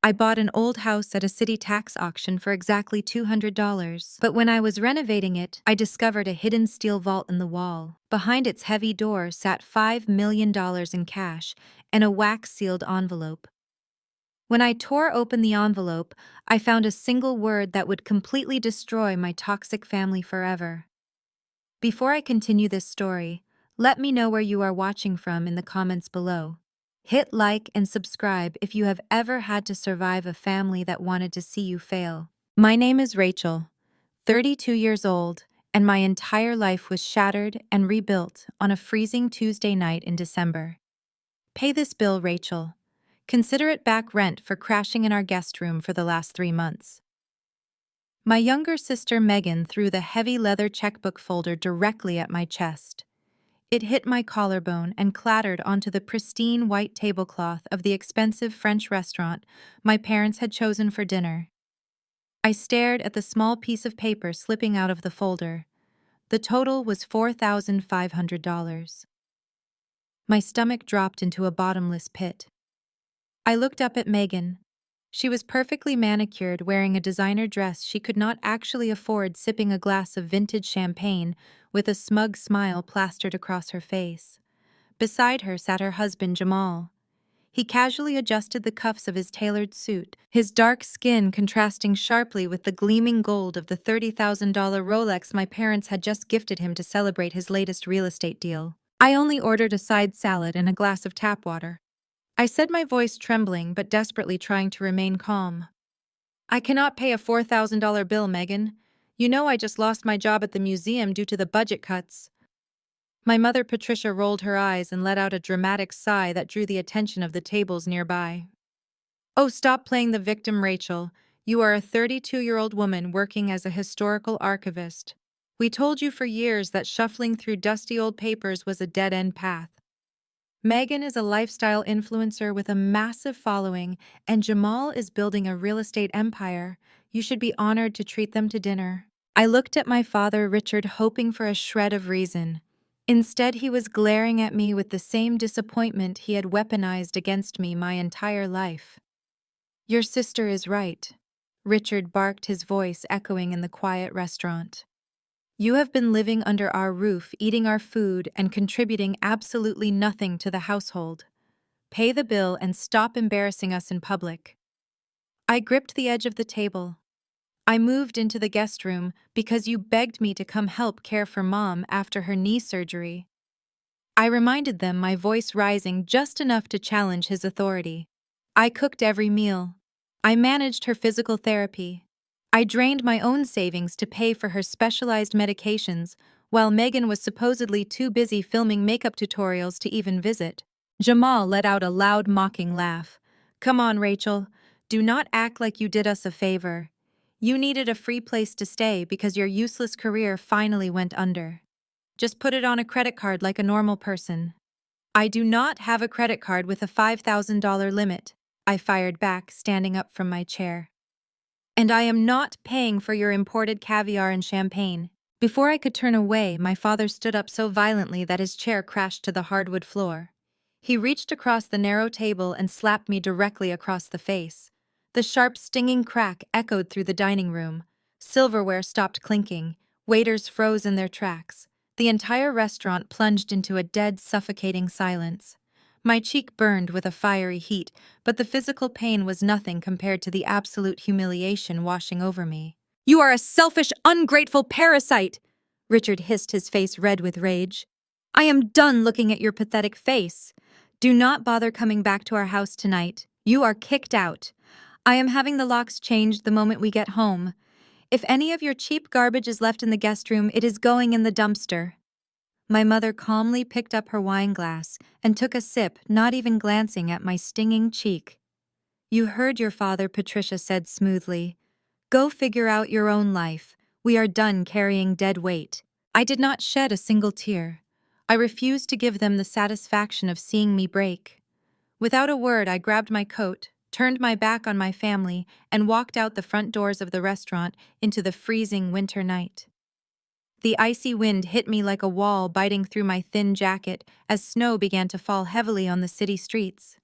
I bought an old house at a city tax auction for exactly $200. But when I was renovating it, I discovered a hidden steel vault in the wall. Behind its heavy door sat $5 million in cash and a wax-sealed envelope. When I tore open the envelope, I found a single word that would completely destroy my toxic family forever. Before I continue this story, let me know where you are watching from in the comments below. Hit like and subscribe if you have ever had to survive a family that wanted to see you fail. My name is Rachel, 32 years old, and my entire life was shattered and rebuilt on a freezing Tuesday night in December. Pay this bill, Rachel. Consider it back rent for crashing in our guest room for the last 3 months. My younger sister Megan threw the heavy leather checkbook folder directly at my chest. It hit my collarbone and clattered onto the pristine white tablecloth of the expensive French restaurant my parents had chosen for dinner. I stared at the small piece of paper slipping out of the folder. The total was $4,500. My stomach dropped into a bottomless pit. I looked up at Megan. She was perfectly manicured, wearing a designer dress she could not actually afford, sipping a glass of vintage champagne with a smug smile plastered across her face. Beside her sat her husband, Jamal. He casually adjusted the cuffs of his tailored suit, his dark skin contrasting sharply with the gleaming gold of the $30,000 Rolex my parents had just gifted him to celebrate his latest real estate deal. I only ordered a side salad and a glass of tap water. I said, my voice trembling but desperately trying to remain calm. I cannot pay a $4,000 bill, Megan. You know I just lost my job at the museum due to the budget cuts. My mother, Patricia, rolled her eyes and let out a dramatic sigh that drew the attention of the tables nearby. Oh, stop playing the victim, Rachel. You are a 32-year-old woman working as a historical archivist. We told you for years that shuffling through dusty old papers was a dead-end path. Megan is a lifestyle influencer with a massive following, and Jamal is building a real estate empire. You should be honored to treat them to dinner. I looked at my father, Richard, hoping for a shred of reason. Instead, he was glaring at me with the same disappointment he had weaponized against me my entire life. Your sister is right, Richard barked, his voice echoing in the quiet restaurant. You have been living under our roof, eating our food, and contributing absolutely nothing to the household. Pay the bill and stop embarrassing us in public. I gripped the edge of the table. I moved into the guest room because you begged me to come help care for Mom after her knee surgery. I reminded them, my voice rising just enough to challenge his authority. I cooked every meal. I managed her physical therapy. I drained my own savings to pay for her specialized medications, while Megan was supposedly too busy filming makeup tutorials to even visit. Jamal let out a loud, mocking laugh. Come on, Rachel. Do not act like you did us a favor. You needed a free place to stay because your useless career finally went under. Just put it on a credit card like a normal person. I do not have a credit card with a $5,000 limit, I fired back, standing up from my chair. And I am not paying for your imported caviar and champagne. Before I could turn away, my father stood up so violently that his chair crashed to the hardwood floor. He reached across the narrow table and slapped me directly across the face. The sharp, stinging crack echoed through the dining room. Silverware stopped clinking. Waiters froze in their tracks. The entire restaurant plunged into a dead, suffocating silence. My cheek burned with a fiery heat, but the physical pain was nothing compared to the absolute humiliation washing over me. You are a selfish, ungrateful parasite! Richard hissed, his face red with rage. I am done looking at your pathetic face. Do not bother coming back to our house tonight. You are kicked out. I am having the locks changed the moment we get home. If any of your cheap garbage is left in the guest room, it is going in the dumpster. My mother calmly picked up her wine glass and took a sip, not even glancing at my stinging cheek. You heard your father, Patricia said smoothly. Go figure out your own life. We are done carrying dead weight. I did not shed a single tear. I refused to give them the satisfaction of seeing me break. Without a word, I grabbed my coat, turned my back on my family, and walked out the front doors of the restaurant into the freezing winter night. The icy wind hit me like a wall, biting through my thin jacket as snow began to fall heavily on the city streets.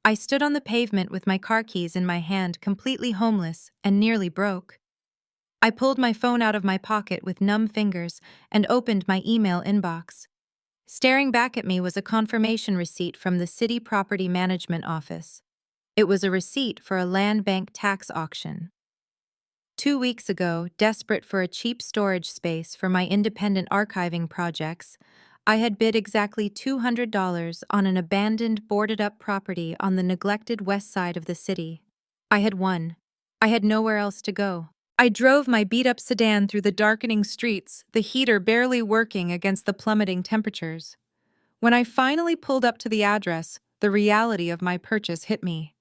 I stood on the pavement with my car keys in my hand, completely homeless and nearly broke. I pulled my phone out of my pocket with numb fingers and opened my email inbox. Staring back at me was a confirmation receipt from the City Property Management Office. It was a receipt for a land bank tax auction. 2 weeks ago, desperate for a cheap storage space for my independent archiving projects, I had bid exactly $200 on an abandoned, boarded-up property on the neglected west side of the city. I had won. I had nowhere else to go. I drove my beat-up sedan through the darkening streets, the heater barely working against the plummeting temperatures. When I finally pulled up to the address, the reality of my purchase hit me.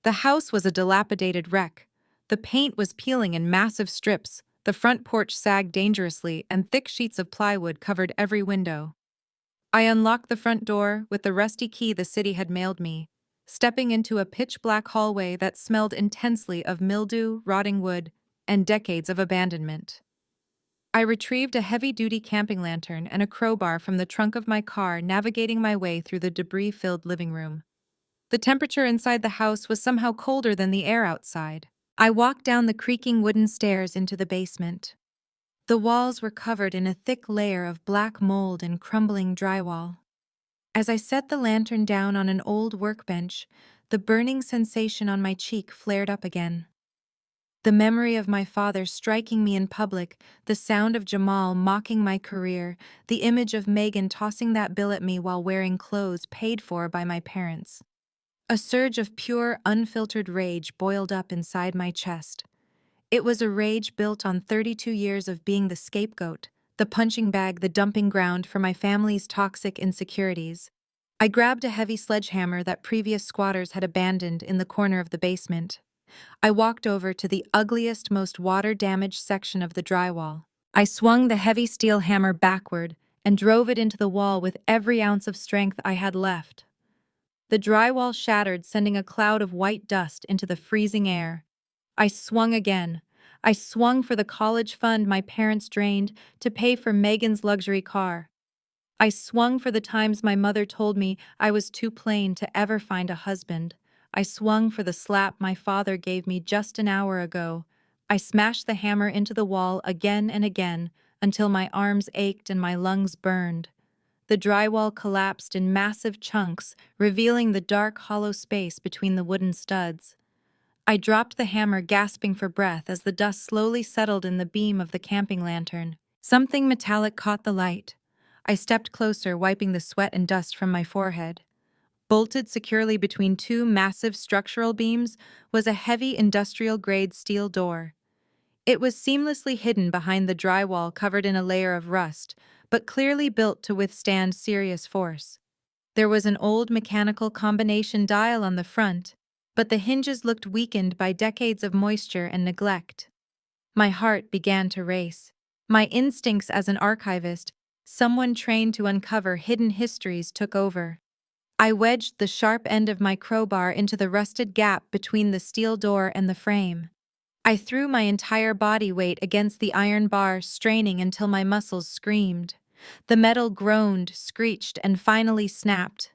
The house was a dilapidated wreck. The paint was peeling in massive strips, the front porch sagged dangerously, and thick sheets of plywood covered every window. I unlocked the front door with the rusty key the city had mailed me, stepping into a pitch-black hallway that smelled intensely of mildew, rotting wood, and decades of abandonment. I retrieved a heavy-duty camping lantern and a crowbar from the trunk of my car, navigating my way through the debris-filled living room. The temperature inside the house was somehow colder than the air outside. I walked down the creaking wooden stairs into the basement. The walls were covered in a thick layer of black mold and crumbling drywall. As I set the lantern down on an old workbench, the burning sensation on my cheek flared up again. The memory of my father striking me in public, the sound of Jamal mocking my career, the image of Megan tossing that bill at me while wearing clothes paid for by my parents. A surge of pure, unfiltered rage boiled up inside my chest. It was a rage built on 32 years of being the scapegoat, the punching bag, the dumping ground for my family's toxic insecurities. I grabbed a heavy sledgehammer that previous squatters had abandoned in the corner of the basement. I walked over to the ugliest, most water-damaged section of the drywall. I swung the heavy steel hammer backward and drove it into the wall with every ounce of strength I had left. The drywall shattered, sending a cloud of white dust into the freezing air. I swung again. I swung for the college fund my parents drained to pay for Megan's luxury car. I swung for the times my mother told me I was too plain to ever find a husband. I swung for the slap my father gave me just an hour ago. I smashed the hammer into the wall again and again until my arms ached and my lungs burned. The drywall collapsed in massive chunks, revealing the dark, hollow space between the wooden studs. I dropped the hammer, gasping for breath as the dust slowly settled in the beam of the camping lantern. Something metallic caught the light. I stepped closer, wiping the sweat and dust from my forehead. Bolted securely between two massive structural beams was a heavy industrial-grade steel door. It was seamlessly hidden behind the drywall covered in a layer of rust, but clearly built to withstand serious force. There was an old mechanical combination dial on the front, but the hinges looked weakened by decades of moisture and neglect. My heart began to race. My instincts as an archivist, someone trained to uncover hidden histories, took over. I wedged the sharp end of my crowbar into the rusted gap between the steel door and the frame. I threw my entire body weight against the iron bar, straining until my muscles screamed. The metal groaned, screeched, and finally snapped.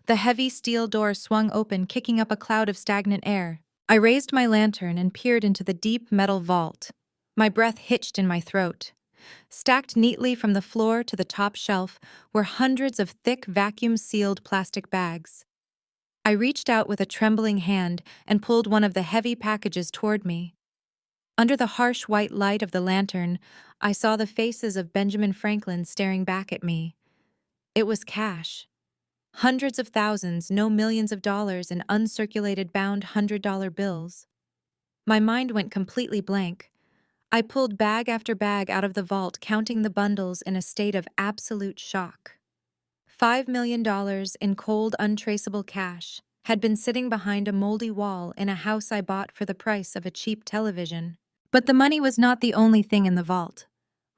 The heavy steel door swung open, kicking up a cloud of stagnant air. I raised my lantern and peered into the deep metal vault. My breath hitched in my throat. Stacked neatly from the floor to the top shelf were hundreds of thick, vacuum-sealed plastic bags. I reached out with a trembling hand and pulled one of the heavy packages toward me. Under the harsh white light of the lantern, I saw the faces of Benjamin Franklin staring back at me. It was cash. Hundreds of thousands, no millions of dollars in uncirculated bound $100 bills. My mind went completely blank. I pulled bag after bag out of the vault, counting the bundles in a state of absolute shock. $5 million in cold, untraceable cash had been sitting behind a moldy wall in a house I bought for the price of a cheap television. But the money was not the only thing in the vault.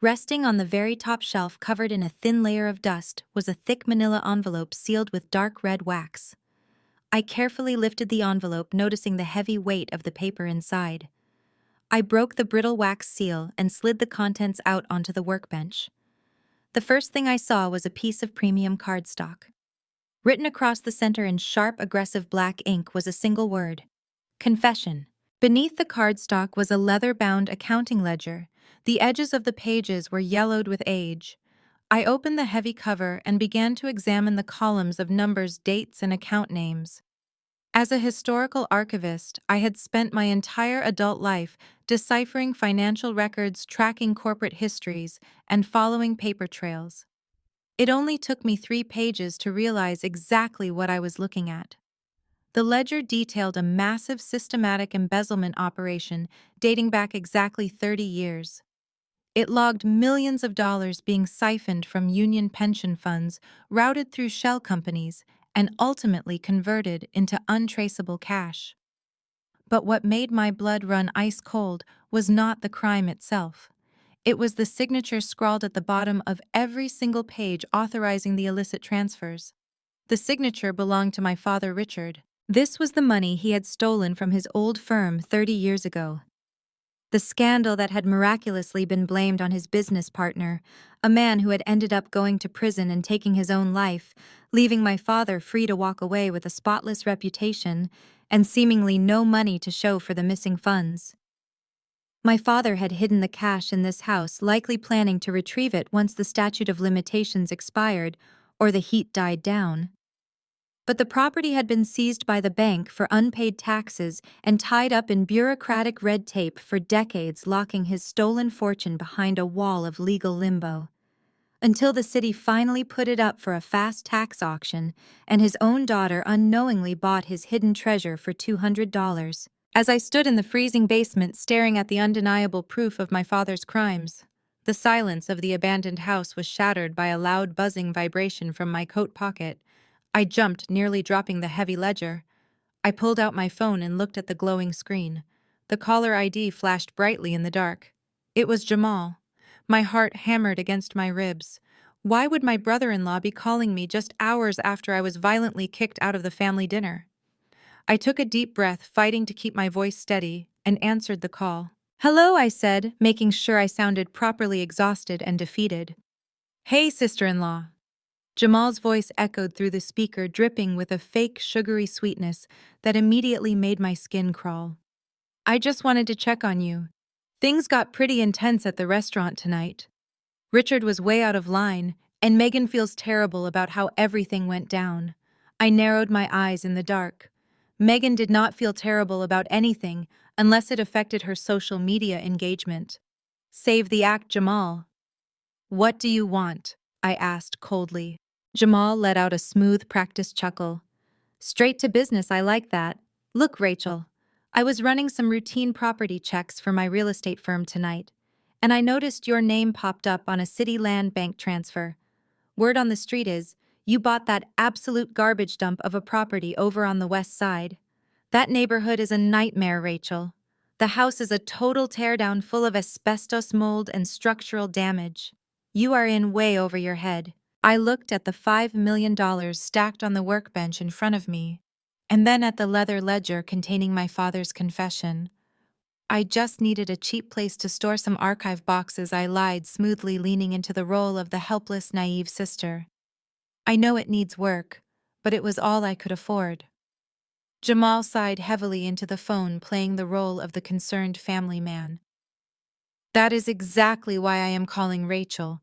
Resting on the very top shelf, covered in a thin layer of dust, was a thick manila envelope sealed with dark red wax. I carefully lifted the envelope, noticing the heavy weight of the paper inside. I broke the brittle wax seal and slid the contents out onto the workbench. The first thing I saw was a piece of premium cardstock. Written across the center in sharp, aggressive black ink was a single word: confession. Beneath the cardstock was a leather-bound accounting ledger. The edges of the pages were yellowed with age. I opened the heavy cover and began to examine the columns of numbers, dates, and account names. As a historical archivist, I had spent my entire adult life deciphering financial records, tracking corporate histories, and following paper trails. It only took me 3 pages to realize exactly what I was looking at. The ledger detailed a massive systematic embezzlement operation dating back exactly 30 years. It logged millions of dollars being siphoned from union pension funds, routed through shell companies, and ultimately converted into untraceable cash. But what made my blood run ice cold was not the crime itself. It was the signature scrawled at the bottom of every single page authorizing the illicit transfers. The signature belonged to my father, Richard. This was the money he had stolen from his old firm 30 years ago. The scandal that had miraculously been blamed on his business partner, a man who had ended up going to prison and taking his own life, leaving my father free to walk away with a spotless reputation and seemingly no money to show for the missing funds. My father had hidden the cash in this house, likely planning to retrieve it once the statute of limitations expired or the heat died down. But the property had been seized by the bank for unpaid taxes and tied up in bureaucratic red tape for decades, locking his stolen fortune behind a wall of legal limbo. Until the city finally put it up for a fast tax auction, and his own daughter unknowingly bought his hidden treasure for $200. As I stood in the freezing basement staring at the undeniable proof of my father's crimes, the silence of the abandoned house was shattered by a loud buzzing vibration from my coat pocket. I jumped, nearly dropping the heavy ledger. I pulled out my phone and looked at the glowing screen. The caller ID flashed brightly in the dark. It was Jamal. My heart hammered against my ribs. Why would my brother-in-law be calling me just hours after I was violently kicked out of the family dinner? I took a deep breath, fighting to keep my voice steady, and answered the call. "Hello," I said, making sure I sounded properly exhausted and defeated. "Hey, sister-in-law." Jamal's voice echoed through the speaker, dripping with a fake sugary sweetness that immediately made my skin crawl. "I just wanted to check on you. Things got pretty intense at the restaurant tonight. Richard was way out of line, and Megan feels terrible about how everything went down." I narrowed my eyes in the dark. Megan did not feel terrible about anything unless it affected her social media engagement. Save the act, Jamal. "What do you want?" I asked coldly. Jamal let out a smooth, practiced chuckle. "Straight to business, I like that. Look, Rachel, I was running some routine property checks for my real estate firm tonight, and I noticed your name popped up on a city land bank transfer. Word on the street is, you bought that absolute garbage dump of a property over on the west side. That neighborhood is a nightmare, Rachel. The house is a total teardown full of asbestos mold and structural damage. You are in way over your head." I looked at the $5 million stacked on the workbench in front of me, and then at the leather ledger containing my father's confession. "I just needed a cheap place to store some archive boxes," I lied, smoothly leaning into the role of the helpless, naive sister. "I know it needs work, but it was all I could afford." Jamal sighed heavily into the phone, playing the role of the concerned family man. "That is exactly why I am calling, Rachel.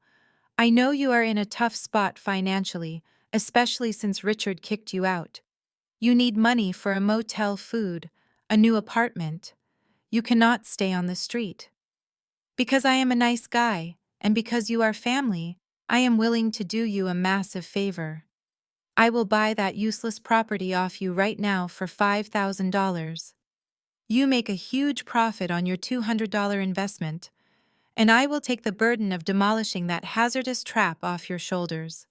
I know you are in a tough spot financially, especially since Richard kicked you out. You need money for a motel, food, a new apartment. You cannot stay on the street. Because I am a nice guy, and because you are family, I am willing to do you a massive favor. I will buy that useless property off you right now for $5,000. You make a huge profit on your $200 investment, and I will take the burden of demolishing that hazardous trap off your shoulders.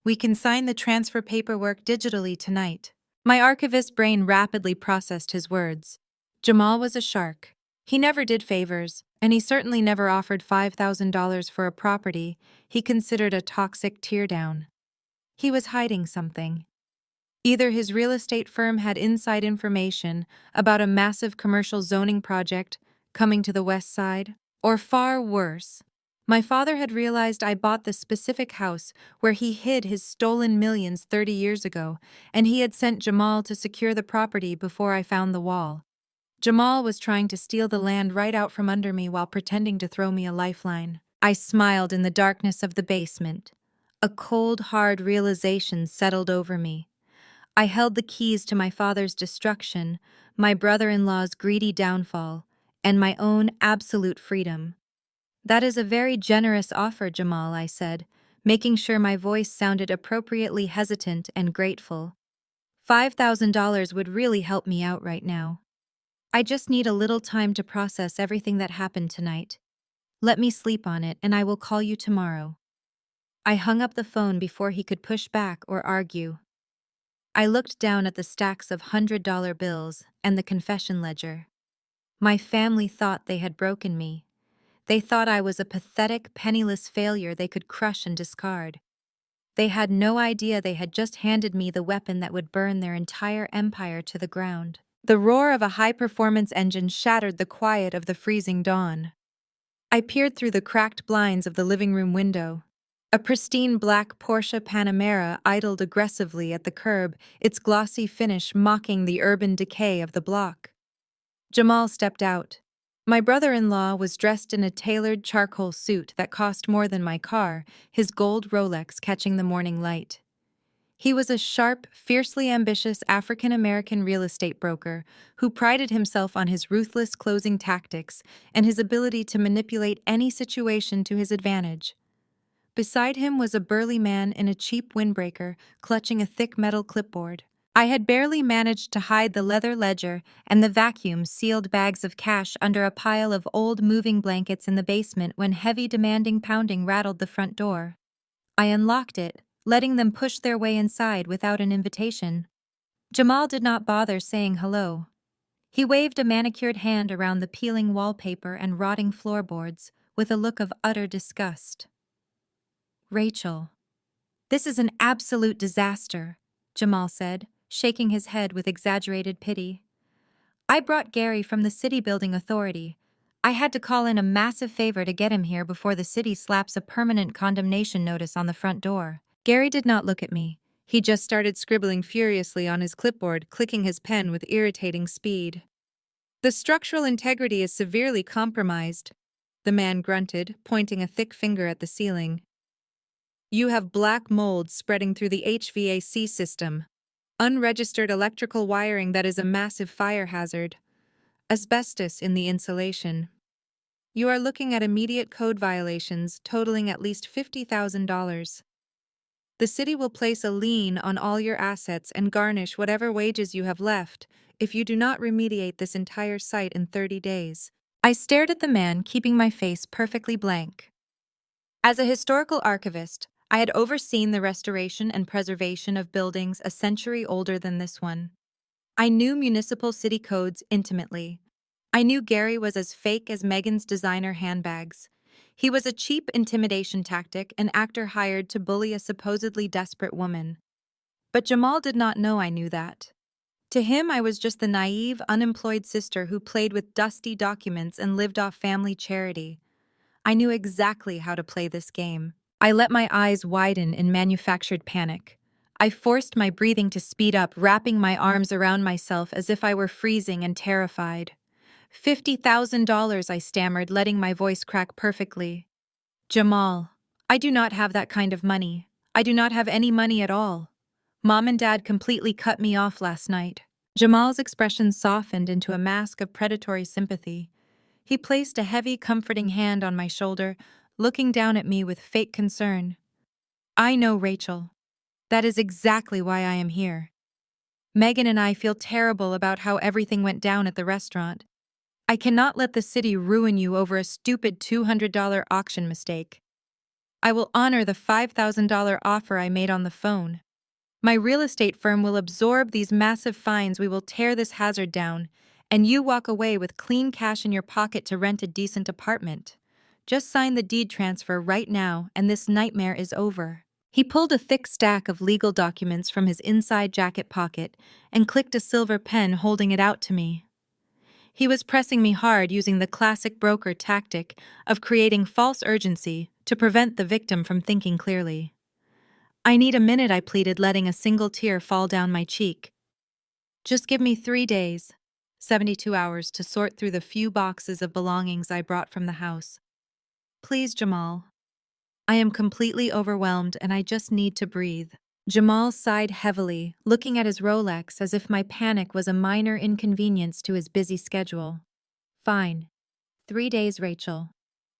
We can sign the transfer paperwork digitally tonight." My archivist brain rapidly processed his words. Jamal was a shark. He never did favors, and he certainly never offered $5,000 for a property he considered a toxic teardown. He was hiding something. Either his real estate firm had inside information about a massive commercial zoning project coming to the west side, or far worse, My father had realized I bought the specific house where he hid his stolen millions 30 years ago, and he had sent Jamal to secure the property before I found the wall. Jamal was trying to steal the land right out from under me while pretending to throw me a lifeline. I smiled in the darkness of the basement. A cold, hard realization settled over me. I held the keys to my father's destruction, my brother-in-law's greedy downfall, and my own absolute freedom. "That is a very generous offer, Jamal," I said, making sure my voice sounded appropriately hesitant and grateful. $5,000 would really help me out right now. I just need a little time to process everything that happened tonight. Let me sleep on it, and I will call you tomorrow. I hung up the phone before he could push back or argue. I looked down at the stacks of $100 bills and the confession ledger. My family thought they had broken me. They thought I was a pathetic, penniless failure they could crush and discard. They had no idea they had just handed me the weapon that would burn their entire empire to the ground. The roar of a high-performance engine shattered the quiet of the freezing dawn. I peered through the cracked blinds of the living room window. A pristine black Porsche Panamera idled aggressively at the curb, its glossy finish mocking the urban decay of the block. Jamal stepped out. My brother-in-law was dressed in a tailored charcoal suit that cost more than my car, his gold Rolex catching the morning light. He was a sharp, fiercely ambitious African-American real estate broker who prided himself on his ruthless closing tactics and his ability to manipulate any situation to his advantage. Beside him was a burly man in a cheap windbreaker, clutching a thick metal clipboard. I had barely managed to hide the leather ledger and the vacuum-sealed bags of cash under a pile of old moving blankets in the basement when heavy demanding pounding rattled the front door. I unlocked it, letting them push their way inside without an invitation. Jamal did not bother saying hello. He waved a manicured hand around the peeling wallpaper and rotting floorboards with a look of utter disgust. "Rachel, this is an absolute disaster," Jamal said, shaking his head with exaggerated pity. "I brought Gary from the city building authority. I had to call in a massive favor to get him here before the city slaps a permanent condemnation notice on the front door." Gary did not look at me. He just started scribbling furiously on his clipboard, clicking his pen with irritating speed. "The structural integrity is severely compromised," the man grunted, pointing a thick finger at the ceiling. "You have black mold spreading through the HVAC system. Unregistered electrical wiring that is a massive fire hazard. Asbestos in the insulation. You are looking at immediate code violations totaling at least $50,000. The city will place a lien on all your assets and garnish whatever wages you have left if you do not remediate this entire site in 30 days. I stared at the man, keeping my face perfectly blank. As a historical archivist, I had overseen the restoration and preservation of buildings a century older than this one. I knew municipal city codes intimately. I knew Gary was as fake as Megan's designer handbags. He was a cheap intimidation tactic an actor hired to bully a supposedly desperate woman. But Jamal did not know I knew that. To him, I was just the naive, unemployed sister who played with dusty documents and lived off family charity. I knew exactly how to play this game. I let my eyes widen in manufactured panic. I forced my breathing to speed up, wrapping my arms around myself as if I were freezing and terrified. $50,000, I stammered, letting my voice crack perfectly. "Jamal, I do not have that kind of money. I do not have any money at all. Mom and Dad completely cut me off last night." Jamal's expression softened into a mask of predatory sympathy. He placed a heavy, comforting hand on my shoulder, looking down at me with fake concern. "I know, Rachel. That is exactly why I am here. Megan and I feel terrible about how everything went down at the restaurant. I cannot let the city ruin you over a stupid $200 auction mistake. I will honor the $5,000 offer I made on the phone. My real estate firm will absorb these massive fines. We will tear this hazard down, and you walk away with clean cash in your pocket to rent a decent apartment. Just sign the deed transfer right now, and this nightmare is over." He pulled a thick stack of legal documents from his inside jacket pocket and clicked a silver pen, holding it out to me. He was pressing me hard using the classic broker tactic of creating false urgency to prevent the victim from thinking clearly. "I need a minute," I pleaded, letting a single tear fall down my cheek. "Just give me 3 days, 72 hours to sort through the few boxes of belongings I brought from the house. Please, Jamal. I am completely overwhelmed and I just need to breathe." Jamal sighed heavily, looking at his Rolex as if my panic was a minor inconvenience to his busy schedule. "Fine. 3 days, Rachel.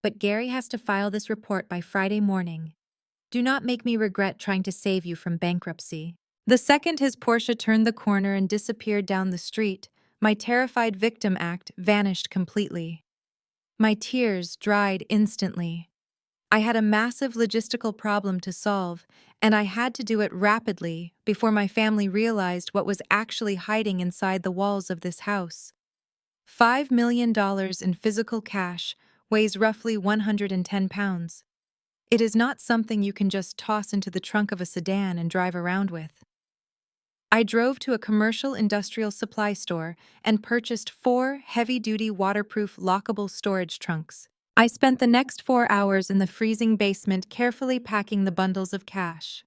But Gary has to file this report by Friday morning. Do not make me regret trying to save you from bankruptcy." The second his Porsche turned the corner and disappeared down the street, my terrified victim act vanished completely. My tears dried instantly. I had a massive logistical problem to solve, and I had to do it rapidly before my family realized what was actually hiding inside the walls of this house. $5 million in physical cash weighs roughly 110 pounds. It is not something you can just toss into the trunk of a sedan and drive around with. I drove to a commercial industrial supply store and purchased 4 heavy-duty waterproof lockable storage trunks. I spent the next 4 hours in the freezing basement carefully packing the bundles of cash.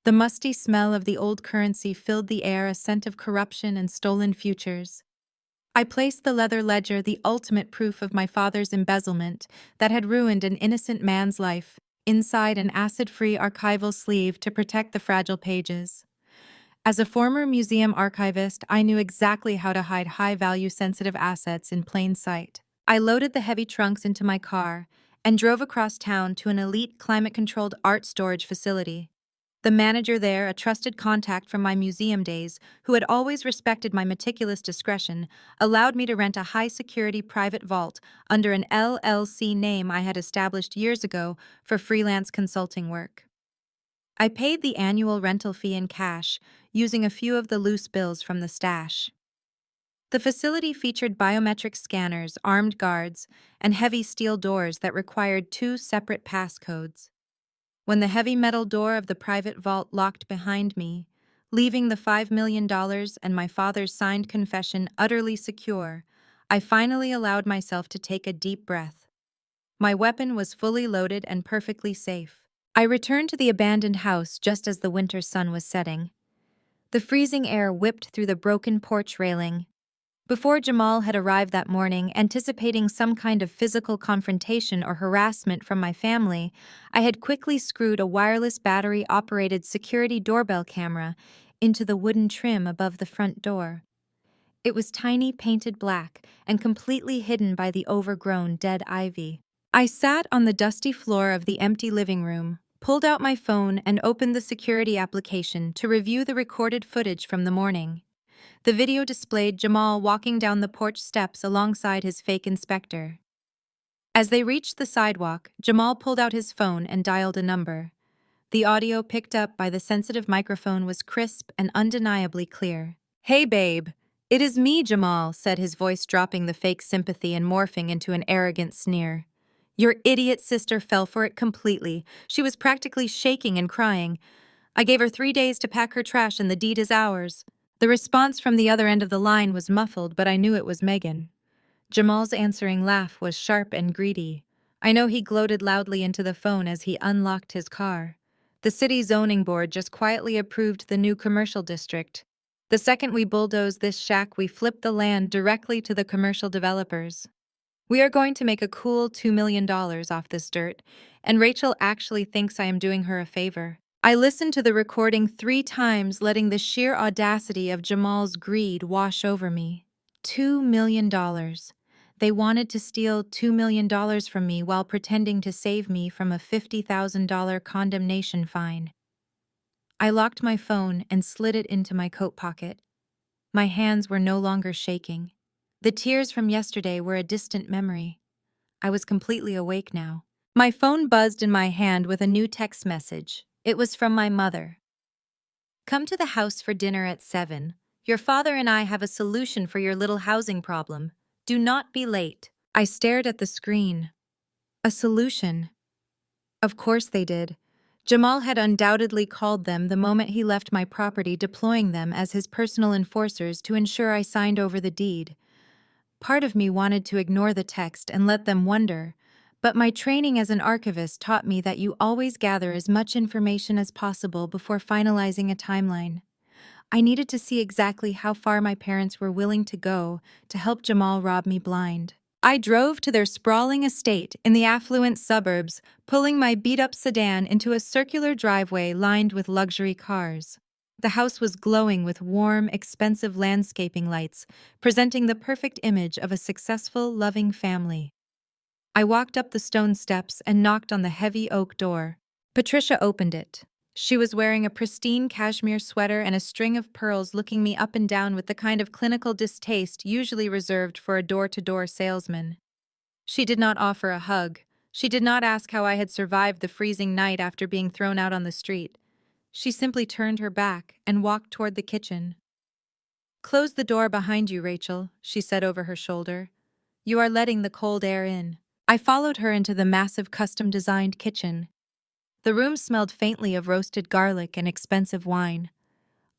The musty smell of the old currency filled the air, a scent of corruption and stolen futures. I placed the leather ledger, the ultimate proof of my father's embezzlement that had ruined an innocent man's life, inside an acid-free archival sleeve to protect the fragile pages. As a former museum archivist, I knew exactly how to hide high-value sensitive assets in plain sight. I loaded the heavy trunks into my car and drove across town to an elite climate-controlled art storage facility. The manager there, a trusted contact from my museum days, who had always respected my meticulous discretion, allowed me to rent a high-security private vault under an LLC name I had established years ago for freelance consulting work. I paid the annual rental fee in cash, using a few of the loose bills from the stash. The facility featured biometric scanners, armed guards, and heavy steel doors that required 2 separate passcodes. When the heavy metal door of the private vault locked behind me, leaving the $5 million and my father's signed confession utterly secure, I finally allowed myself to take a deep breath. My weapon was fully loaded and perfectly safe. I returned to the abandoned house just as the winter sun was setting. The freezing air whipped through the broken porch railing. Before Jamal had arrived that morning, anticipating some kind of physical confrontation or harassment from my family, I had quickly screwed a wireless battery-operated security doorbell camera into the wooden trim above the front door. It was tiny, painted black, and completely hidden by the overgrown dead ivy. I sat on the dusty floor of the empty living room, pulled out my phone, and opened the security application to review the recorded footage from the morning. The video displayed Jamal walking down the porch steps alongside his fake inspector. As they reached the sidewalk, Jamal pulled out his phone and dialed a number. The audio picked up by the sensitive microphone was crisp and undeniably clear. "Hey, babe. It is me, Jamal," said his voice, dropping the fake sympathy and morphing into an arrogant sneer. "Your idiot sister fell for it completely. She was practically shaking and crying. I gave her 3 days to pack her trash and the deed is ours." The response from the other end of the line was muffled, but I knew it was Megan. Jamal's answering laugh was sharp and greedy. I know he gloated loudly into the phone as he unlocked his car. The city zoning board just quietly approved the new commercial district. The second we bulldoze this shack, we flip the land directly to the commercial developers. We are going to make a cool $2 million off this dirt, and Rachel actually thinks I am doing her a favor. I listened to the recording 3 times, letting the sheer audacity of Jamal's greed wash over me. $2 million. They wanted to steal $2 million from me while pretending to save me from a $50,000 condemnation fine. I locked my phone and slid it into my coat pocket. My hands were no longer shaking. The tears from yesterday were a distant memory. I was completely awake now. My phone buzzed in my hand with a new text message. It was from my mother. "Come to the house for dinner at 7. Your father and I have a solution for your little housing problem. Do not be late." I stared at the screen. A solution? Of course they did. Jamal had undoubtedly called them the moment he left my property, deploying them as his personal enforcers to ensure I signed over the deed. Part of me wanted to ignore the text and let them wonder, but my training as an archivist taught me that you always gather as much information as possible before finalizing a timeline. I needed to see exactly how far my parents were willing to go to help Jamal rob me blind. I drove to their sprawling estate in the affluent suburbs, pulling my beat-up sedan into a circular driveway lined with luxury cars. The house was glowing with warm, expensive landscaping lights, presenting the perfect image of a successful, loving family. I walked up the stone steps and knocked on the heavy oak door. Patricia opened it. She was wearing a pristine cashmere sweater and a string of pearls, looking me up and down with the kind of clinical distaste usually reserved for a door-to-door salesman. She did not offer a hug. She did not ask how I had survived the freezing night after being thrown out on the street. She simply turned her back and walked toward the kitchen. "Close the door behind you, Rachel," she said over her shoulder. "You are letting the cold air in." I followed her into the massive custom-designed kitchen. The room smelled faintly of roasted garlic and expensive wine.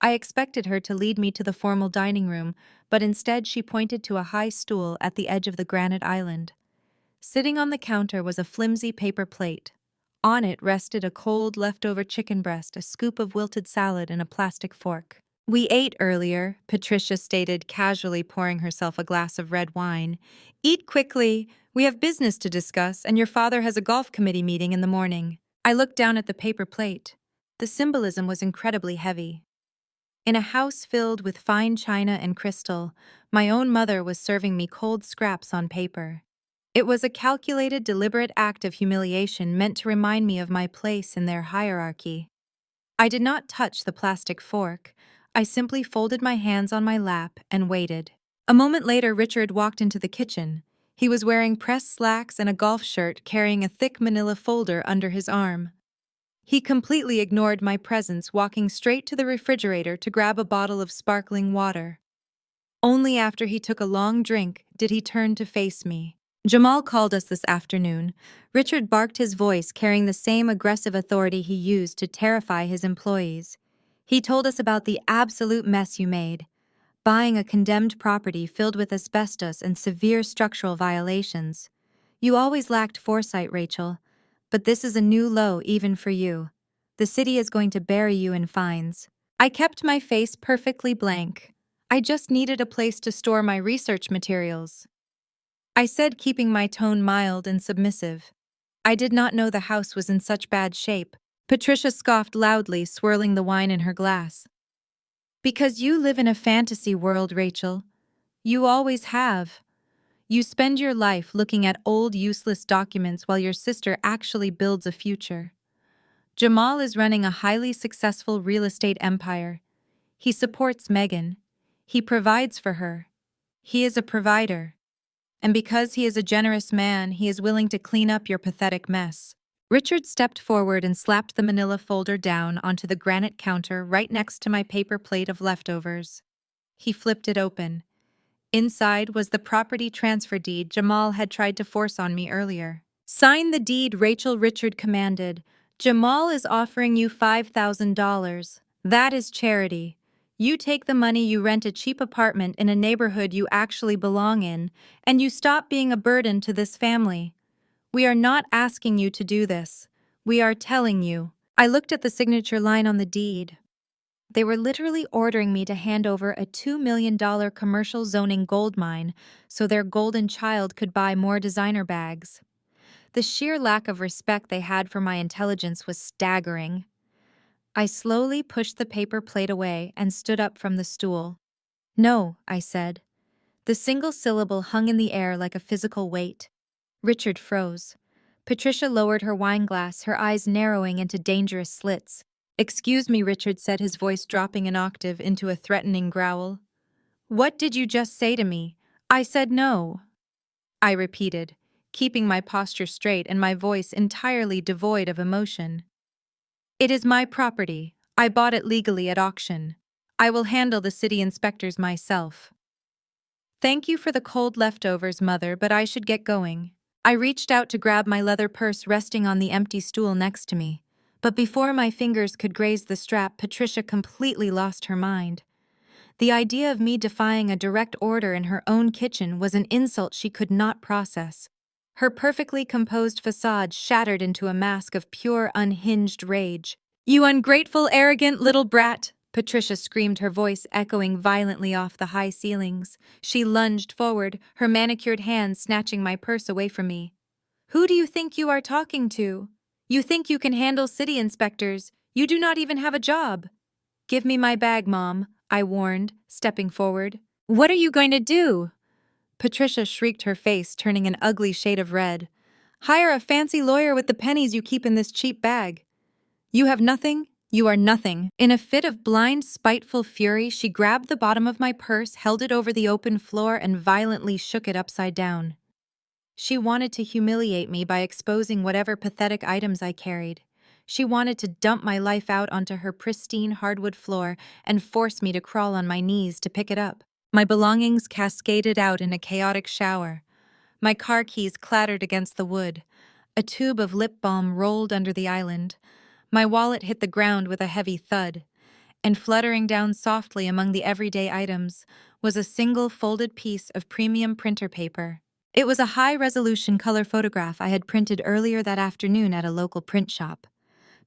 I expected her to lead me to the formal dining room, but instead she pointed to a high stool at the edge of the granite island. Sitting on the counter was a flimsy paper plate. On it rested a cold, leftover chicken breast, a scoop of wilted salad, and a plastic fork. "We ate earlier," Patricia stated, casually pouring herself a glass of red wine. "Eat quickly. We have business to discuss, and your father has a golf committee meeting in the morning." I looked down at the paper plate. The symbolism was incredibly heavy. In a house filled with fine china and crystal, my own mother was serving me cold scraps on paper. It was a calculated, deliberate act of humiliation meant to remind me of my place in their hierarchy. I did not touch the plastic fork. I simply folded my hands on my lap and waited. A moment later, Richard walked into the kitchen. He was wearing pressed slacks and a golf shirt, carrying a thick manila folder under his arm. He completely ignored my presence, walking straight to the refrigerator to grab a bottle of sparkling water. Only after he took a long drink did he turn to face me. "Jamal called us this afternoon." Richard barked, his voice carrying the same aggressive authority he used to terrify his employees. "He told us about the absolute mess you made. Buying a condemned property filled with asbestos and severe structural violations. You always lacked foresight, Rachel. But this is a new low even for you. The city is going to bury you in fines." I kept my face perfectly blank. I just needed a place to store my research materials. I said, keeping my tone mild and submissive. I did not know the house was in such bad shape. Patricia scoffed loudly, swirling the wine in her glass. "Because you live in a fantasy world, Rachel. You always have. You spend your life looking at old, useless documents while your sister actually builds a future. Jamal is running a highly successful real estate empire. He supports Megan. He provides for her. He is a provider. And because he is a generous man, he is willing to clean up your pathetic mess." Richard stepped forward and slapped the manila folder down onto the granite counter right next to my paper plate of leftovers. He flipped it open. Inside was the property transfer deed Jamal had tried to force on me earlier. "Sign the deed, Rachel," Richard commanded. "Jamal is offering you $5,000. That is charity. You take the money, you rent a cheap apartment in a neighborhood you actually belong in, and you stop being a burden to this family. We are not asking you to do this. We are telling you." I looked at the signature line on the deed. They were literally ordering me to hand over a $2 million commercial zoning gold mine so their golden child could buy more designer bags. The sheer lack of respect they had for my intelligence was staggering. I slowly pushed the paper plate away and stood up from the stool. "No," I said. The single syllable hung in the air like a physical weight. Richard froze. Patricia lowered her wine glass, her eyes narrowing into dangerous slits. "Excuse me," Richard said, his voice dropping an octave into a threatening growl. "What did you just say to me?" "I said no," I repeated, keeping my posture straight and my voice entirely devoid of emotion. "It is my property. I bought it legally at auction. I will handle the city inspectors myself. Thank you for the cold leftovers, Mother, but I should get going." I reached out to grab my leather purse resting on the empty stool next to me. But before my fingers could graze the strap, Patricia completely lost her mind. The idea of me defying a direct order in her own kitchen was an insult she could not process. Her perfectly composed facade shattered into a mask of pure, unhinged rage. "You ungrateful, arrogant little brat!" Patricia screamed, her voice echoing violently off the high ceilings. She lunged forward, her manicured hands snatching my purse away from me. "Who do you think you are talking to? You think you can handle city inspectors? You do not even have a job." "Give me my bag, Mom," I warned, stepping forward. "What are you going to do?" Patricia shrieked, her face turning an ugly shade of red. "Hire a fancy lawyer with the pennies you keep in this cheap bag. You have nothing, you are nothing." In a fit of blind, spiteful fury, she grabbed the bottom of my purse, held it over the open floor, and violently shook it upside down. She wanted to humiliate me by exposing whatever pathetic items I carried. She wanted to dump my life out onto her pristine hardwood floor and force me to crawl on my knees to pick it up. My belongings cascaded out in a chaotic shower. My car keys clattered against the wood. A tube of lip balm rolled under the island. My wallet hit the ground with a heavy thud. And fluttering down softly among the everyday items was a single folded piece of premium printer paper. It was a high-resolution color photograph I had printed earlier that afternoon at a local print shop.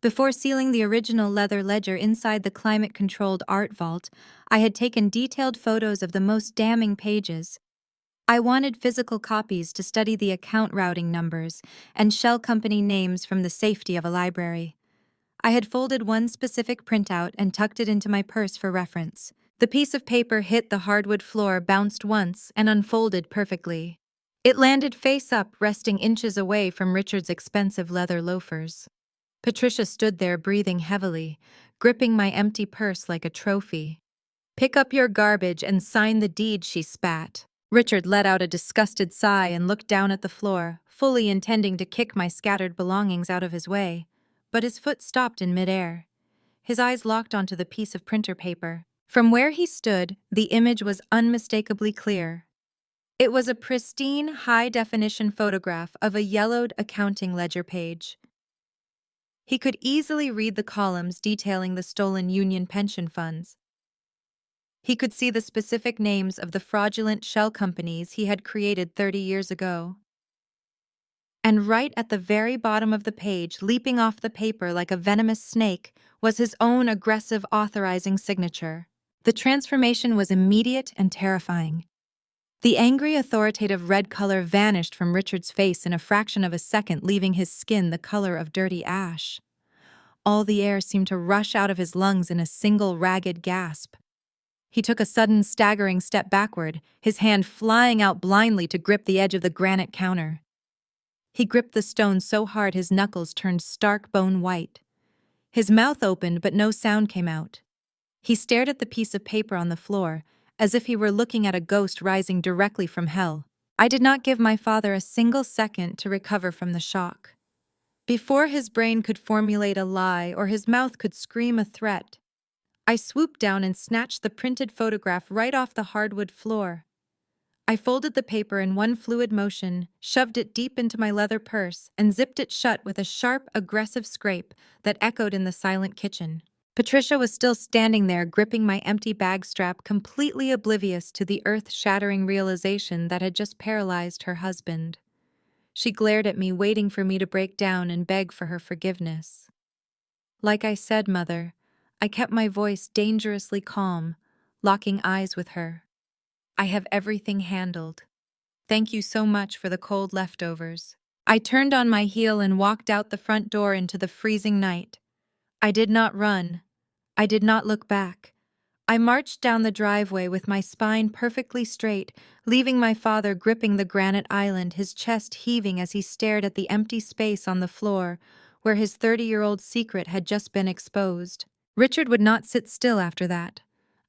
Before sealing the original leather ledger inside the climate-controlled art vault, I had taken detailed photos of the most damning pages. I wanted physical copies to study the account routing numbers and shell company names from the safety of a library. I had folded one specific printout and tucked it into my purse for reference. The piece of paper hit the hardwood floor, bounced once, and unfolded perfectly. It landed face up, resting inches away from Richard's expensive leather loafers. Patricia stood there, breathing heavily, gripping my empty purse like a trophy. "Pick up your garbage and sign the deed," she spat. Richard let out a disgusted sigh and looked down at the floor, fully intending to kick my scattered belongings out of his way. But his foot stopped in midair. His eyes locked onto the piece of printer paper. From where he stood, the image was unmistakably clear. It was a pristine, high-definition photograph of a yellowed accounting ledger page. He could easily read the columns detailing the stolen union pension funds. He could see the specific names of the fraudulent shell companies he had created 30 years ago. And right at the very bottom of the page, leaping off the paper like a venomous snake, was his own aggressive authorizing signature. The transformation was immediate and terrifying. The angry, authoritative red color vanished from Richard's face in a fraction of a second, leaving his skin the color of dirty ash. All the air seemed to rush out of his lungs in a single ragged gasp. He took a sudden, staggering step backward, his hand flying out blindly to grip the edge of the granite counter. He gripped the stone so hard his knuckles turned stark bone white. His mouth opened, but no sound came out. He stared at the piece of paper on the floor, as if he were looking at a ghost rising directly from hell. I did not give my father a single second to recover from the shock. Before his brain could formulate a lie or his mouth could scream a threat, I swooped down and snatched the printed photograph right off the hardwood floor. I folded the paper in one fluid motion, shoved it deep into my leather purse, and zipped it shut with a sharp, aggressive scrape that echoed in the silent kitchen. Patricia was still standing there, gripping my empty bag strap, completely oblivious to the earth-shattering realization that had just paralyzed her husband. She glared at me, waiting for me to break down and beg for her forgiveness. "Like I said, Mother," I kept my voice dangerously calm, locking eyes with her. "I have everything handled. Thank you so much for the cold leftovers." I turned on my heel and walked out the front door into the freezing night. I did not run. I did not look back. I marched down the driveway with my spine perfectly straight, leaving my father gripping the granite island, his chest heaving as he stared at the empty space on the floor where his 30-year-old secret had just been exposed. Richard would not sit still after that.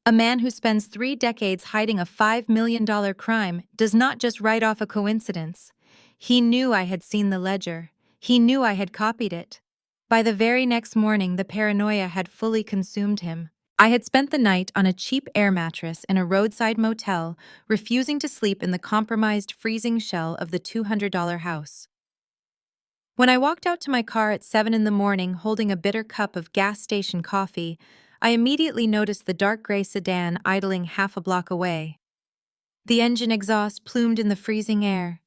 A man who spends 3 decades hiding a $5 million crime does not just write off a coincidence. He knew I had seen the ledger. He knew I had copied it. By the very next morning, the paranoia had fully consumed him. I had spent the night on a cheap air mattress in a roadside motel, refusing to sleep in the compromised freezing shell of the $200 house. When I walked out to my car at 7 in the morning holding a bitter cup of gas station coffee, I immediately noticed the dark gray sedan idling half a block away. The engine exhaust plumed in the freezing air.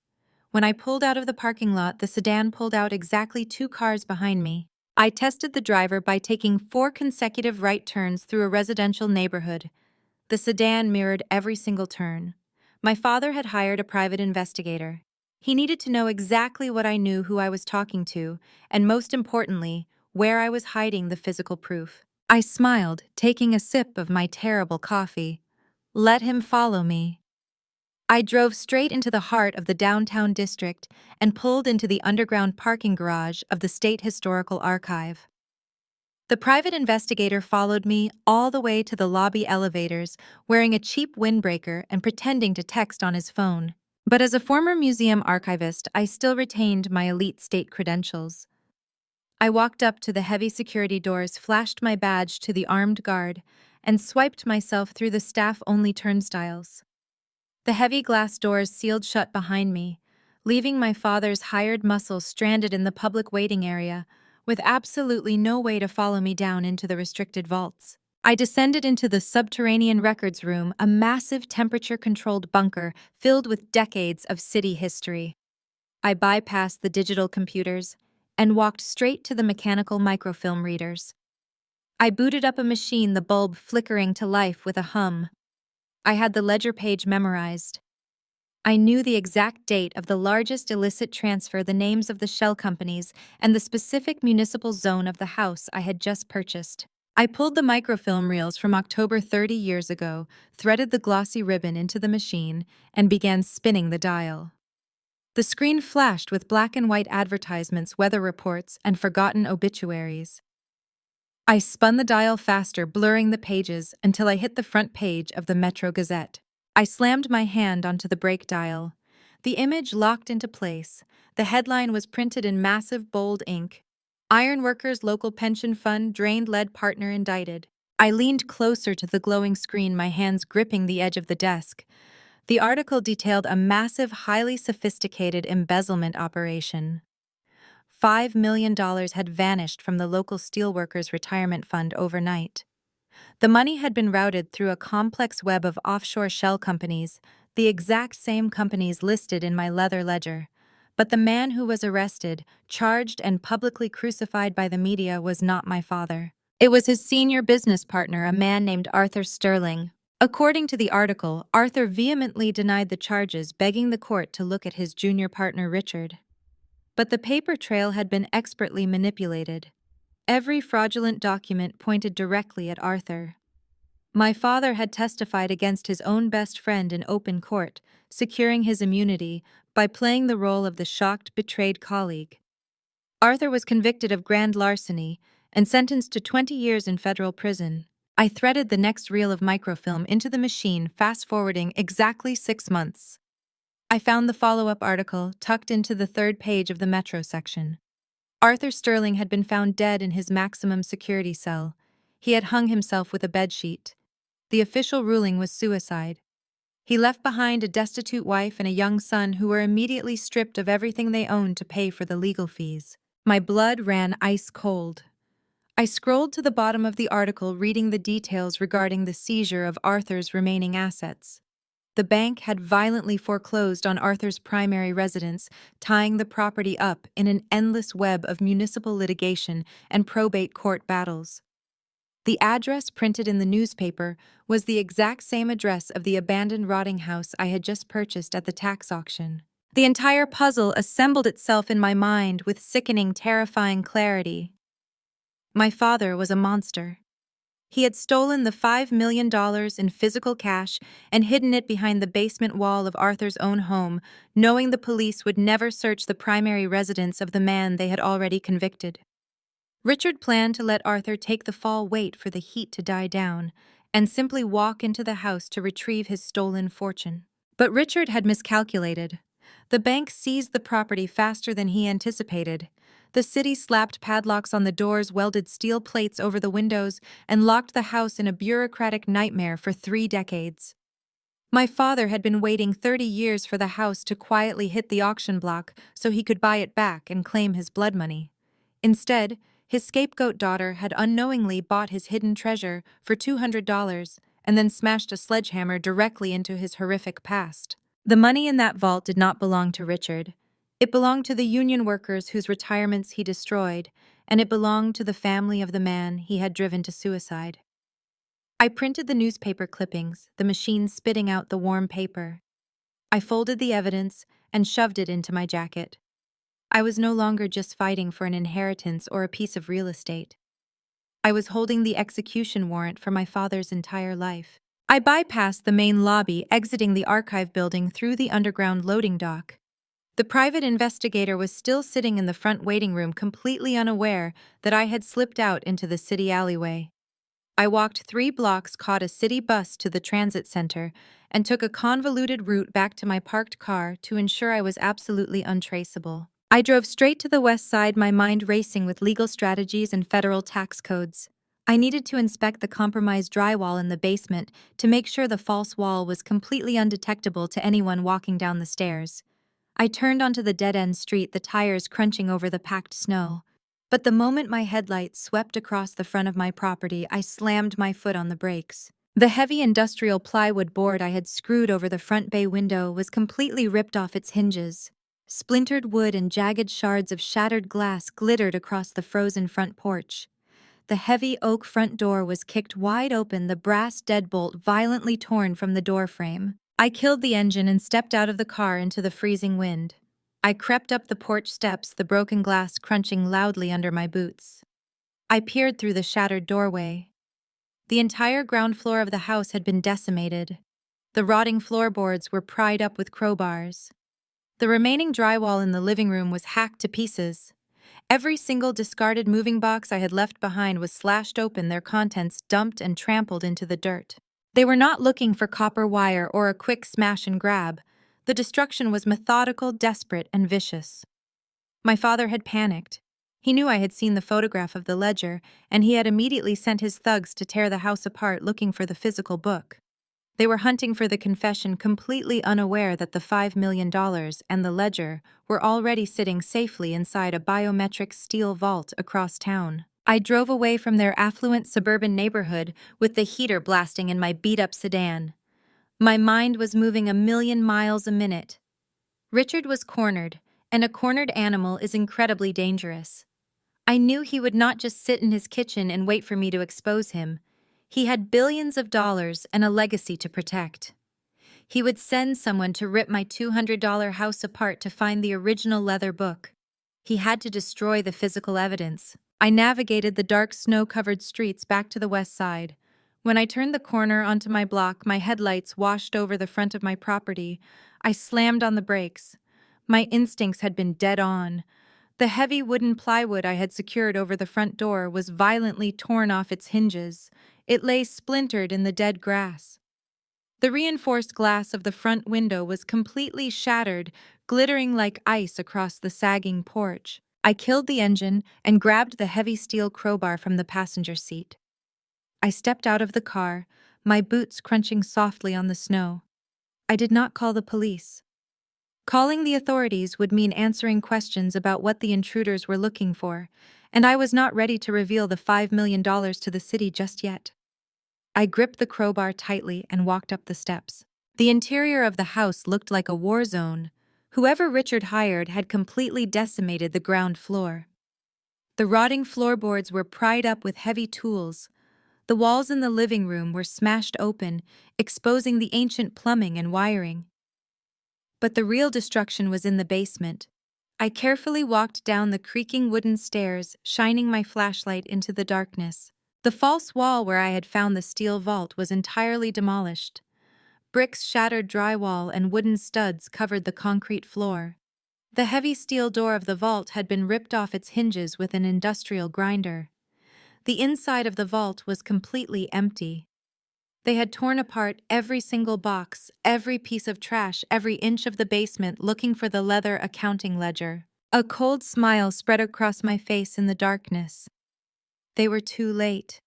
When I pulled out of the parking lot, the sedan pulled out exactly 2 cars behind me. I tested the driver by taking 4 consecutive right turns through a residential neighborhood. The sedan mirrored every single turn. My father had hired a private investigator. He needed to know exactly what I knew, who I was talking to, and most importantly, where I was hiding the physical proof. I smiled, taking a sip of my terrible coffee. Let him follow me. I drove straight into the heart of the downtown district and pulled into the underground parking garage of the State Historical Archive. The private investigator followed me all the way to the lobby elevators, wearing a cheap windbreaker and pretending to text on his phone. But as a former museum archivist, I still retained my elite state credentials. I walked up to the heavy security doors, flashed my badge to the armed guard, and swiped myself through the staff-only turnstiles. The heavy glass doors sealed shut behind me, leaving my father's hired muscle stranded in the public waiting area, with absolutely no way to follow me down into the restricted vaults. I descended into the subterranean records room, a massive temperature-controlled bunker filled with decades of city history. I bypassed the digital computers and walked straight to the mechanical microfilm readers. I booted up a machine, the bulb flickering to life with a hum. I had the ledger page memorized. I knew the exact date of the largest illicit transfer, the names of the shell companies, and the specific municipal zone of the house I had just purchased. I pulled the microfilm reels from October 30 years ago, threaded the glossy ribbon into the machine, and began spinning the dial. The screen flashed with black and white advertisements, weather reports, and forgotten obituaries. I spun the dial faster, blurring the pages until I hit the front page of the Metro Gazette. I slammed my hand onto the brake dial. The image locked into place. The headline was printed in massive, bold ink. Ironworkers' Local Pension Fund drained, lead partner indicted. I leaned closer to the glowing screen, my hands gripping the edge of the desk. The article detailed a massive, highly sophisticated embezzlement operation. $5 million had vanished from the local steelworkers' retirement fund overnight. The money had been routed through a complex web of offshore shell companies, the exact same companies listed in my leather ledger. But the man who was arrested, charged, and publicly crucified by the media was not my father. It was his senior business partner, a man named Arthur Sterling. According to the article, Arthur vehemently denied the charges, begging the court to look at his junior partner, Richard. But the paper trail had been expertly manipulated. Every fraudulent document pointed directly at Arthur. My father had testified against his own best friend in open court, securing his immunity by playing the role of the shocked, betrayed colleague. Arthur was convicted of grand larceny and sentenced to 20 years in federal prison. I threaded the next reel of microfilm into the machine, fast-forwarding exactly 6 months. I found the follow-up article tucked into the third page of the Metro section. Arthur Sterling had been found dead in his maximum security cell. He had hung himself with a bedsheet. The official ruling was suicide. He left behind a destitute wife and a young son who were immediately stripped of everything they owned to pay for the legal fees. My blood ran ice cold. I scrolled to the bottom of the article, reading the details regarding the seizure of Arthur's remaining assets. The bank had violently foreclosed on Arthur's primary residence, tying the property up in an endless web of municipal litigation and probate court battles. The address printed in the newspaper was the exact same address of the abandoned rotting house I had just purchased at the tax auction. The entire puzzle assembled itself in my mind with sickening, terrifying clarity. My father was a monster. He had stolen the $5 million in physical cash and hidden it behind the basement wall of Arthur's own home, knowing the police would never search the primary residence of the man they had already convicted. Richard planned to let Arthur take the fall, wait for the heat to die down, and simply walk into the house to retrieve his stolen fortune. But Richard had miscalculated. The bank seized the property faster than he anticipated. The city slapped padlocks on the doors, welded steel plates over the windows, and locked the house in a bureaucratic nightmare for 3 decades. My father had been waiting 30 years for the house to quietly hit the auction block so he could buy it back and claim his blood money. Instead, His scapegoat daughter had unknowingly bought his hidden treasure for $200 and then smashed a sledgehammer directly into his horrific past. The money in that vault did not belong to Richard. It belonged to the union workers whose retirements he destroyed, and it belonged to the family of the man he had driven to suicide. I printed the newspaper clippings, the machine spitting out the warm paper. I folded the evidence and shoved it into my jacket. I was no longer just fighting for an inheritance or a piece of real estate. I was holding the execution warrant for my father's entire life. I bypassed the main lobby, exiting the archive building through the underground loading dock. The private investigator was still sitting in the front waiting room, completely unaware that I had slipped out into the city alleyway. I walked 3 blocks, caught a city bus to the transit center, and took a convoluted route back to my parked car to ensure I was absolutely untraceable. I drove straight to the west side, my mind racing with legal strategies and federal tax codes. I needed to inspect the compromised drywall in the basement to make sure the false wall was completely undetectable to anyone walking down the stairs. I turned onto the dead-end street, the tires crunching over the packed snow. But the moment my headlights swept across the front of my property, I slammed my foot on the brakes. The heavy industrial plywood board I had screwed over the front bay window was completely ripped off its hinges. Splintered wood and jagged shards of shattered glass glittered across the frozen front porch. The heavy oak front door was kicked wide open, the brass deadbolt violently torn from the door frame. I killed the engine and stepped out of the car into the freezing wind. I crept up the porch steps, the broken glass crunching loudly under my boots. I peered through the shattered doorway. The entire ground floor of the house had been decimated. The rotting floorboards were pried up with crowbars. The remaining drywall in the living room was hacked to pieces. Every single discarded moving box I had left behind was slashed open, their contents dumped and trampled into the dirt. They were not looking for copper wire or a quick smash and grab. The destruction was methodical, desperate, and vicious. My father had panicked. He knew I had seen the photograph of the ledger, and he had immediately sent his thugs to tear the house apart looking for the physical book. They were hunting for the confession, completely unaware that the $5 million and the ledger were already sitting safely inside a biometric steel vault across town. I drove away from their affluent suburban neighborhood with the heater blasting in my beat-up sedan. My mind was moving 1,000,000 miles a minute. Richard was cornered, and a cornered animal is incredibly dangerous. I knew he would not just sit in his kitchen and wait for me to expose him. He had billions of dollars and a legacy to protect. He would send someone to rip my $200 house apart to find the original leather book. He had to destroy the physical evidence. I navigated the dark snow-covered streets back to the west side. When I turned the corner onto my block, my headlights washed over the front of my property. I slammed on the brakes. My instincts had been dead on. The heavy wooden plywood I had secured over the front door was violently torn off its hinges. It lay splintered in the dead grass. The reinforced glass of the front window was completely shattered, glittering like ice across the sagging porch. I killed the engine and grabbed the heavy steel crowbar from the passenger seat. I stepped out of the car, my boots crunching softly on the snow. I did not call the police. Calling the authorities would mean answering questions about what the intruders were looking for, and I was not ready to reveal the $5 million to the city just yet. I gripped the crowbar tightly and walked up the steps. The interior of the house looked like a war zone. Whoever Richard hired had completely decimated the ground floor. The rotting floorboards were pried up with heavy tools. The walls in the living room were smashed open, exposing the ancient plumbing and wiring. But the real destruction was in the basement. I carefully walked down the creaking wooden stairs, shining my flashlight into the darkness. The false wall where I had found the steel vault was entirely demolished. Bricks, shattered drywall, and wooden studs covered the concrete floor. The heavy steel door of the vault had been ripped off its hinges with an industrial grinder. The inside of the vault was completely empty. They had torn apart every single box, every piece of trash, every inch of the basement, looking for the leather accounting ledger. A cold smile spread across my face in the darkness. They were too late.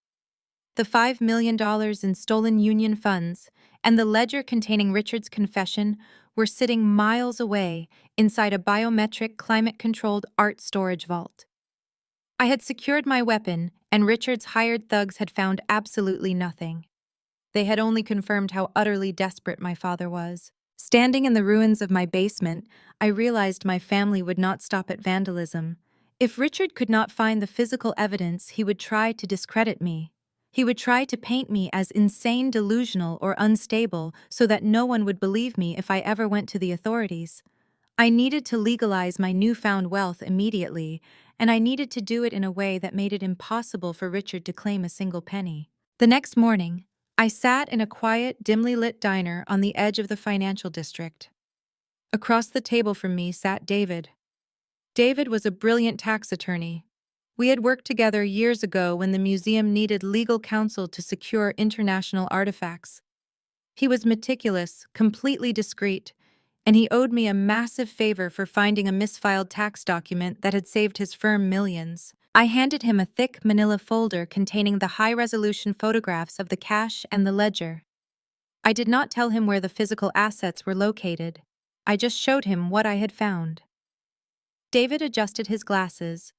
The $5 million in stolen union funds and the ledger containing Richard's confession were sitting miles away inside a biometric, climate-controlled art storage vault. I had secured my weapon, and Richard's hired thugs had found absolutely nothing. They had only confirmed how utterly desperate my father was. Standing in the ruins of my basement, I realized my family would not stop at vandalism. If Richard could not find the physical evidence, he would try to discredit me. He would try to paint me as insane, delusional, or unstable so that no one would believe me if I ever went to the authorities. I needed to legalize my newfound wealth immediately, and I needed to do it in a way that made it impossible for Richard to claim a single penny. The next morning, I sat in a quiet, dimly lit diner on the edge of the financial district. Across the table from me sat David. David was a brilliant tax attorney. We had worked together years ago when the museum needed legal counsel to secure international artifacts. He was meticulous, completely discreet, and he owed me a massive favor for finding a misfiled tax document that had saved his firm millions. I handed him a thick manila folder containing the high-resolution photographs of the cash and the ledger. I did not tell him where the physical assets were located. I just showed him what I had found. David adjusted his glasses,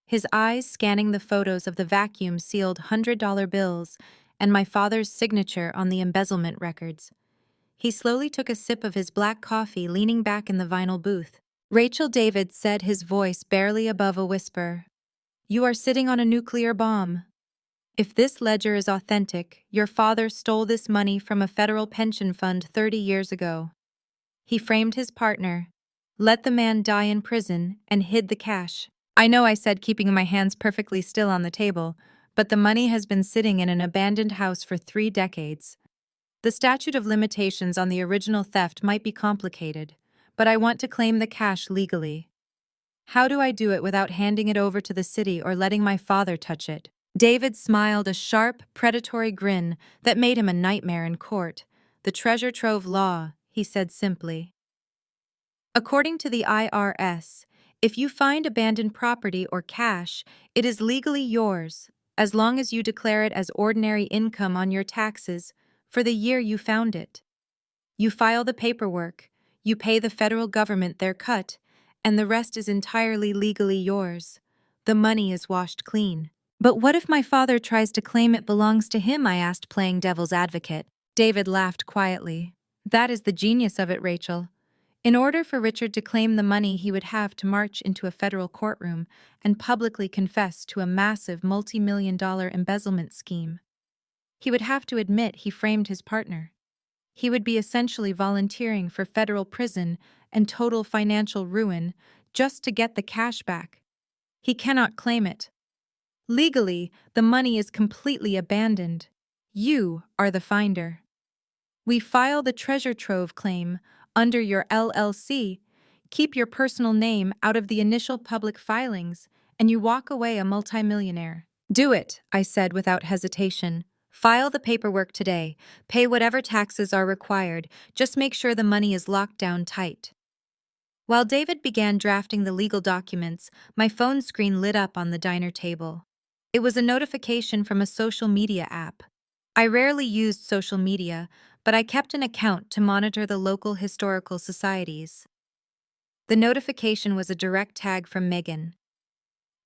his eyes scanning the photos of the vacuum-sealed $100 bills and my father's signature on the embezzlement records. He slowly took a sip of his black coffee, leaning back in the vinyl booth. "Rachel," David said, his voice barely above a whisper, "you are sitting on a nuclear bomb. If this ledger is authentic, your father stole this money from a federal pension fund 30 years ago. He framed his partner, let the man die in prison, and hid the cash." I know, I said, keeping my hands perfectly still on the table, "but the money has been sitting in an abandoned house for 3 decades. The statute of limitations on the original theft might be complicated, but I want to claim the cash legally. How do I do it without handing it over to the city or letting my father touch it?" David smiled, a sharp, predatory grin that made him a nightmare in court. "The treasure trove law," he said simply. "According to the IRS, if you find abandoned property or cash, it is legally yours, as long as you declare it as ordinary income on your taxes for the year you found it. You file the paperwork, you pay the federal government their cut, and the rest is entirely legally yours. The money is washed clean." "But what if my father tries to claim it belongs to him?" I asked, playing devil's advocate. David laughed quietly. "That is the genius of it, Rachel. In order for Richard to claim the money, he would have to march into a federal courtroom and publicly confess to a massive multi-million-dollar embezzlement scheme. He would have to admit he framed his partner. He would be essentially volunteering for federal prison and total financial ruin just to get the cash back. He cannot claim it. Legally, the money is completely abandoned. You are the finder. We file the treasure trove claim under your LLC, keep your personal name out of the initial public filings, and you walk away a multimillionaire." "Do it," I said without hesitation. "File the paperwork today. Pay whatever taxes are required. Just make sure the money is locked down tight." While David began drafting the legal documents, my phone screen lit up on the diner table. It was a notification from a social media app. I rarely used social media, but I kept an account to monitor the local historical societies. The notification was a direct tag from Megan.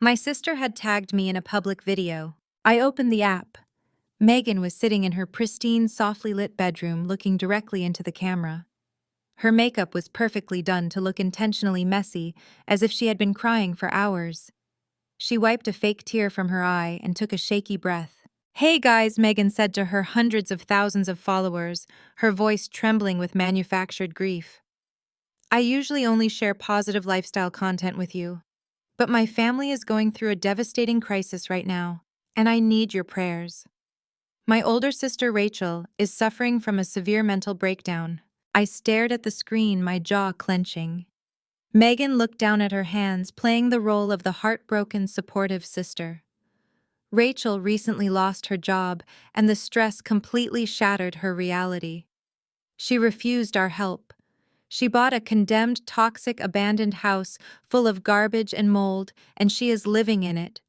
My sister had tagged me in a public video. I opened the app. Megan was sitting in her pristine, softly lit bedroom looking directly into the camera. Her makeup was perfectly done to look intentionally messy, as if she had been crying for hours. She wiped a fake tear from her eye and took a shaky breath. "Hey guys," Megan said to her hundreds of thousands of followers, her voice trembling with manufactured grief. "I usually only share positive lifestyle content with you, but my family is going through a devastating crisis right now, and I need your prayers. My older sister Rachel is suffering from a severe mental breakdown." I stared at the screen, my jaw clenching. Megan looked down at her hands, playing the role of the heartbroken, supportive sister. Rachel recently lost her job, and the stress completely shattered her reality. She refused our help. She bought a condemned, toxic, abandoned house full of garbage and mold, and she is living in it.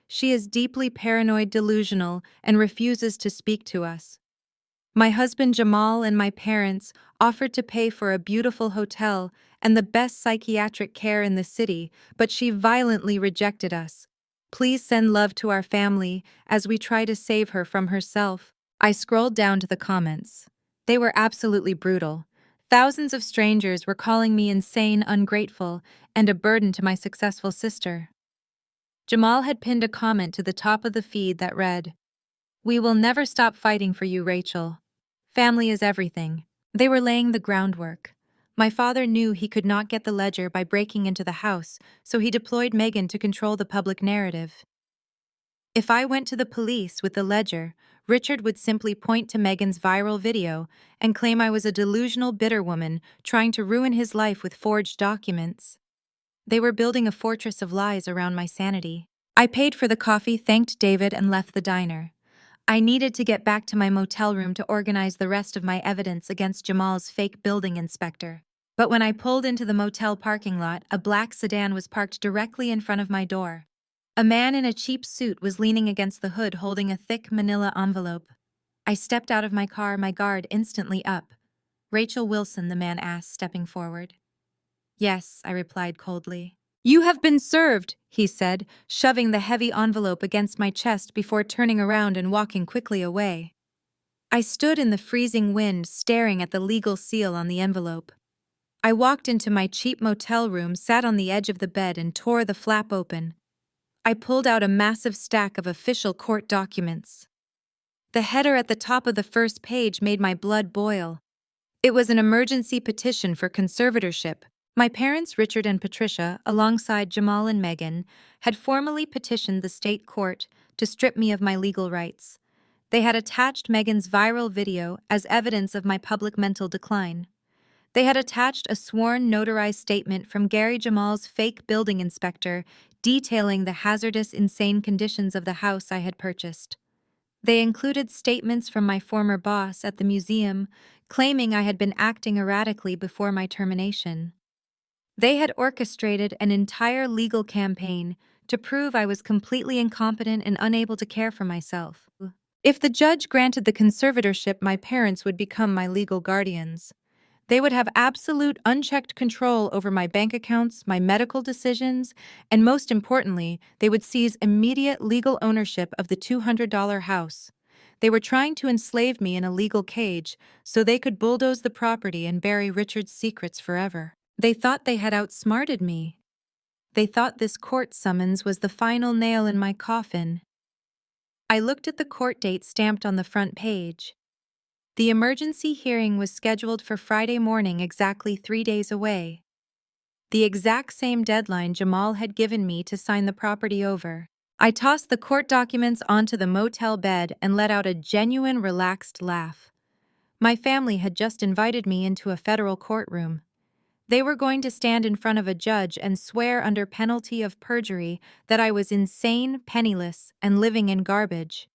She is deeply paranoid, delusional, and refuses to speak to us. My husband Jamal and my parents offered to pay for a beautiful hotel and the best psychiatric care in the city, but she violently rejected us. Please send love to our family as we try to save her from herself. I scrolled down to the comments. They were absolutely brutal. Thousands of strangers were calling me insane, ungrateful, and a burden to my successful sister. Jamal had pinned a comment to the top of the feed that read, "We will never stop fighting for you, Rachel. Family is everything." They were laying the groundwork. My father knew he could not get the ledger by breaking into the house, so he deployed Megan to control the public narrative. If I went to the police with the ledger, Richard would simply point to Megan's viral video and claim I was a delusional, bitter woman trying to ruin his life with forged documents. They were building a fortress of lies around my sanity. I paid for the coffee, thanked David, and left the diner. I needed to get back to my motel room to organize the rest of my evidence against Jamal's fake building inspector. But when I pulled into the motel parking lot, a black sedan was parked directly in front of my door. A man in a cheap suit was leaning against the hood holding a thick manila envelope. I stepped out of my car, my guard instantly up. "Rachel Wilson," the man asked, stepping forward. "Yes," I replied coldly. "You have been served," he said, shoving the heavy envelope against my chest before turning around and walking quickly away. I stood in the freezing wind, staring at the legal seal on the envelope. I walked into my cheap motel room, sat on the edge of the bed, and tore the flap open. I pulled out a massive stack of official court documents. The header at the top of the first page made my blood boil. It was an emergency petition for conservatorship. My parents, Richard and Patricia, alongside Jamal and Megan, had formally petitioned the state court to strip me of my legal rights. They had attached Megan's viral video as evidence of my public mental decline. They had attached a sworn notarized statement from Gary Jamal's fake building inspector detailing the hazardous, insane conditions of the house I had purchased. They included statements from my former boss at the museum, claiming I had been acting erratically before my termination. They had orchestrated an entire legal campaign to prove I was completely incompetent and unable to care for myself. If the judge granted the conservatorship, my parents would become my legal guardians. They would have absolute, unchecked control over my bank accounts, my medical decisions, and most importantly, they would seize immediate legal ownership of the $200 house. They were trying to enslave me in a legal cage so they could bulldoze the property and bury Richard's secrets forever. They thought they had outsmarted me. They thought this court summons was the final nail in my coffin. I looked at the court date stamped on the front page. The emergency hearing was scheduled for Friday morning, exactly 3 days away. The exact same deadline Jamal had given me to sign the property over. I tossed the court documents onto the motel bed and let out a genuine, relaxed laugh. My family had just invited me into a federal courtroom. They were going to stand in front of a judge and swear under penalty of perjury that I was insane, penniless, and living in garbage.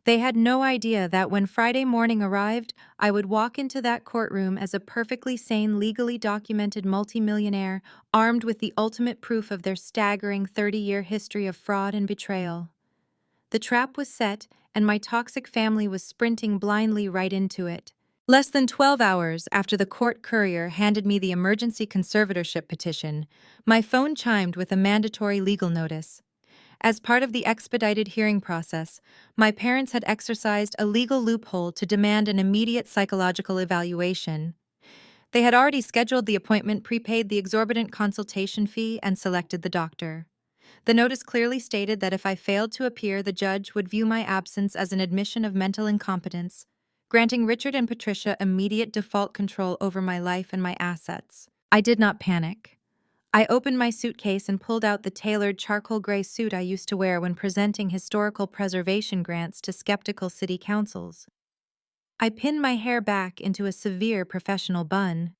They had no idea that when Friday morning arrived, I would walk into that courtroom as a perfectly sane, legally documented multimillionaire, armed with the ultimate proof of their staggering 30-year history of fraud and betrayal. The trap was set, and my toxic family was sprinting blindly right into it. Less than 12 hours after the court courier handed me the emergency conservatorship petition, my phone chimed with a mandatory legal notice. As part of the expedited hearing process, my parents had exercised a legal loophole to demand an immediate psychological evaluation. They had already scheduled the appointment, prepaid the exorbitant consultation fee, and selected the doctor. The notice clearly stated that if I failed to appear, the judge would view my absence as an admission of mental incompetence, granting Richard and Patricia immediate default control over my life and my assets. I did not panic. I opened my suitcase and pulled out the tailored charcoal gray suit I used to wear when presenting historical preservation grants to skeptical city councils. I pinned my hair back into a severe professional bun.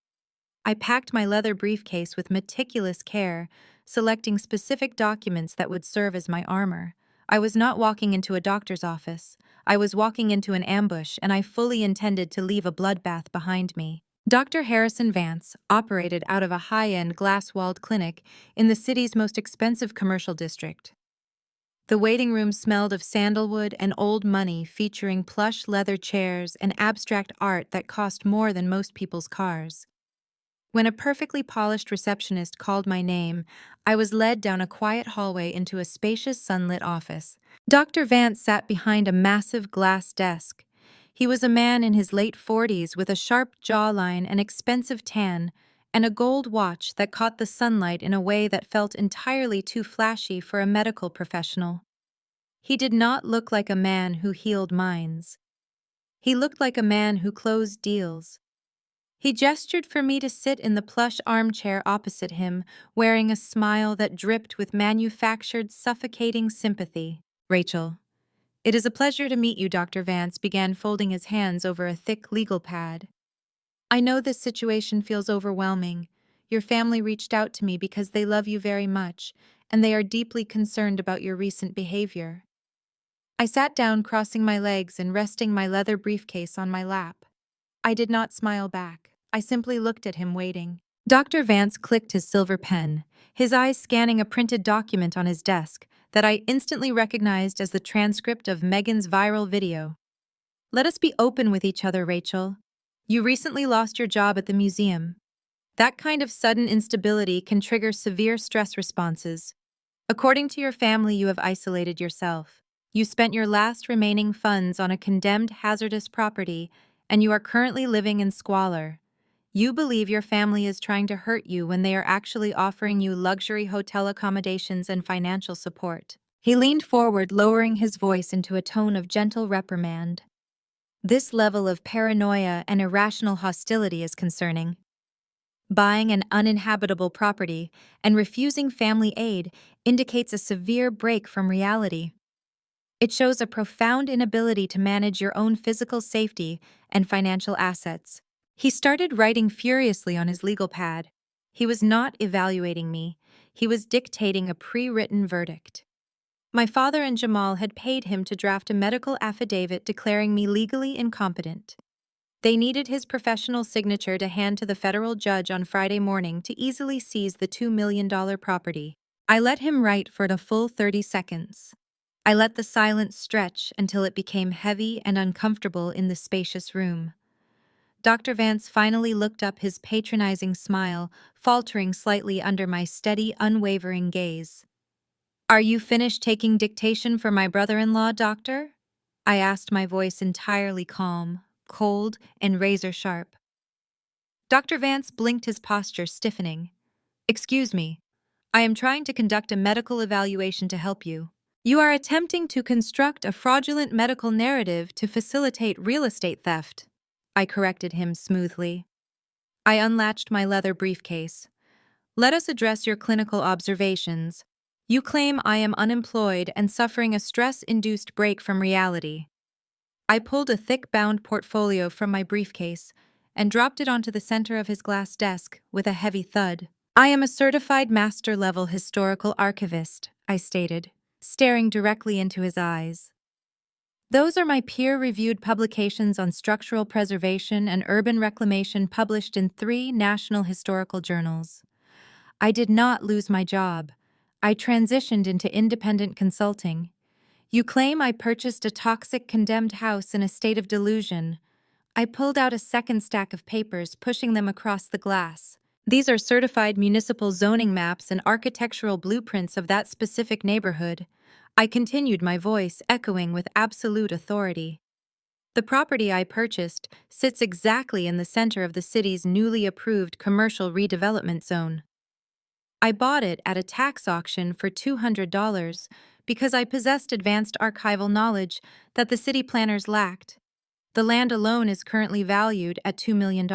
I packed my leather briefcase with meticulous care, selecting specific documents that would serve as my armor. I was not walking into a doctor's office. I was walking into an ambush, and I fully intended to leave a bloodbath behind me. Dr. Harrison Vance operated out of a high-end glass-walled clinic in the city's most expensive commercial district. The waiting room smelled of sandalwood and old money, featuring plush leather chairs and abstract art that cost more than most people's cars. When a perfectly polished receptionist called my name, I was led down a quiet hallway into a spacious sunlit office. Dr. Vance sat behind a massive glass desk. He was a man in his late 40s with a sharp jawline, an expensive tan, and a gold watch that caught the sunlight in a way that felt entirely too flashy for a medical professional. He did not look like a man who healed minds. He looked like a man who closed deals. He gestured for me to sit in the plush armchair opposite him, wearing a smile that dripped with manufactured, suffocating sympathy. Rachel, it is a pleasure to meet you, Dr. Vance began, folding his hands over a thick legal pad. I know this situation feels overwhelming. Your family reached out to me because they love you very much, and they are deeply concerned about your recent behavior. I sat down, crossing my legs and resting my leather briefcase on my lap. I did not smile back. I simply looked at him, waiting. Dr. Vance clicked his silver pen, his eyes scanning a printed document on his desk that I instantly recognized as the transcript of Megan's viral video. Let us be open with each other, Rachel. You recently lost your job at the museum. That kind of sudden instability can trigger severe stress responses. According to your family, you have isolated yourself. You spent your last remaining funds on a condemned hazardous property, and you are currently living in squalor. You believe your family is trying to hurt you when they are actually offering you luxury hotel accommodations and financial support. He leaned forward, lowering his voice into a tone of gentle reprimand. This level of paranoia and irrational hostility is concerning. Buying an uninhabitable property and refusing family aid indicates a severe break from reality. It shows a profound inability to manage your own physical safety and financial assets. He started writing furiously on his legal pad. He was not evaluating me. He was dictating a pre-written verdict. My father and Jamal had paid him to draft a medical affidavit declaring me legally incompetent. They needed his professional signature to hand to the federal judge on Friday morning to easily seize the $2 million property. I let him write for a full 30 seconds. I let the silence stretch until it became heavy and uncomfortable in the spacious room. Dr. Vance finally looked up, his patronizing smile faltering slightly under my steady, unwavering gaze. Are you finished taking dictation for my brother-in-law, doctor? I asked, my voice entirely calm, cold, and razor-sharp. Dr. Vance blinked, his posture stiffening. Excuse me. I am trying to conduct a medical evaluation to help you. You are attempting to construct a fraudulent medical narrative to facilitate real estate theft. I corrected him smoothly. I unlatched my leather briefcase. Let us address your clinical observations. You claim I am unemployed and suffering a stress-induced break from reality. I pulled a thick bound portfolio from my briefcase and dropped it onto the center of his glass desk with a heavy thud. I am a certified master-level historical archivist, I stated, staring directly into his eyes. Those are my peer-reviewed publications on structural preservation and urban reclamation published in 3 national historical journals. I did not lose my job. I transitioned into independent consulting. You claim I purchased a toxic, condemned house in a state of delusion. I pulled out a second stack of papers, pushing them across the glass. These are certified municipal zoning maps and architectural blueprints of that specific neighborhood. I continued, my voice echoing with absolute authority. The property I purchased sits exactly in the center of the city's newly approved commercial redevelopment zone. I bought it at a tax auction for $200 because I possessed advanced archival knowledge that the city planners lacked. The land alone is currently valued at $2 million.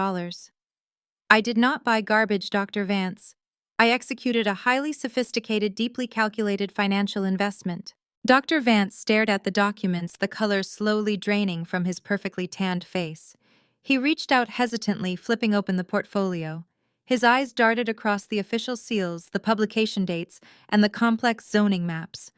I did not buy garbage, Dr. Vance. I executed a highly sophisticated, deeply calculated financial investment. Dr. Vance stared at the documents, the color slowly draining from his perfectly tanned face. He reached out hesitantly, flipping open the portfolio. His eyes darted across the official seals, the publication dates, and the complex zoning maps.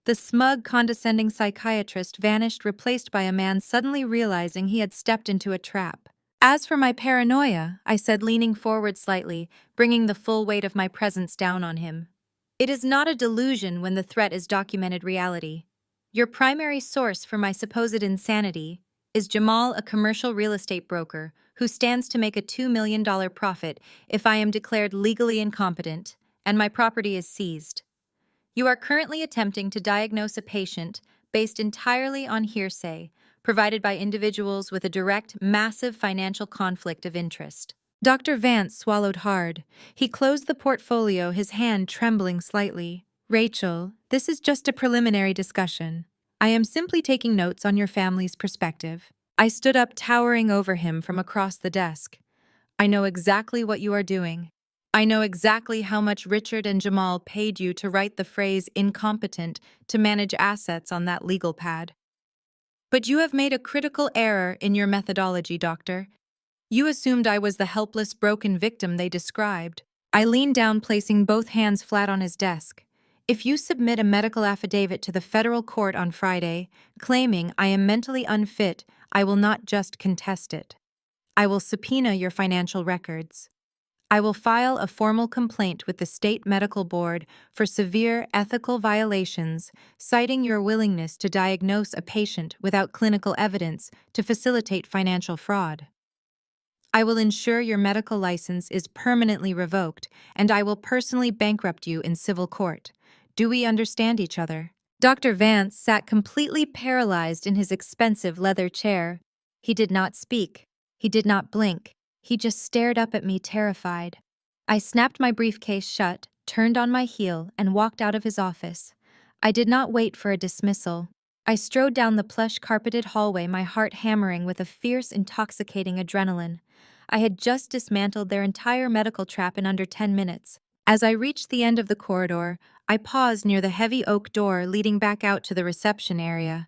The smug, condescending psychiatrist vanished, replaced by a man suddenly realizing he had stepped into a trap. As for my paranoia, I said, leaning forward slightly, bringing the full weight of my presence down on him. It is not a delusion when the threat is documented reality. Your primary source for my supposed insanity is Jamal, a commercial real estate broker who stands to make a $2 million profit if I am declared legally incompetent and my property is seized. You are currently attempting to diagnose a patient based entirely on hearsay, provided by individuals with a direct, massive financial conflict of interest. Dr. Vance swallowed hard. He closed the portfolio, his hand trembling slightly. Rachel, this is just a preliminary discussion. I am simply taking notes on your family's perspective. I stood up, towering over him from across the desk. I know exactly what you are doing. I know exactly how much Richard and Jamal paid you to write the phrase incompetent to manage assets on that legal pad. But you have made a critical error in your methodology, Doctor. You assumed I was the helpless, broken victim they described. I leaned down, placing both hands flat on his desk. If you submit a medical affidavit to the federal court on Friday, claiming I am mentally unfit, I will not just contest it. I will subpoena your financial records. I will file a formal complaint with the state medical board for severe ethical violations, citing your willingness to diagnose a patient without clinical evidence to facilitate financial fraud. I will ensure your medical license is permanently revoked, and I will personally bankrupt you in civil court. Do we understand each other? Dr. Vance sat completely paralyzed in his expensive leather chair. He did not speak. He did not blink. He just stared up at me, terrified. I snapped my briefcase shut, turned on my heel, and walked out of his office. I did not wait for a dismissal. I strode down the plush-carpeted hallway, my heart hammering with a fierce, intoxicating adrenaline. I had just dismantled their entire medical trap in under 10 minutes. As I reached the end of the corridor, I paused near the heavy oak door leading back out to the reception area.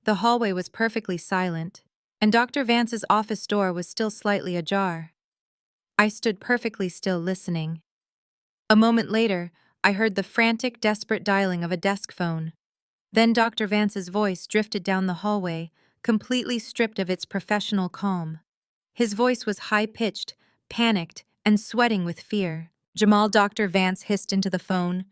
The hallway was perfectly silent, and Dr. Vance's office door was still slightly ajar. I stood perfectly still, listening. A moment later, I heard the frantic, desperate dialing of a desk phone. Then Dr. Vance's voice drifted down the hallway, completely stripped of its professional calm. His voice was high-pitched, panicked, and sweating with fear. Jamal, Dr. Vance hissed into the phone.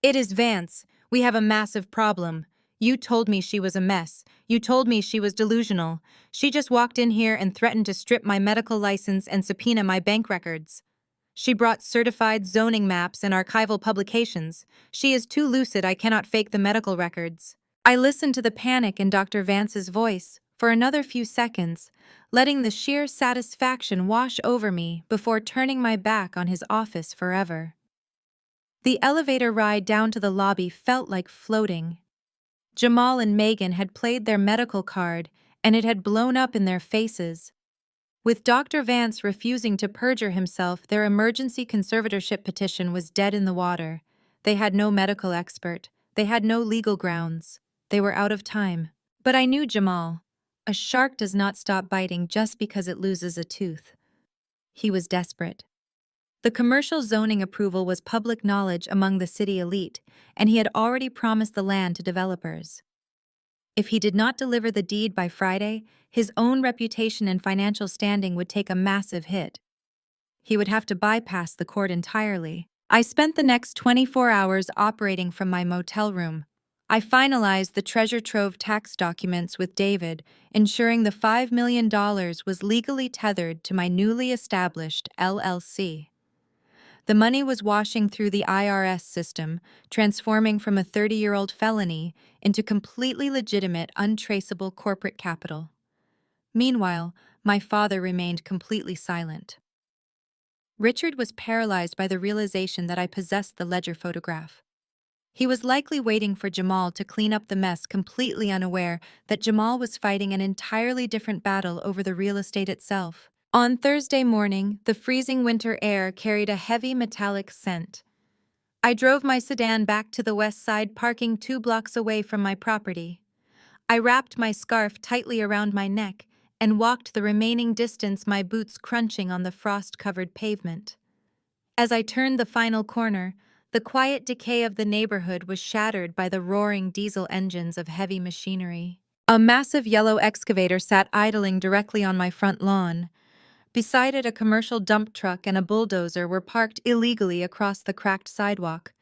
It is Vance. We have a massive problem. You told me she was a mess. You told me she was delusional. She just walked in here and threatened to strip my medical license and subpoena my bank records. She brought certified zoning maps and archival publications. She is too lucid, I cannot fake the medical records. I listened to the panic in Dr. Vance's voice for another few seconds, letting the sheer satisfaction wash over me before turning my back on his office forever. The elevator ride down to the lobby felt like floating. Jamal and Megan had played their medical card, and it had blown up in their faces. With Dr. Vance refusing to perjure himself, their emergency conservatorship petition was dead in the water. They had no medical expert. They had no legal grounds. They were out of time. But I knew Jamal. A shark does not stop biting just because it loses a tooth. He was desperate. The commercial zoning approval was public knowledge among the city elite, and he had already promised the land to developers. If he did not deliver the deed by Friday, his own reputation and financial standing would take a massive hit. He would have to bypass the court entirely. I spent the next 24 hours operating from my motel room. I finalized the treasure trove tax documents with David, ensuring the $5 million was legally tethered to my newly established LLC. The money was washing through the IRS system, transforming from a 30-year-old felony into completely legitimate, untraceable corporate capital. Meanwhile, my father remained completely silent. Richard was paralyzed by the realization that I possessed the ledger photograph. He was likely waiting for Jamal to clean up the mess, completely unaware that Jamal was fighting an entirely different battle over the real estate itself. On Thursday morning, the freezing winter air carried a heavy metallic scent. I drove my sedan back to the west side, parking 2 blocks away from my property. I wrapped my scarf tightly around my neck and walked the remaining distance, my boots crunching on the frost-covered pavement. As I turned the final corner, the quiet decay of the neighborhood was shattered by the roaring diesel engines of heavy machinery. A massive yellow excavator sat idling directly on my front lawn. Beside it, a commercial dump truck and a bulldozer were parked illegally across the cracked sidewalk.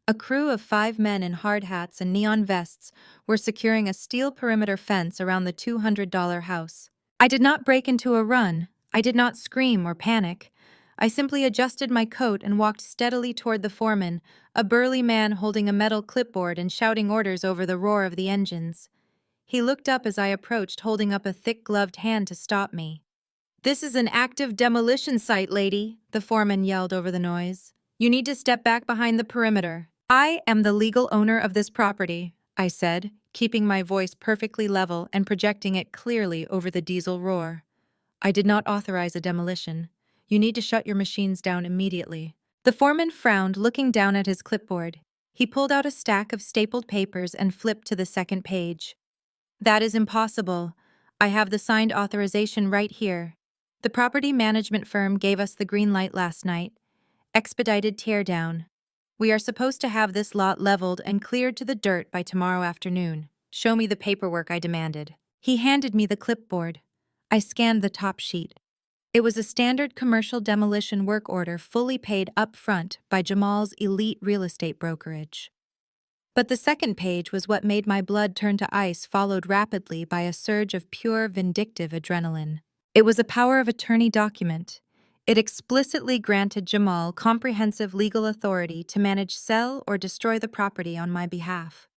A crew of 5 men in hard hats and neon vests were securing a steel perimeter fence around the $200 house. I did not break into a run. I did not scream or panic. I simply adjusted my coat and walked steadily toward the foreman, a burly man holding a metal clipboard and shouting orders over the roar of the engines. He looked up as I approached, holding up a thick gloved hand to stop me. "This is an active demolition site, lady," the foreman yelled over the noise. "You need to step back behind the perimeter." "I am the legal owner of this property," I said, keeping my voice perfectly level and projecting it clearly over the diesel roar. "I did not authorize a demolition. You need to shut your machines down immediately." The foreman frowned, looking down at his clipboard. He pulled out a stack of stapled papers and flipped to the second page. "That is impossible. I have the signed authorization right here. The property management firm gave us the green light last night. Expedited teardown. We are supposed to have this lot leveled and cleared to the dirt by tomorrow afternoon. Show me the paperwork," I demanded. He handed me the clipboard. I scanned the top sheet. It was a standard commercial demolition work order fully paid up front by Jamal's elite real estate brokerage. But the second page was what made my blood turn to ice, followed rapidly by a surge of pure vindictive adrenaline. It was a power of attorney document. It explicitly granted Jamal comprehensive legal authority to manage, sell, or destroy the property on my behalf.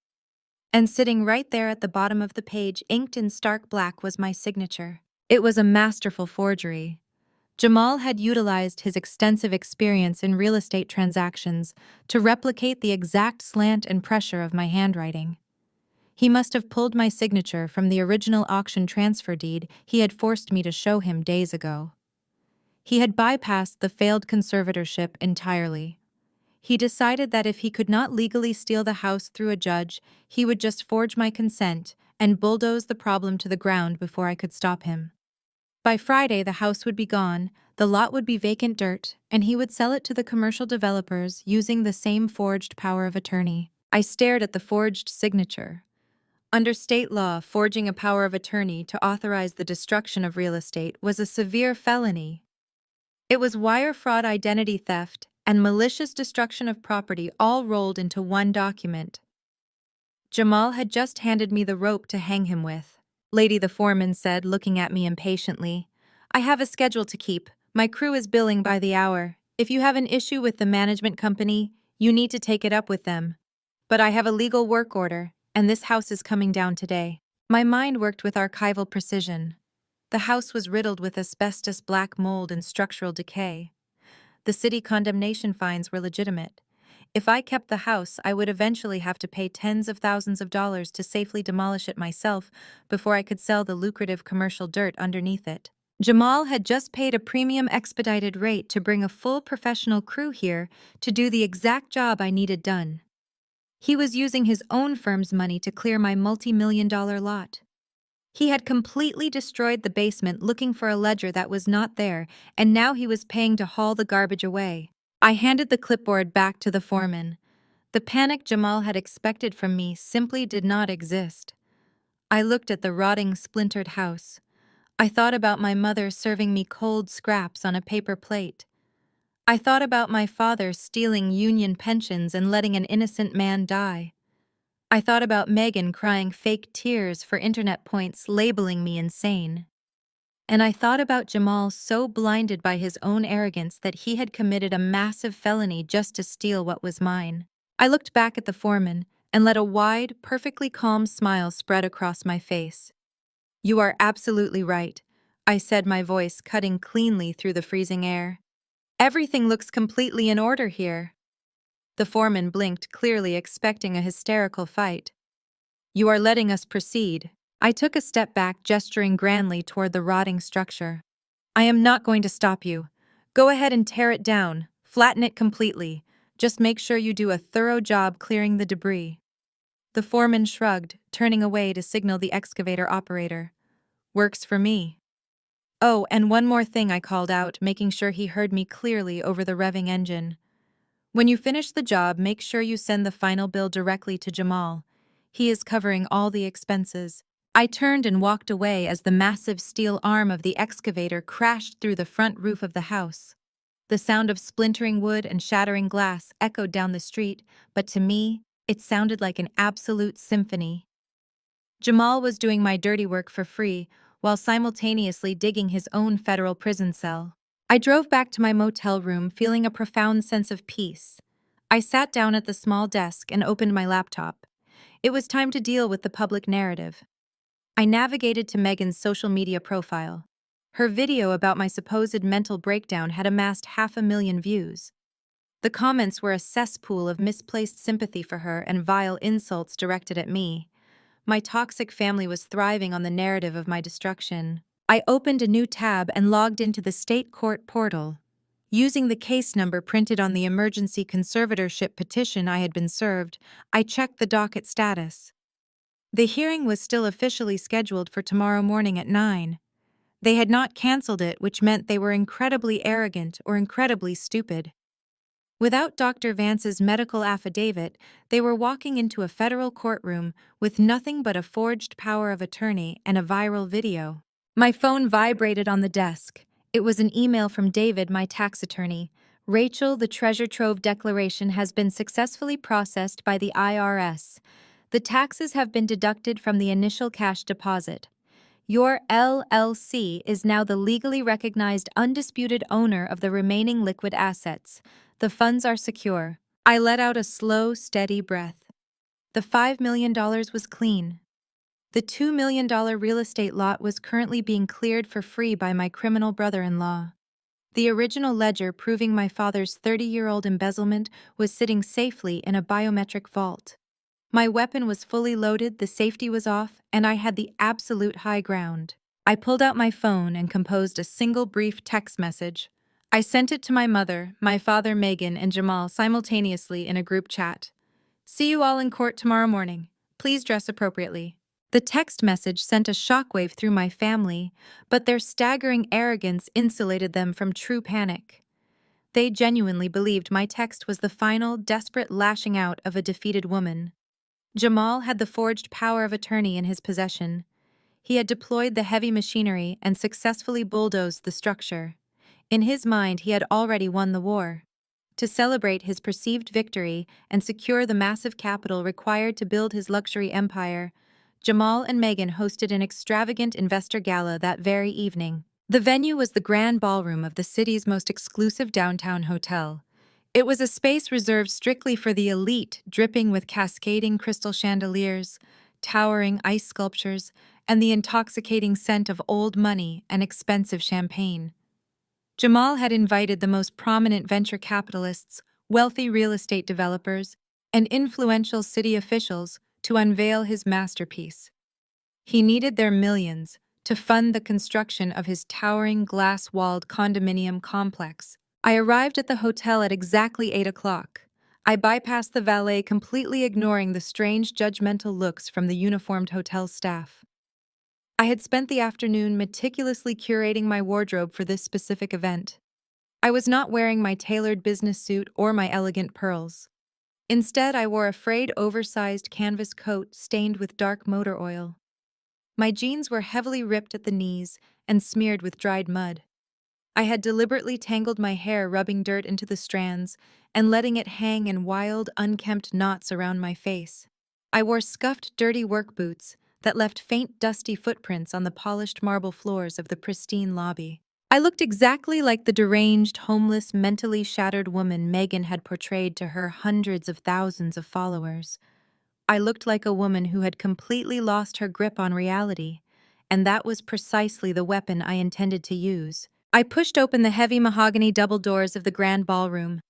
And sitting right there at the bottom of the page, inked in stark black, was my signature. It was a masterful forgery. Jamal had utilized his extensive experience in real estate transactions to replicate the exact slant and pressure of my handwriting. He must have pulled my signature from the original auction transfer deed he had forced me to show him days ago. He had bypassed the failed conservatorship entirely. He decided that if he could not legally steal the house through a judge, he would just forge my consent and bulldoze the problem to the ground before I could stop him. By Friday, the house would be gone, the lot would be vacant dirt, and he would sell it to the commercial developers using the same forged power of attorney. I stared at the forged signature. Under state law, forging a power of attorney to authorize the destruction of real estate was a severe felony. It was wire fraud, identity theft, and malicious destruction of property all rolled into one document. Jamal had just handed me the rope to hang him with. "Lady," the foreman said, looking at me impatiently, "I have a schedule to keep. My crew is billing by the hour. If you have an issue with the management company, you need to take it up with them. But I have a legal work order, and this house is coming down today." My mind worked with archival precision. The house was riddled with asbestos, black mold, and structural decay. The city condemnation fines were legitimate. If I kept the house, I would eventually have to pay tens of thousands of dollars to safely demolish it myself before I could sell the lucrative commercial dirt underneath it. Jamal had just paid a premium expedited rate to bring a full professional crew here to do the exact job I needed done. He was using his own firm's money to clear my multi-million-dollar lot. He had completely destroyed the basement looking for a ledger that was not there, and now he was paying to haul the garbage away. I handed the clipboard back to the foreman. The panic Jamal had expected from me simply did not exist. I looked at the rotting, splintered house. I thought about my mother serving me cold scraps on a paper plate. I thought about my father stealing union pensions and letting an innocent man die. I thought about Megan crying fake tears for internet points, labeling me insane. And I thought about Jamal so blinded by his own arrogance that he had committed a massive felony just to steal what was mine. I looked back at the foreman and let a wide, perfectly calm smile spread across my face. "You are absolutely right," I said, my voice cutting cleanly through the freezing air. "Everything looks completely in order here." The foreman blinked, clearly expecting a hysterical fight. "You are letting us proceed." I took a step back, gesturing grandly toward the rotting structure. "I am not going to stop you. Go ahead and tear it down, flatten it completely. Just make sure you do a thorough job clearing the debris." The foreman shrugged, turning away to signal the excavator operator. "Works for me." "Oh, and one more thing," I called out, making sure he heard me clearly over the revving engine. "When you finish the job, make sure you send the final bill directly to Jamal. He is covering all the expenses." I turned and walked away as the massive steel arm of the excavator crashed through the front roof of the house. The sound of splintering wood and shattering glass echoed down the street, but to me, it sounded like an absolute symphony. Jamal was doing my dirty work for free, while simultaneously digging his own federal prison cell. I drove back to my motel room feeling a profound sense of peace. I sat down at the small desk and opened my laptop. It was time to deal with the public narrative. I navigated to Megan's social media profile. Her video about my supposed mental breakdown had amassed 500,000 views. The comments were a cesspool of misplaced sympathy for her and vile insults directed at me. My toxic family was thriving on the narrative of my destruction. I opened a new tab and logged into the state court portal. Using the case number printed on the emergency conservatorship petition I had been served, I checked the docket status. The hearing was still officially scheduled for tomorrow morning at 9. They had not canceled it, which meant they were incredibly arrogant or incredibly stupid. Without Dr. Vance's medical affidavit, they were walking into a federal courtroom with nothing but a forged power of attorney and a viral video. My phone vibrated on the desk. It was an email from David, my tax attorney. Rachel, the treasure trove declaration has been successfully processed by the IRS. The taxes have been deducted from the initial cash deposit. Your LLC is now the legally recognized undisputed owner of the remaining liquid assets. The funds are secure. I let out a slow, steady breath. The $5 million was clean. The $2 million real estate lot was currently being cleared for free by my criminal brother-in-law. The original ledger proving my father's 30-year-old embezzlement was sitting safely in a biometric vault. My weapon was fully loaded, the safety was off, and I had the absolute high ground. I pulled out my phone and composed a single brief text message. I sent it to my mother, my father Megan, and Jamal simultaneously in a group chat. See you all in court tomorrow morning. Please dress appropriately. The text message sent a shockwave through my family, but their staggering arrogance insulated them from true panic. They genuinely believed my text was the final, desperate lashing out of a defeated woman. Jamal had the forged power of attorney in his possession. He had deployed the heavy machinery and successfully bulldozed the structure. In his mind, he had already won the war. To celebrate his perceived victory and secure the massive capital required to build his luxury empire, Jamal and Megan hosted an extravagant investor gala that very evening. The venue was the grand ballroom of the city's most exclusive downtown hotel. It was a space reserved strictly for the elite, dripping with cascading crystal chandeliers, towering ice sculptures, and the intoxicating scent of old money and expensive champagne. Jamal had invited the most prominent venture capitalists, wealthy real estate developers, and influential city officials to unveil his masterpiece. He needed their millions to fund the construction of his towering glass-walled condominium complex. I arrived at the hotel at exactly 8 o'clock. I bypassed the valet, completely ignoring the strange judgmental looks from the uniformed hotel staff. I had spent the afternoon meticulously curating my wardrobe for this specific event. I was not wearing my tailored business suit or my elegant pearls. Instead, I wore a frayed, oversized canvas coat stained with dark motor oil. My jeans were heavily ripped at the knees and smeared with dried mud. I had deliberately tangled my hair, rubbing dirt into the strands and letting it hang in wild, unkempt knots around my face. I wore scuffed, dirty work boots that left faint, dusty footprints on the polished marble floors of the pristine lobby. I looked exactly like the deranged, homeless, mentally shattered woman Megan had portrayed to her hundreds of thousands of followers. I looked like a woman who had completely lost her grip on reality, and that was precisely the weapon I intended to use. I pushed open the heavy mahogany double doors of the grand ballroom.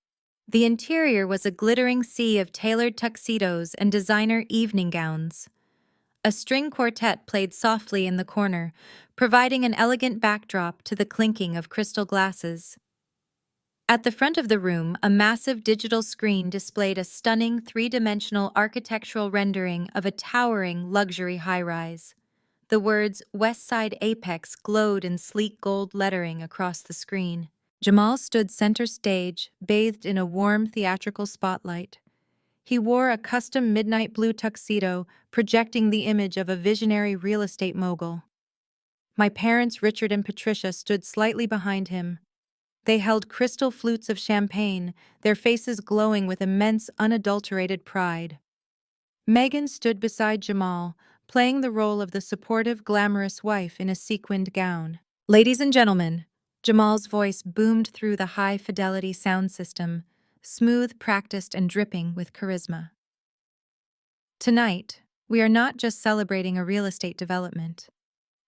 The interior was a glittering sea of tailored tuxedos and designer evening gowns. A string quartet played softly in the corner, providing an elegant backdrop to the clinking of crystal glasses. At the front of the room, a massive digital screen displayed a stunning three-dimensional architectural rendering of a towering luxury high-rise. The words West Side Apex glowed in sleek gold lettering across the screen. Jamal stood center stage, bathed in a warm theatrical spotlight. He wore a custom midnight blue tuxedo, projecting the image of a visionary real estate mogul. My parents, Richard and Patricia, stood slightly behind him. They held crystal flutes of champagne, their faces glowing with immense, unadulterated pride. Megan stood beside Jamal, playing the role of the supportive, glamorous wife in a sequined gown. Ladies and gentlemen, Jamal's voice boomed through the high-fidelity sound system, smooth, practiced, and dripping with charisma. Tonight, we are not just celebrating a real estate development.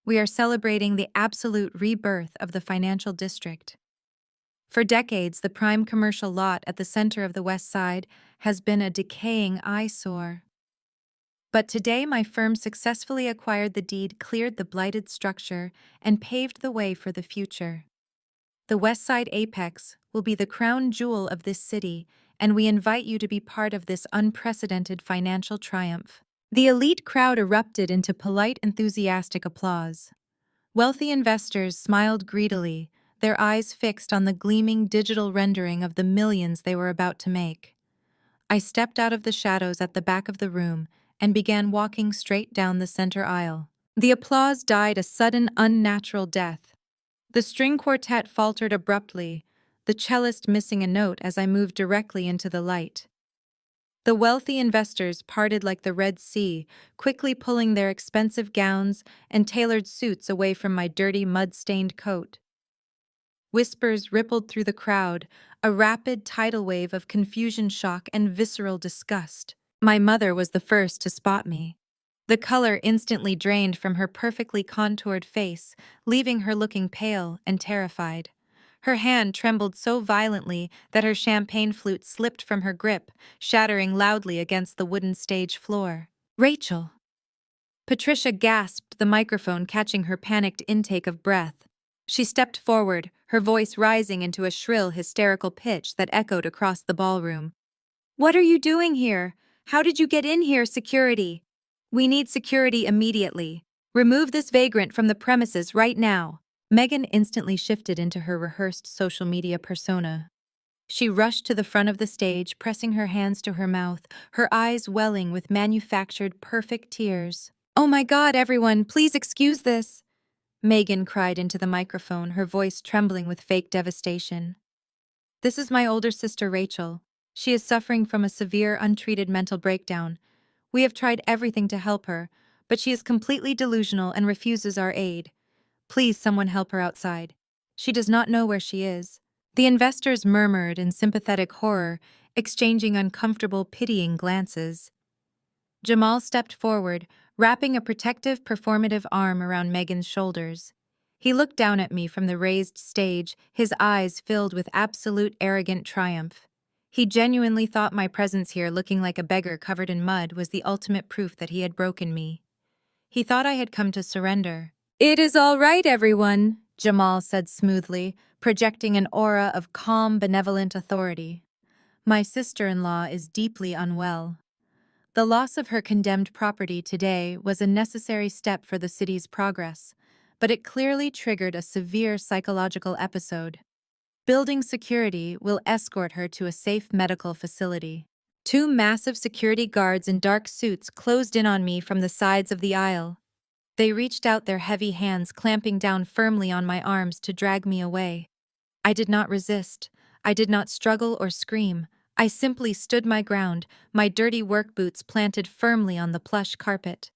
We are celebrating the absolute rebirth of the financial district. For decades, the prime commercial lot at the center of the West Side has been a decaying eyesore. But today, my firm successfully acquired the deed, cleared the blighted structure, and paved the way for the future. The West Side Apex will be the crown jewel of this city, and we invite you to be part of this unprecedented financial triumph. The elite crowd erupted into polite, enthusiastic applause. Wealthy investors smiled greedily, their eyes fixed on the gleaming digital rendering of the millions they were about to make. I stepped out of the shadows at the back of the room and began walking straight down the center aisle. The applause died a sudden, unnatural death. The string quartet faltered abruptly, the cellist missing a note as I moved directly into the light. The wealthy investors parted like the Red Sea, quickly pulling their expensive gowns and tailored suits away from my dirty, mud-stained coat. Whispers rippled through the crowd, a rapid tidal wave of confusion, shock, and visceral disgust. My mother was the first to spot me. The color instantly drained from her perfectly contoured face, leaving her looking pale and terrified. Her hand trembled so violently that her champagne flute slipped from her grip, shattering loudly against the wooden stage floor. "Rachel!" Patricia gasped, the microphone catching her panicked intake of breath. She stepped forward, her voice rising into a shrill, hysterical pitch that echoed across the ballroom. "What are you doing here? How did you get in here, security? We need security immediately. Remove this vagrant from the premises right now." Megan instantly shifted into her rehearsed social media persona. She rushed to the front of the stage, pressing her hands to her mouth, her eyes welling with manufactured perfect tears. "Oh my God, everyone, please excuse this," Megan cried into the microphone, her voice trembling with fake devastation. "This is my older sister, Rachel. She is suffering from a severe, untreated mental breakdown. We have tried everything to help her, but she is completely delusional and refuses our aid. Please, someone help her outside. She does not know where she is." The investors murmured in sympathetic horror, exchanging uncomfortable, pitying glances. Jamal stepped forward, wrapping a protective, performative arm around Megan's shoulders. He looked down at me from the raised stage, his eyes filled with absolute arrogant triumph. He genuinely thought my presence here, looking like a beggar covered in mud, was the ultimate proof that he had broken me. He thought I had come to surrender. "It is all right, everyone," Jamal said smoothly, projecting an aura of calm, benevolent authority. "My sister-in-law is deeply unwell. The loss of her condemned property today was a necessary step for the city's progress, but it clearly triggered a severe psychological episode. Building security will escort her to a safe medical facility." Two massive security guards in dark suits closed in on me from the sides of the aisle. They reached out their heavy hands, clamping down firmly on my arms to drag me away. I did not resist. I did not struggle or scream. I simply stood my ground, my dirty work boots planted firmly on the plush carpet.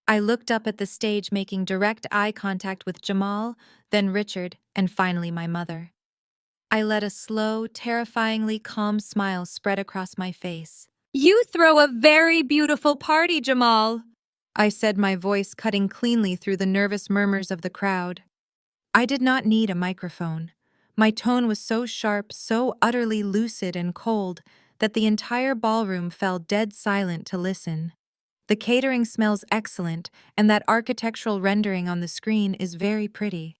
I looked up at the stage, making direct eye contact with Jamal, then Richard, and finally my mother. I let a slow, terrifyingly calm smile spread across my face. "You throw a very beautiful party, Jamal," I said, my voice cutting cleanly through the nervous murmurs of the crowd. I did not need a microphone. My tone was so sharp, so utterly lucid and cold, that the entire ballroom fell dead silent to listen. "The catering smells excellent, and that architectural rendering on the screen is very pretty.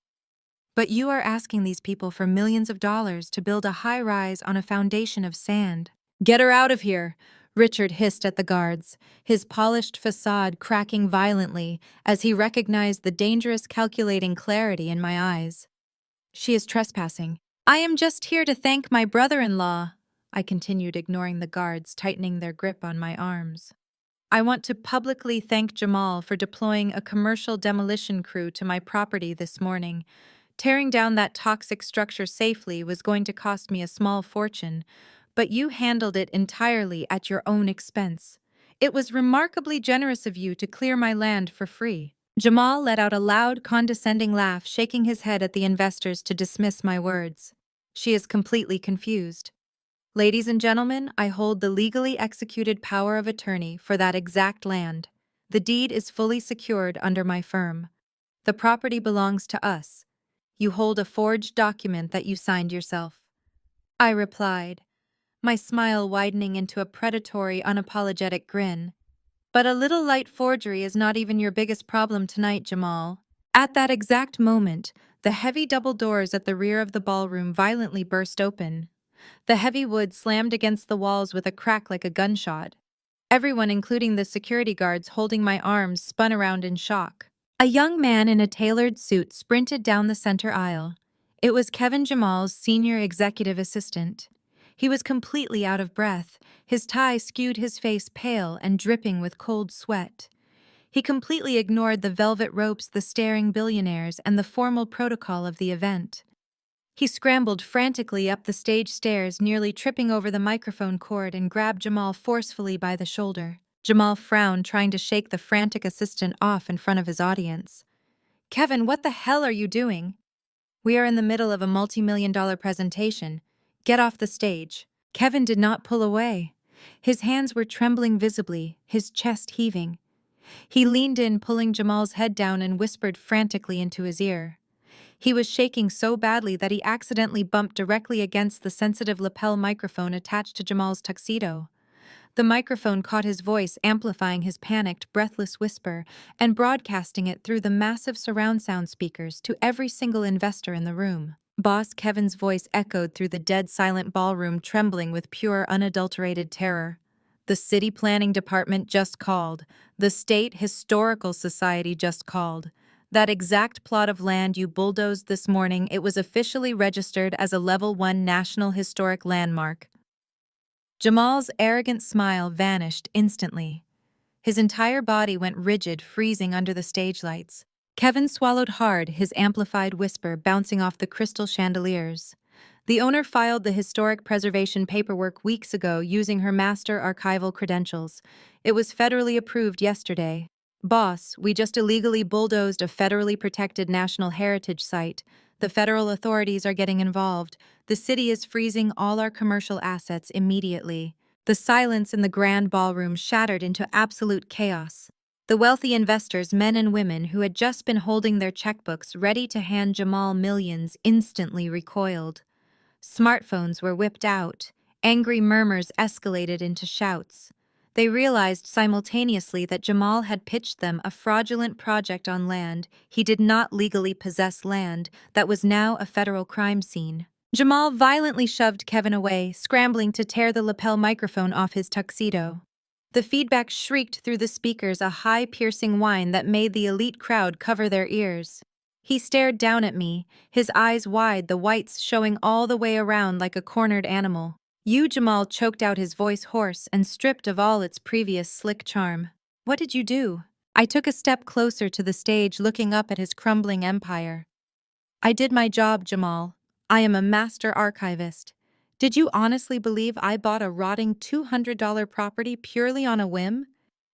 But you are asking these people for millions of dollars to build a high-rise on a foundation of sand." "Get her out of here," Richard hissed at the guards, his polished facade cracking violently as he recognized the dangerous, calculating clarity in my eyes. "She is trespassing. I am just here to thank my brother-in-law," I continued, ignoring the guards tightening their grip on my arms. "I want to publicly thank Jamal for deploying a commercial demolition crew to my property this morning. Tearing down that toxic structure safely was going to cost me a small fortune, but you handled it entirely at your own expense. It was remarkably generous of you to clear my land for free. Jamal let out a loud, condescending laugh, shaking his head at the investors to dismiss my words. She is completely confused. Ladies and gentlemen, I hold the legally executed power of attorney for that exact land. The deed is fully secured under my firm. The property belongs to us. You hold a forged document that you signed yourself. I replied, my smile widening into a predatory, unapologetic grin. But a little light forgery is not even your biggest problem tonight, Jamal. At that exact moment, the heavy double doors at the rear of the ballroom violently burst open. The heavy wood slammed against the walls with a crack like a gunshot. Everyone, including the security guards holding my arms, spun around in shock. A young man in a tailored suit sprinted down the center aisle. It was Kevin, Jamal's senior executive assistant. He was completely out of breath. His tie skewed his face pale and dripping with cold sweat. He completely ignored the velvet ropes, the staring billionaires, and the formal protocol of the event. He scrambled frantically up the stage stairs, nearly tripping over the microphone cord, and grabbed Jamal forcefully by the shoulder. Jamal frowned, trying to shake the frantic assistant off in front of his audience. Kevin, what the hell are you doing? We are in the middle of a multi-million-dollar presentation. Get off the stage. Kevin did not pull away. His hands were trembling visibly, his chest heaving. He leaned in, pulling Jamal's head down, and whispered frantically into his ear. He was shaking so badly that he accidentally bumped directly against the sensitive lapel microphone attached to Jamal's tuxedo. The microphone caught his voice, amplifying his panicked, breathless whisper and broadcasting it through the massive surround sound speakers to every single investor in the room. Boss Kevin's voice echoed through the dead-silent ballroom, trembling with pure, unadulterated terror. The city planning department just called. The State Historical Society just called. That exact plot of land you bulldozed this morning, it was officially registered as a Level 1 National Historic Landmark. Jamal's arrogant smile vanished instantly. His entire body went rigid, freezing under the stage lights. Kevin swallowed hard, his amplified whisper bouncing off the crystal chandeliers. The owner filed the historic preservation paperwork weeks ago using her master archival credentials. It was federally approved yesterday. Boss, we just illegally bulldozed a federally protected national heritage site. The federal authorities are getting involved. The city is freezing all our commercial assets immediately. The silence in the grand ballroom shattered into absolute chaos. The wealthy investors, men and women who had just been holding their checkbooks ready to hand Jamal millions, instantly recoiled. Smartphones were whipped out. Angry murmurs escalated into shouts. They realized simultaneously that Jamal had pitched them a fraudulent project on land he did not legally possess, land that was now a federal crime scene. Jamal violently shoved Kevin away, scrambling to tear the lapel microphone off his tuxedo. The feedback shrieked through the speakers, a high, piercing whine that made the elite crowd cover their ears. He stared down at me, his eyes wide, the whites showing all the way around like a cornered animal. You, Jamal choked out, his voice hoarse and stripped of all its previous slick charm. What did you do? I took a step closer to the stage, looking up at his crumbling empire. I did my job, Jamal. I am a master archivist. Did you honestly believe I bought a rotting $200 property purely on a whim?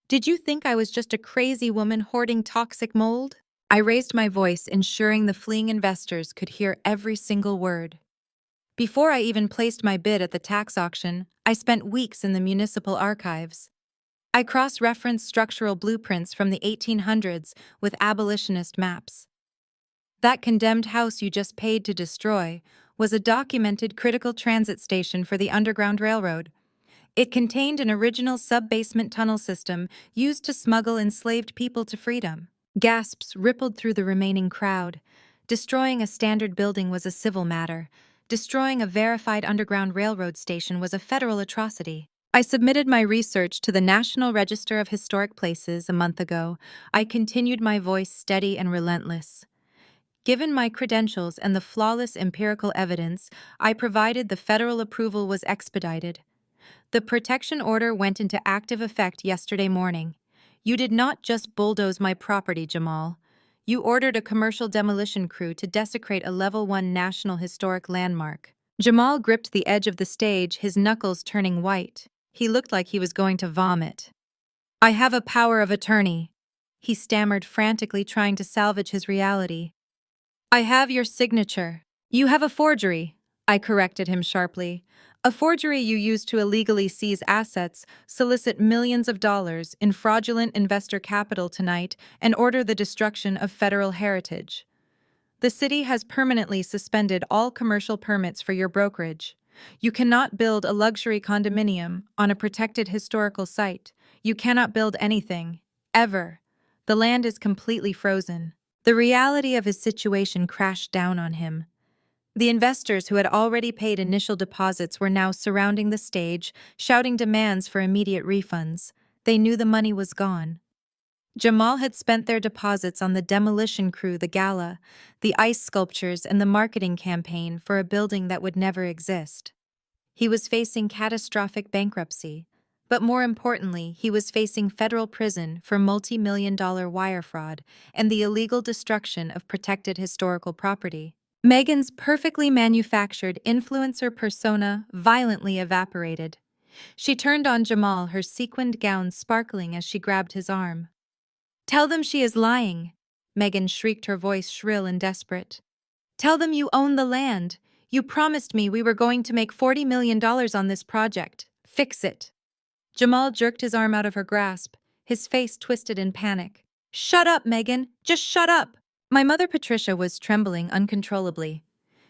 Did you think I was just a crazy woman hoarding toxic mold? I raised my voice, ensuring the fleeing investors could hear every single word. Before I even placed my bid at the tax auction, I spent weeks in the municipal archives. I cross-referenced structural blueprints from the 1800s with abolitionist maps. That condemned house you just paid to destroy was a documented critical transit station for the Underground Railroad. It contained an original sub-basement tunnel system used to smuggle enslaved people to freedom. Gasps rippled through the remaining crowd. Destroying a standard building was a civil matter. Destroying a verified Underground Railroad station was a federal atrocity. I submitted my research to the National Register of Historic Places a month ago. I continued, my voice steady and relentless. Given my credentials and the flawless empirical evidence I provided, the federal approval was expedited. The protection order went into active effect yesterday morning. You did not just bulldoze my property, Jamal. You ordered a commercial demolition crew to desecrate a Level 1 National Historic Landmark. Jamal gripped the edge of the stage, his knuckles turning white. He looked like he was going to vomit. I have a power of attorney. He stammered, frantically trying to salvage his reality. I have your signature. You have a forgery, I corrected him sharply. A forgery you use to illegally seize assets, solicit millions of dollars in fraudulent investor capital tonight, and order the destruction of federal heritage. The city has permanently suspended all commercial permits for your brokerage. You cannot build a luxury condominium on a protected historical site. You cannot build anything, ever. The land is completely frozen. The reality of his situation crashed down on him. The investors who had already paid initial deposits were now surrounding the stage, shouting demands for immediate refunds. They knew the money was gone. Jamal had spent their deposits on the demolition crew, the gala, the ice sculptures, and the marketing campaign for a building that would never exist. He was facing catastrophic bankruptcy, but more importantly, he was facing federal prison for multi-million-dollar wire fraud and the illegal destruction of protected historical property. Megan's perfectly manufactured influencer persona violently evaporated. She turned on Jamal, her sequined gown sparkling as she grabbed his arm. Tell them she is lying, Megan shrieked, her voice shrill and desperate. Tell them you own the land. You promised me we were going to make $40 million on this project. Fix it. Jamal jerked his arm out of her grasp, his face twisted in panic. Shut up, Megan. Just shut up. My mother Patricia was trembling uncontrollably.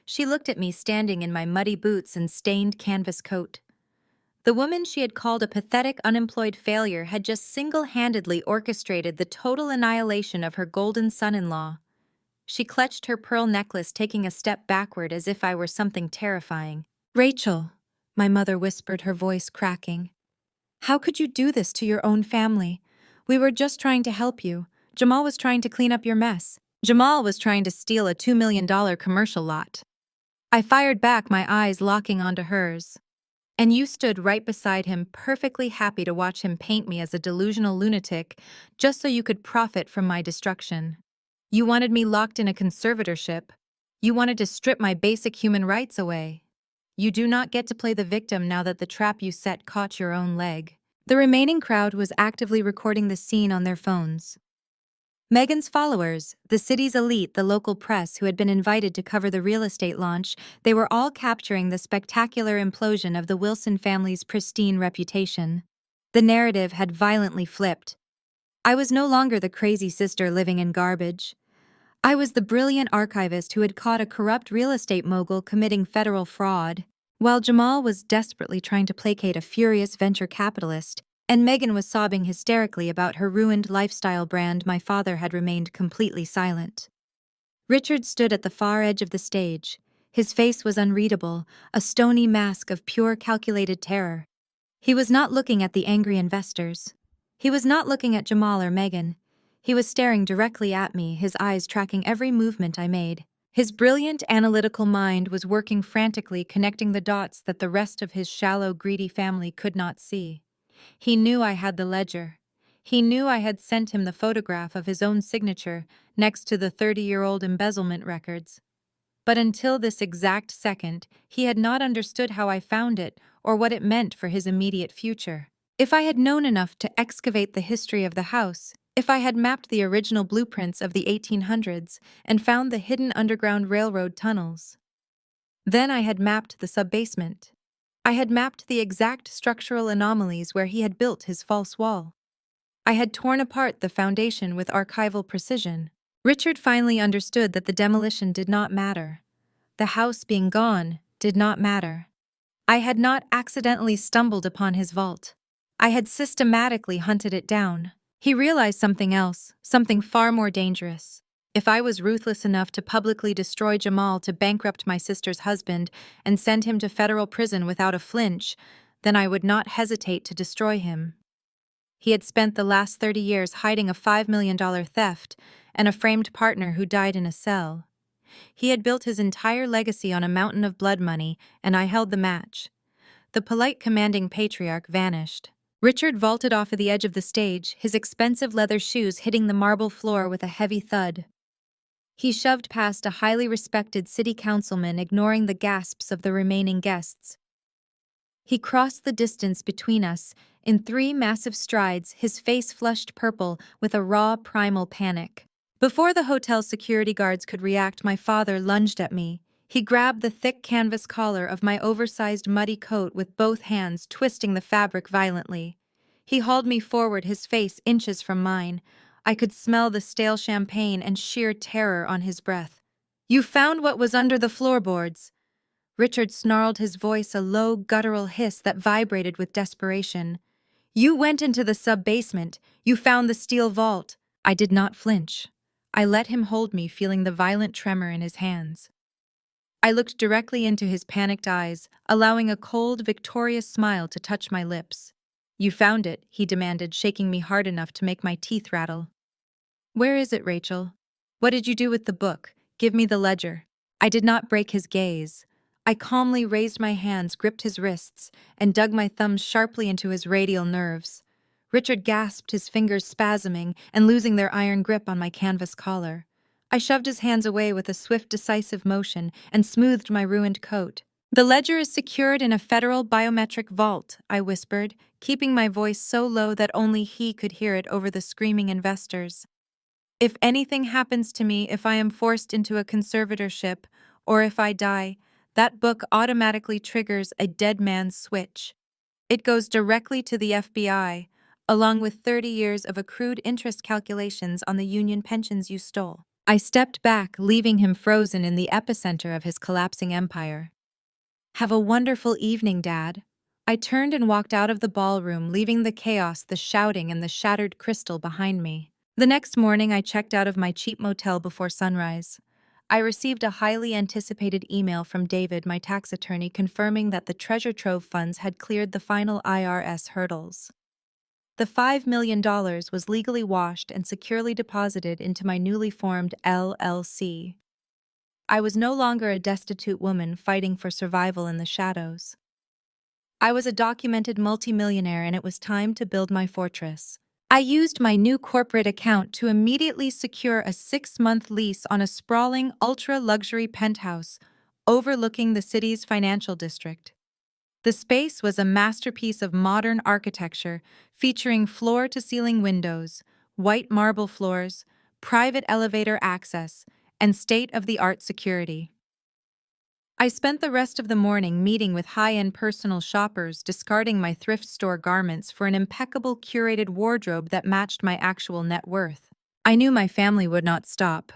She looked at me standing in my muddy boots and stained canvas coat. The woman she had called a pathetic unemployed failure had just single-handedly orchestrated the total annihilation of her golden son-in-law. She clutched her pearl necklace, taking a step backward as if I were something terrifying. Rachel, my mother whispered, her voice cracking. How could you do this to your own family? We were just trying to help you. Jamal was trying to clean up your mess. Jamal was trying to steal a $2 million commercial lot. I fired back, my eyes locking onto hers. And you stood right beside him, perfectly happy to watch him paint me as a delusional lunatic, just so you could profit from my destruction. You wanted me locked in a conservatorship. You wanted to strip my basic human rights away. You do not get to play the victim now that the trap you set caught your own leg. The remaining crowd was actively recording the scene on their phones. Megan's followers, the city's elite, the local press who had been invited to cover the real estate launch, they were all capturing the spectacular implosion of the Wilson family's pristine reputation. The narrative had violently flipped. I was no longer the crazy sister living in garbage. I was the brilliant archivist who had caught a corrupt real estate mogul committing federal fraud, while Jamal was desperately trying to placate a furious venture capitalist, and Megan was sobbing hysterically about her ruined lifestyle brand. My father had remained completely silent. Richard stood at the far edge of the stage. His face was unreadable, a stony mask of pure calculated terror. He was not looking at the angry investors. He was not looking at Jamal or Megan. He was staring directly at me, his eyes tracking every movement I made. His brilliant, analytical mind was working frantically, connecting the dots that the rest of his shallow, greedy family could not see. He knew I had the ledger. He knew I had sent him the photograph of his own signature next to the 30-year-old embezzlement records. But until this exact second, he had not understood how I found it or what it meant for his immediate future. If I had known enough to excavate the history of the house, if I had mapped the original blueprints of the 1800s and found the hidden underground railroad tunnels, then I had mapped the subbasement. I had mapped the exact structural anomalies where he had built his false wall. I had torn apart the foundation with archival precision. Richard finally understood that the demolition did not matter. The house being gone did not matter. I had not accidentally stumbled upon his vault. I had systematically hunted it down. He realized something else, something far more dangerous. If I was ruthless enough to publicly destroy Jamal, to bankrupt my sister's husband, and send him to federal prison without a flinch, then I would not hesitate to destroy him. He had spent the last 30 years hiding a $5 million theft and a framed partner who died in a cell. He had built his entire legacy on a mountain of blood money, and I held the match. The polite, commanding patriarch vanished. Richard vaulted off of the edge of the stage, his expensive leather shoes hitting the marble floor with a heavy thud. He shoved past a highly respected city councilman, ignoring the gasps of the remaining guests. He crossed the distance between us, In 3 massive strides, his face flushed purple with a raw, primal panic. Before the hotel security guards could react, my father lunged at me. He grabbed the thick canvas collar of my oversized muddy coat with both hands, twisting the fabric violently. He hauled me forward, his face inches from mine. I could smell the stale champagne and sheer terror on his breath. "You found what was under the floorboards." Richard snarled, his voice a low, guttural hiss that vibrated with desperation. "You went into the sub-basement. You found the steel vault." I did not flinch. I let him hold me, feeling the violent tremor in his hands. I looked directly into his panicked eyes, allowing a cold, victorious smile to touch my lips. "You found it," he demanded, shaking me hard enough to make my teeth rattle. "Where is it, Rachel? What did you do with the book? Give me the ledger." I did not break his gaze. I calmly raised my hands, gripped his wrists, and dug my thumbs sharply into his radial nerves. Richard gasped, his fingers spasming and losing their iron grip on my canvas collar. I shoved his hands away with a swift, decisive motion and smoothed my ruined coat. "The ledger is secured in a federal biometric vault," I whispered, keeping my voice so low that only he could hear it over the screaming investors. "If anything happens to me, if I am forced into a conservatorship, or if I die, that book automatically triggers a dead man's switch. It goes directly to the FBI, along with 30 years of accrued interest calculations on the union pensions you stole." I stepped back, leaving him frozen in the epicenter of his collapsing empire. "Have a wonderful evening, Dad." I turned and walked out of the ballroom, leaving the chaos, the shouting, and the shattered crystal behind me. The next morning, I checked out of my cheap motel before sunrise. I received a highly anticipated email from David, my tax attorney, confirming that the treasure trove funds had cleared the final IRS hurdles. The $5 million was legally washed and securely deposited into my newly formed LLC. I was no longer a destitute woman fighting for survival in the shadows. I was a documented multimillionaire, and it was time to build my fortress. I used my new corporate account to immediately secure a 6-month lease on a sprawling, ultra-luxury penthouse overlooking the city's financial district. The space was a masterpiece of modern architecture, featuring floor-to-ceiling windows, white marble floors, private elevator access, and state-of-the-art security. I spent the rest of the morning meeting with high-end personal shoppers, discarding my thrift store garments for an impeccable curated wardrobe that matched my actual net worth. I knew my family would not stop.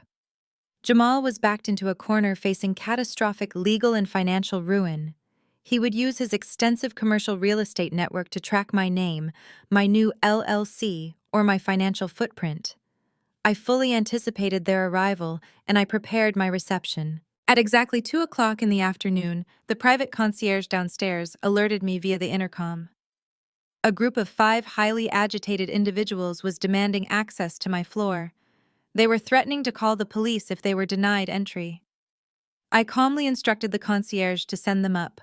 Jamal was backed into a corner facing catastrophic legal and financial ruin. He would use his extensive commercial real estate network to track my name, my new LLC, or my financial footprint. I fully anticipated their arrival, and I prepared my reception. At exactly 2 o'clock in the afternoon, the private concierge downstairs alerted me via the intercom. A group of 5 highly agitated individuals was demanding access to my floor. They were threatening to call the police if they were denied entry. I calmly instructed the concierge to send them up.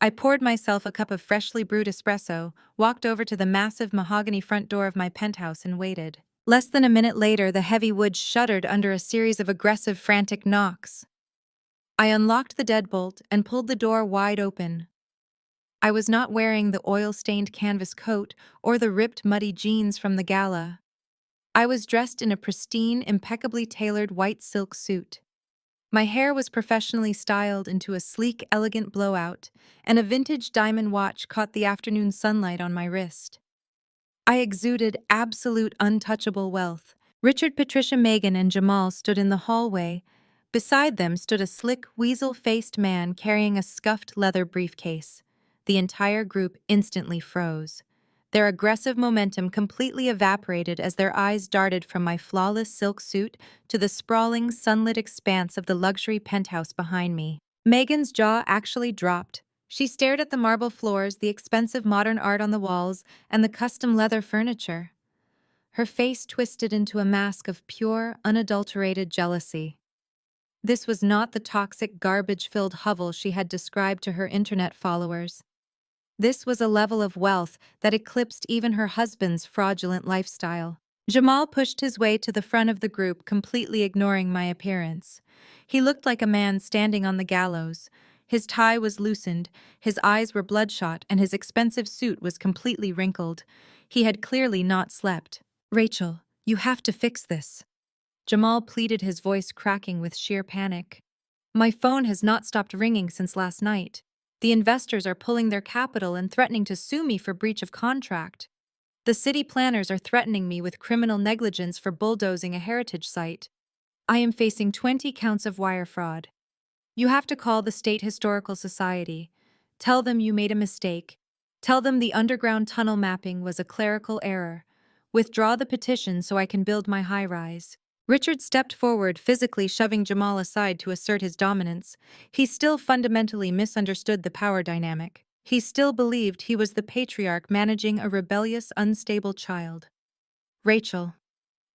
I poured myself a cup of freshly brewed espresso, walked over to the massive mahogany front door of my penthouse, and waited. Less than a minute later, the heavy wood shuddered under a series of aggressive, frantic knocks. I unlocked the deadbolt and pulled the door wide open. I was not wearing the oil-stained canvas coat or the ripped, muddy jeans from the gala. I was dressed in a pristine, impeccably tailored white silk suit. My hair was professionally styled into a sleek, elegant blowout, and a vintage diamond watch caught the afternoon sunlight on my wrist. I exuded absolute untouchable wealth. Richard, Patricia, Megan, and Jamal stood in the hallway. Beside them stood a slick, weasel-faced man carrying a scuffed leather briefcase. The entire group instantly froze. Their aggressive momentum completely evaporated as their eyes darted from my flawless silk suit to the sprawling, sunlit expanse of the luxury penthouse behind me. Megan's jaw actually dropped. She stared at the marble floors, the expensive modern art on the walls, and the custom leather furniture. Her face twisted into a mask of pure, unadulterated jealousy. This was not the toxic, garbage-filled hovel she had described to her internet followers. This was a level of wealth that eclipsed even her husband's fraudulent lifestyle. Jamal pushed his way to the front of the group, completely ignoring my appearance. He looked like a man standing on the gallows, His tie was loosened, his eyes were bloodshot, and his expensive suit was completely wrinkled. He had clearly not slept. "Rachel, you have to fix this." Jamal pleaded, his voice cracking with sheer panic. "My phone has not stopped ringing since last night. The investors are pulling their capital and threatening to sue me for breach of contract. The city planners are threatening me with criminal negligence for bulldozing a heritage site. I am facing 20 counts of wire fraud. You have to call the State Historical Society. Tell them you made a mistake. Tell them the underground tunnel mapping was a clerical error. Withdraw the petition so I can build my high-rise." Richard stepped forward, physically shoving Jamal aside to assert his dominance. He still fundamentally misunderstood the power dynamic. He still believed he was the patriarch managing a rebellious, unstable child. "Rachel,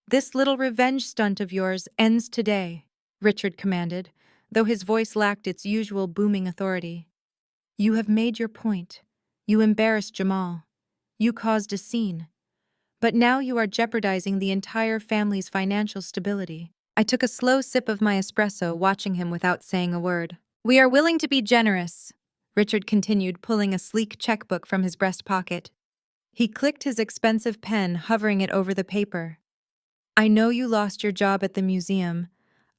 this little revenge stunt of yours ends today," Richard commanded, though his voice lacked its usual booming authority. "You have made your point. You embarrassed Jamal. You caused a scene. But now you are jeopardizing the entire family's financial stability." I took a slow sip of my espresso, watching him without saying a word. "We are willing to be generous," Richard continued, pulling a sleek checkbook from his breast pocket. He clicked his expensive pen, hovering it over the paper. "I know you lost your job at the museum.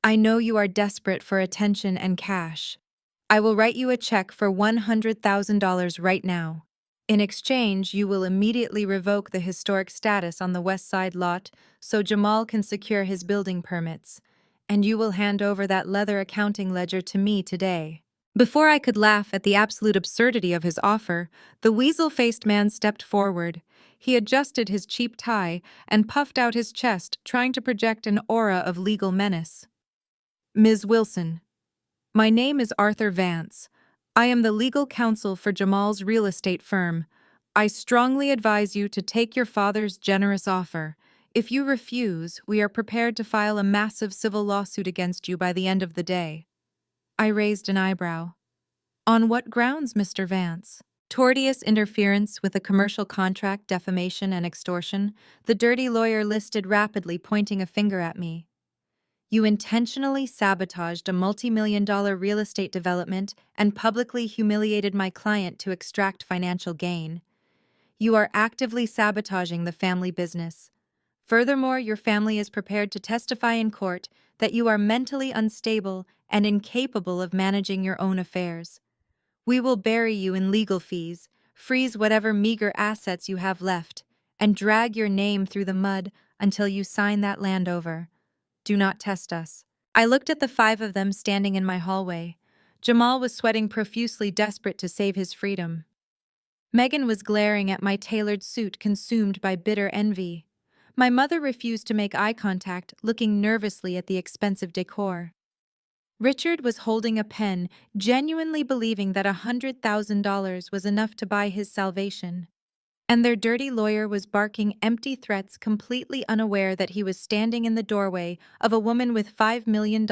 I know you are desperate for attention and cash. I will write you a check for $100,000 right now. In exchange, you will immediately revoke the historic status on the West Side lot so Jamal can secure his building permits, and you will hand over that leather accounting ledger to me today." Before I could laugh at the absolute absurdity of his offer, the weasel-faced man stepped forward. He adjusted his cheap tie and puffed out his chest, trying to project an aura of legal menace. "Ms. Wilson, my name is Arthur Vance. I am the legal counsel for Jamal's real estate firm. I strongly advise you to take your father's generous offer. If you refuse, we are prepared to file a massive civil lawsuit against you by the end of the day." I raised an eyebrow. "On what grounds, Mr. Vance?" "Tortious interference with a commercial contract, defamation, and extortion," the dirty lawyer listed rapidly, pointing a finger at me. "You intentionally sabotaged a multi-million-dollar real estate development and publicly humiliated my client to extract financial gain. You are actively sabotaging the family business. Furthermore, your family is prepared to testify in court that you are mentally unstable and incapable of managing your own affairs. We will bury you in legal fees, freeze whatever meager assets you have left, and drag your name through the mud until you sign that land over. Do not test us." I looked at the 5 of them standing in my hallway. Jamal was sweating profusely, desperate to save his freedom. Megan was glaring at my tailored suit, consumed by bitter envy. My mother refused to make eye contact, looking nervously at the expensive decor. Richard was holding a pen, genuinely believing that $100,000 was enough to buy his salvation. And their dirty lawyer was barking empty threats, completely unaware that he was standing in the doorway of a woman with $5 million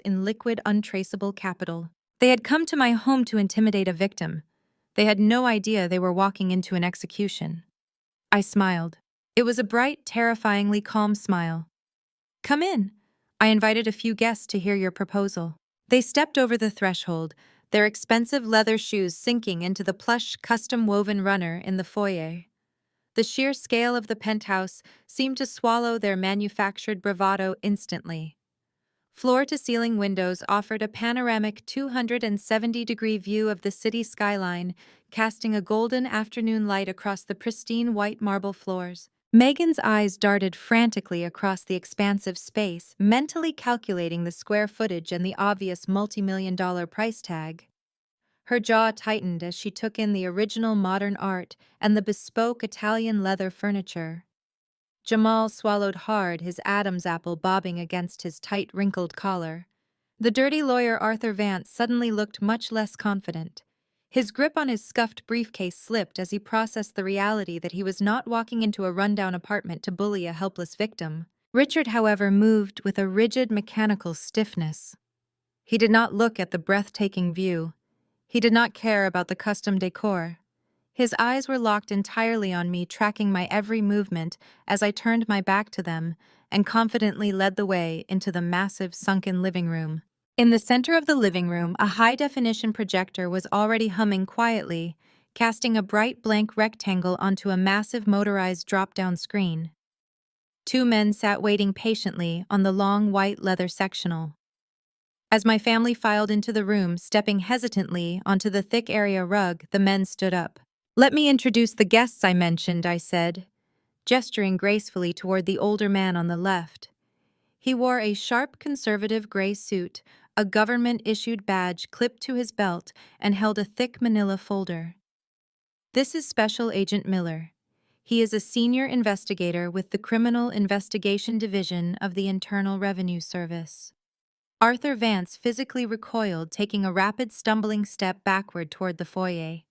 in liquid, untraceable capital. They had come to my home to intimidate a victim. They had no idea they were walking into an execution. I smiled. It was a bright, terrifyingly calm smile. "Come in. I invited a few guests to hear your proposal." They stepped over the threshold, their expensive leather shoes sinking into the plush, custom-woven runner in the foyer. The sheer scale of the penthouse seemed to swallow their manufactured bravado instantly. Floor-to-ceiling windows offered a panoramic 270-degree view of the city skyline, casting a golden afternoon light across the pristine white marble floors. Megan's eyes darted frantically across the expansive space, mentally calculating the square footage and the obvious multi-million-dollar price tag. Her jaw tightened as she took in the original modern art and the bespoke Italian leather furniture. Jamal swallowed hard, his Adam's apple bobbing against his tight, wrinkled collar. The dirty lawyer Arthur Vance suddenly looked much less confident. His grip on his scuffed briefcase slipped as he processed the reality that he was not walking into a rundown apartment to bully a helpless victim. Richard, however, moved with a rigid, mechanical stiffness. He did not look at the breathtaking view. He did not care about the custom decor. His eyes were locked entirely on me, tracking my every movement as I turned my back to them and confidently led the way into the massive, sunken living room. In the center of the living room, a high-definition projector was already humming quietly, casting a bright blank rectangle onto a massive motorized drop-down screen. Two men sat waiting patiently on the long white leather sectional. As my family filed into the room, stepping hesitantly onto the thick area rug, the men stood up. "Let me introduce the guests I mentioned," I said, gesturing gracefully toward the older man on the left. He wore a sharp conservative gray suit, a government-issued badge clipped to his belt, and held a thick manila folder. "This is Special Agent Miller. He is a senior investigator with the Criminal Investigation Division of the Internal Revenue Service." Arthur Vance physically recoiled, taking a rapid stumbling step backward toward the foyer.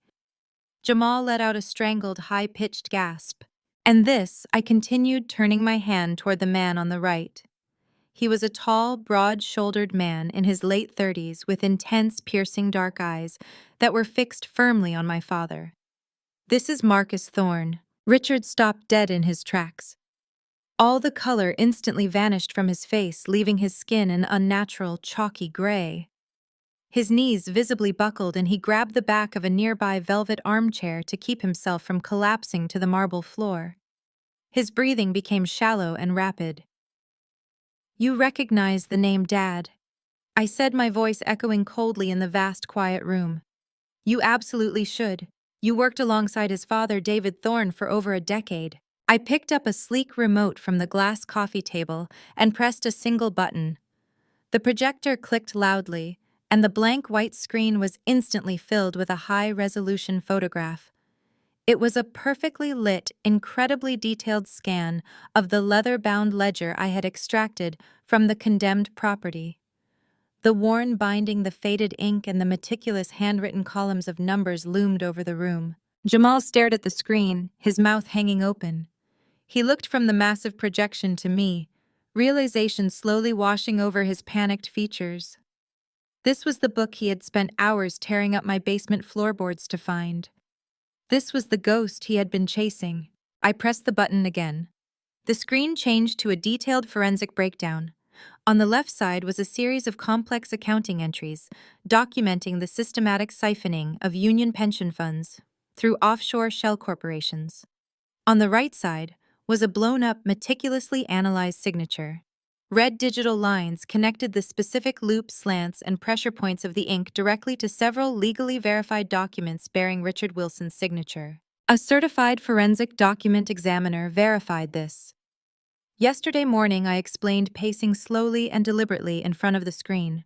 Jamal let out a strangled, high-pitched gasp. "And this," I continued, turning my hand toward the man on the right. He was a tall, broad-shouldered man in his late 30s with intense, piercing dark eyes that were fixed firmly on my father. "This is Marcus Thorne." Richard stopped dead in his tracks. All the color instantly vanished from his face, leaving his skin an unnatural, chalky gray. His knees visibly buckled, and he grabbed the back of a nearby velvet armchair to keep himself from collapsing to the marble floor. His breathing became shallow and rapid. "You recognize the name Dad," I said, my voice echoing coldly in the vast, quiet room. "You absolutely should. You worked alongside his father, David Thorne, for over a decade." I picked up a sleek remote from the glass coffee table and pressed a single button. The projector clicked loudly, and the blank white screen was instantly filled with a high-resolution photograph. It was a perfectly lit, incredibly detailed scan of the leather-bound ledger I had extracted from the condemned property. The worn binding, the faded ink, and the meticulous handwritten columns of numbers loomed over the room. Jamal stared at the screen, his mouth hanging open. He looked from the massive projection to me, realization slowly washing over his panicked features. This was the book he had spent hours tearing up my basement floorboards to find. This was the ghost he had been chasing. I pressed the button again. The screen changed to a detailed forensic breakdown. On the left side was a series of complex accounting entries, documenting the systematic siphoning of union pension funds through offshore shell corporations. On the right side was a blown-up, meticulously analyzed signature. Red digital lines connected the specific loops, slants, and pressure points of the ink directly to several legally verified documents bearing Richard Wilson's signature. A certified forensic document examiner verified this. Yesterday morning, I explained, pacing slowly and deliberately in front of the screen.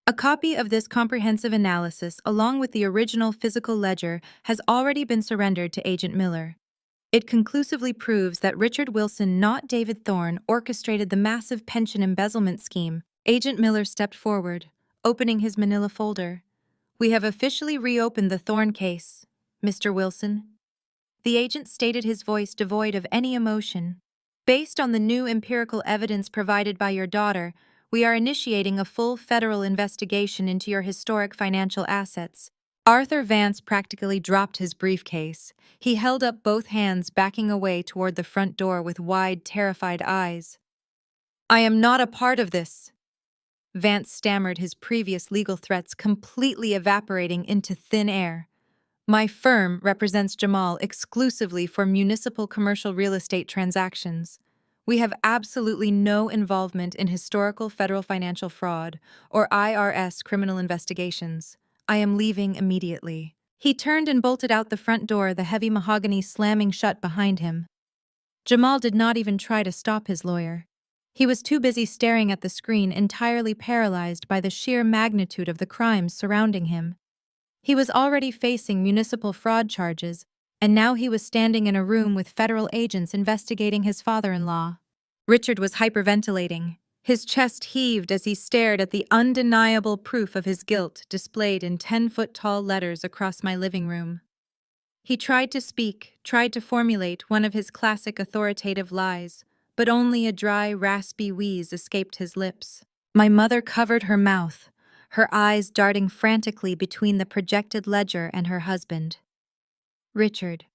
"A copy of this comprehensive analysis, along with the original physical ledger, has already been surrendered to Agent Miller. It conclusively proves that Richard Wilson, not David Thorne, orchestrated the massive pension embezzlement scheme." Agent Miller stepped forward, opening his manila folder. "We have officially reopened the Thorne case, Mr. Wilson." The agent stated, his voice devoid of any emotion. "Based on the new empirical evidence provided by your daughter, we are initiating a full federal investigation into your historic financial assets." Arthur Vance practically dropped his briefcase. He held up both hands, backing away toward the front door with wide, terrified eyes. "I am not a part of this." Vance stammered, his previous legal threats completely evaporating into thin air. "My firm represents Jamal exclusively for municipal commercial real estate transactions. We have absolutely no involvement in historical federal financial fraud or IRS criminal investigations. I am leaving immediately." He turned and bolted out the front door, the heavy mahogany slamming shut behind him. Jamal did not even try to stop his lawyer. He was too busy staring at the screen, entirely paralyzed by the sheer magnitude of the crimes surrounding him. He was already facing municipal fraud charges, and now he was standing in a room with federal agents investigating his father-in-law. Richard was hyperventilating. His chest heaved as he stared at the undeniable proof of his guilt displayed in 10-foot-tall letters across my living room. He tried to speak, tried to formulate one of his classic authoritative lies, but only a dry, raspy wheeze escaped his lips. My mother covered her mouth, her eyes darting frantically between the projected ledger and her husband. "Richard,"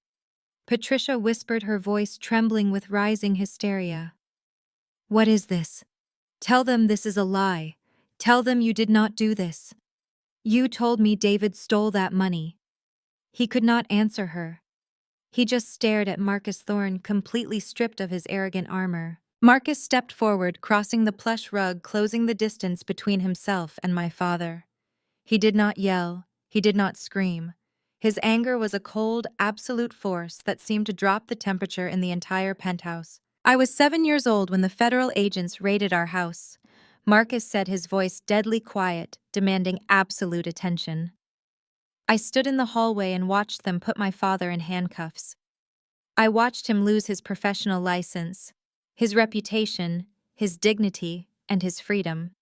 Patricia whispered, her voice trembling with rising hysteria. "What is this? Tell them this is a lie. Tell them you did not do this. You told me David stole that money. He could not answer her. He just stared at Marcus Thorne, completely stripped of his arrogant armor. Marcus stepped forward, crossing the plush rug, closing the distance between himself and my father. He did not yell. He did not scream. His anger was a cold, absolute force that seemed to drop the temperature in the entire penthouse. I was 7 years old when the federal agents raided our house. Marcus said, his voice deadly quiet, demanding absolute attention. I stood in the hallway and watched them put my father in handcuffs. I watched him lose his professional license, his reputation, his dignity, and his freedom.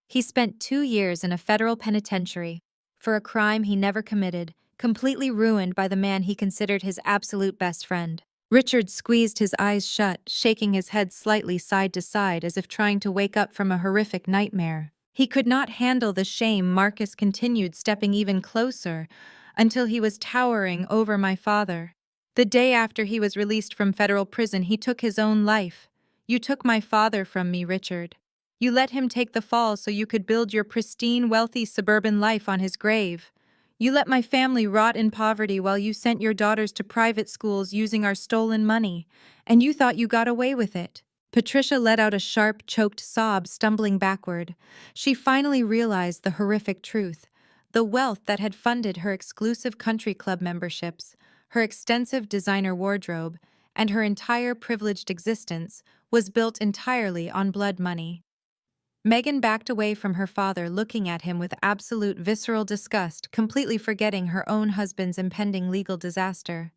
He spent 2 years in a federal penitentiary for a crime he never committed, completely ruined by the man he considered his absolute best friend. Richard squeezed his eyes shut, shaking his head slightly side to side as if trying to wake up from a horrific nightmare. He could not handle the shame. Marcus continued, stepping even closer until he was towering over my father. The day after he was released from federal prison, he took his own life. You took my father from me, Richard. You let him take the fall so you could build your pristine, wealthy suburban life on his grave. You let my family rot in poverty while you sent your daughters to private schools using our stolen money, and you thought you got away with it. Patricia let out a sharp, choked sob, stumbling backward. She finally realized the horrific truth. The wealth that had funded her exclusive country club memberships, her extensive designer wardrobe, and her entire privileged existence was built entirely on blood money. Megan backed away from her father, looking at him with absolute visceral disgust, completely forgetting her own husband's impending legal disaster.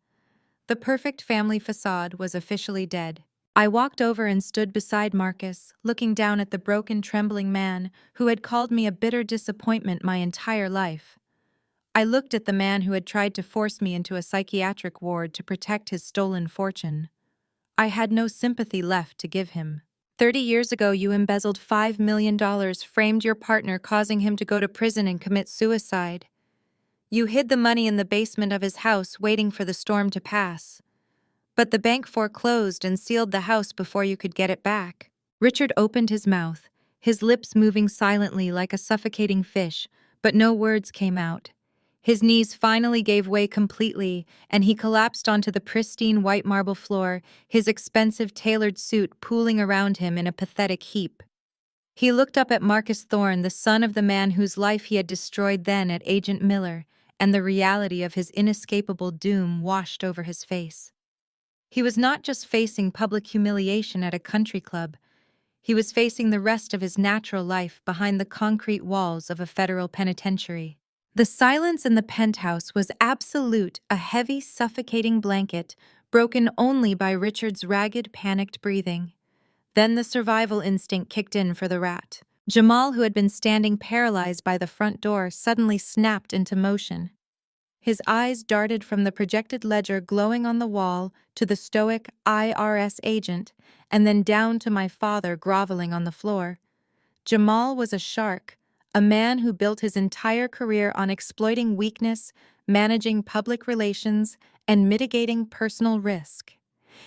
The perfect family facade was officially dead. I walked over and stood beside Marcus, looking down at the broken, trembling man who had called me a bitter disappointment my entire life. I looked at the man who had tried to force me into a psychiatric ward to protect his stolen fortune. I had no sympathy left to give him. 30 years ago, you embezzled $5 million, framed your partner, causing him to go to prison and commit suicide. You hid the money in the basement of his house, waiting for the storm to pass. But the bank foreclosed and sealed the house before you could get it back. Richard opened his mouth, his lips moving silently like a suffocating fish, but no words came out. His knees finally gave way completely, and he collapsed onto the pristine white marble floor, his expensive tailored suit pooling around him in a pathetic heap. He looked up at Marcus Thorne, the son of the man whose life he had destroyed then at Agent Miller, and the reality of his inescapable doom washed over his face. He was not just facing public humiliation at a country club. He was facing the rest of his natural life behind the concrete walls of a federal penitentiary. The silence in the penthouse was absolute, a heavy, suffocating blanket, broken only by Richard's ragged, panicked breathing. Then the survival instinct kicked in for the rat. Jamal, who had been standing paralyzed by the front door, suddenly snapped into motion. His eyes darted from the projected ledger glowing on the wall to the stoic IRS agent, and then down to my father groveling on the floor. Jamal was a shark, a man who built his entire career on exploiting weakness, managing public relations, and mitigating personal risk.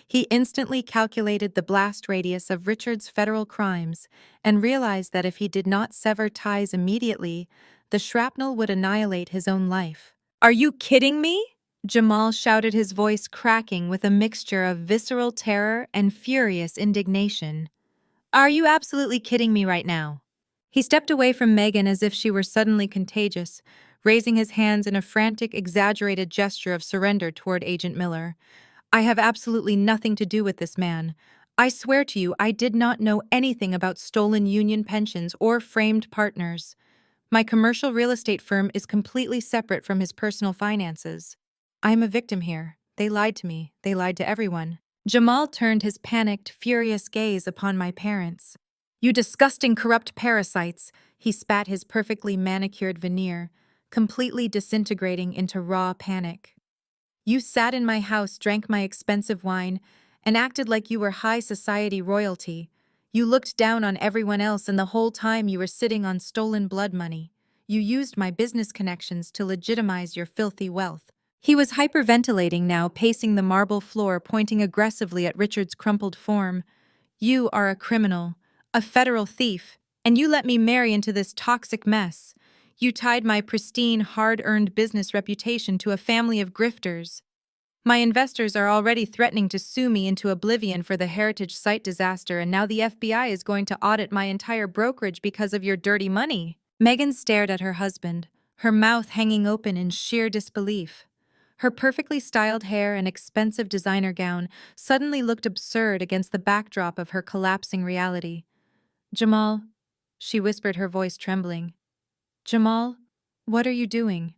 He instantly calculated the blast radius of Richard's federal crimes and realized that if he did not sever ties immediately, the shrapnel would annihilate his own life. "Are you kidding me?" Jamal shouted, his voice cracking with a mixture of visceral terror and furious indignation. "Are you absolutely kidding me right now?" He stepped away from Megan as if she were suddenly contagious, raising his hands in a frantic, exaggerated gesture of surrender toward Agent Miller. "I have absolutely nothing to do with this man. I swear to you, I did not know anything about stolen union pensions or framed partners. My commercial real estate firm is completely separate from his personal finances. I am a victim here. They lied to me. They lied to everyone." Jamal turned his panicked, furious gaze upon my parents. "You disgusting, corrupt parasites," he spat, his perfectly manicured veneer, completely disintegrating into raw panic. "You sat in my house, drank my expensive wine, and acted like you were high society royalty. You looked down on everyone else, and the whole time you were sitting on stolen blood money. You used my business connections to legitimize your filthy wealth." He was hyperventilating now, pacing the marble floor, pointing aggressively at Richard's crumpled form. "You are a criminal, a federal thief. And you let me marry into this toxic mess. You tied my pristine, hard-earned business reputation to a family of grifters. My investors are already threatening to sue me into oblivion for the heritage site disaster, and now the FBI is going to audit my entire brokerage because of your dirty money. Megan stared at her husband, her mouth hanging open in sheer disbelief. Her perfectly styled hair and expensive designer gown suddenly looked absurd against the backdrop of her collapsing reality. Jamal, she whispered, her voice trembling. Jamal, what are you doing?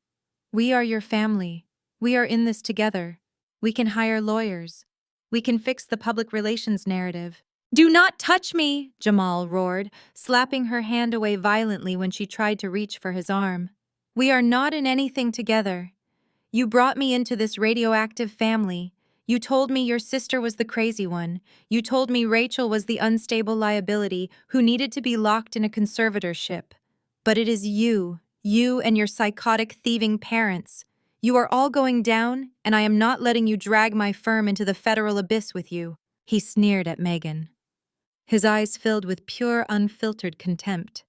We are your family. We are in this together. We can hire lawyers. We can fix the public relations narrative. Do not touch me, Jamal roared, slapping her hand away violently when she tried to reach for his arm. We are not in anything together. You brought me into this radioactive family. You told me your sister was the crazy one. You told me Rachel was the unstable liability who needed to be locked in a conservatorship. But it is you and your psychotic, thieving parents. You are all going down, and I am not letting you drag my firm into the federal abyss with you. He sneered at Megan. His eyes filled with pure, unfiltered contempt.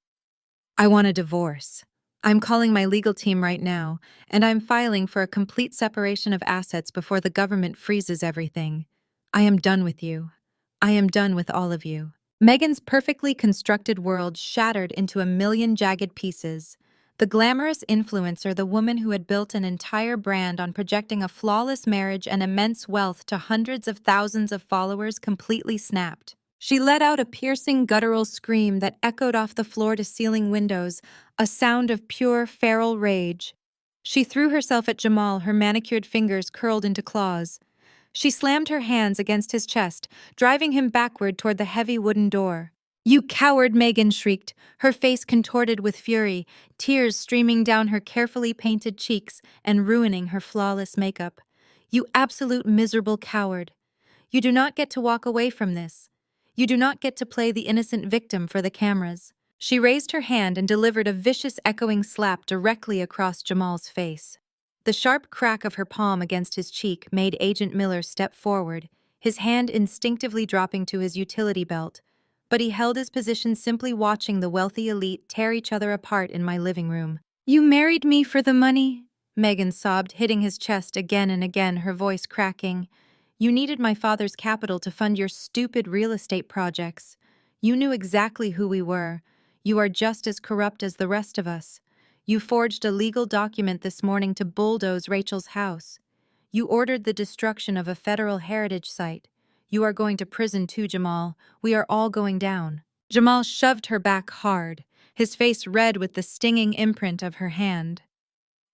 I want a divorce. I'm calling my legal team right now, and I'm filing for a complete separation of assets before the government freezes everything. I am done with you. I am done with all of you. Megan's perfectly constructed world shattered into a million jagged pieces. The glamorous influencer, the woman who had built an entire brand on projecting a flawless marriage and immense wealth to hundreds of thousands of followers, completely snapped. She let out a piercing, guttural scream that echoed off the floor-to-ceiling windows, a sound of pure, feral rage. She threw herself at Jamal, her manicured fingers curled into claws. She slammed her hands against his chest, driving him backward toward the heavy wooden door. You coward, Megan shrieked, her face contorted with fury, tears streaming down her carefully painted cheeks and ruining her flawless makeup. You absolute miserable coward. You do not get to walk away from this. You do not get to play the innocent victim for the cameras. She raised her hand and delivered a vicious echoing slap directly across Jamal's face. The sharp crack of her palm against his cheek made Agent Miller step forward, his hand instinctively dropping to his utility belt, but he held his position, simply watching the wealthy elite tear each other apart in my living room. You married me for the money? Megan sobbed, hitting his chest again and again, her voice cracking. You needed my father's capital to fund your stupid real estate projects. You knew exactly who we were. You are just as corrupt as the rest of us. You forged a legal document this morning to bulldoze Rachel's house. You ordered the destruction of a federal heritage site. You are going to prison too, Jamal. We are all going down. Jamal shoved her back hard, his face red with the stinging imprint of her hand.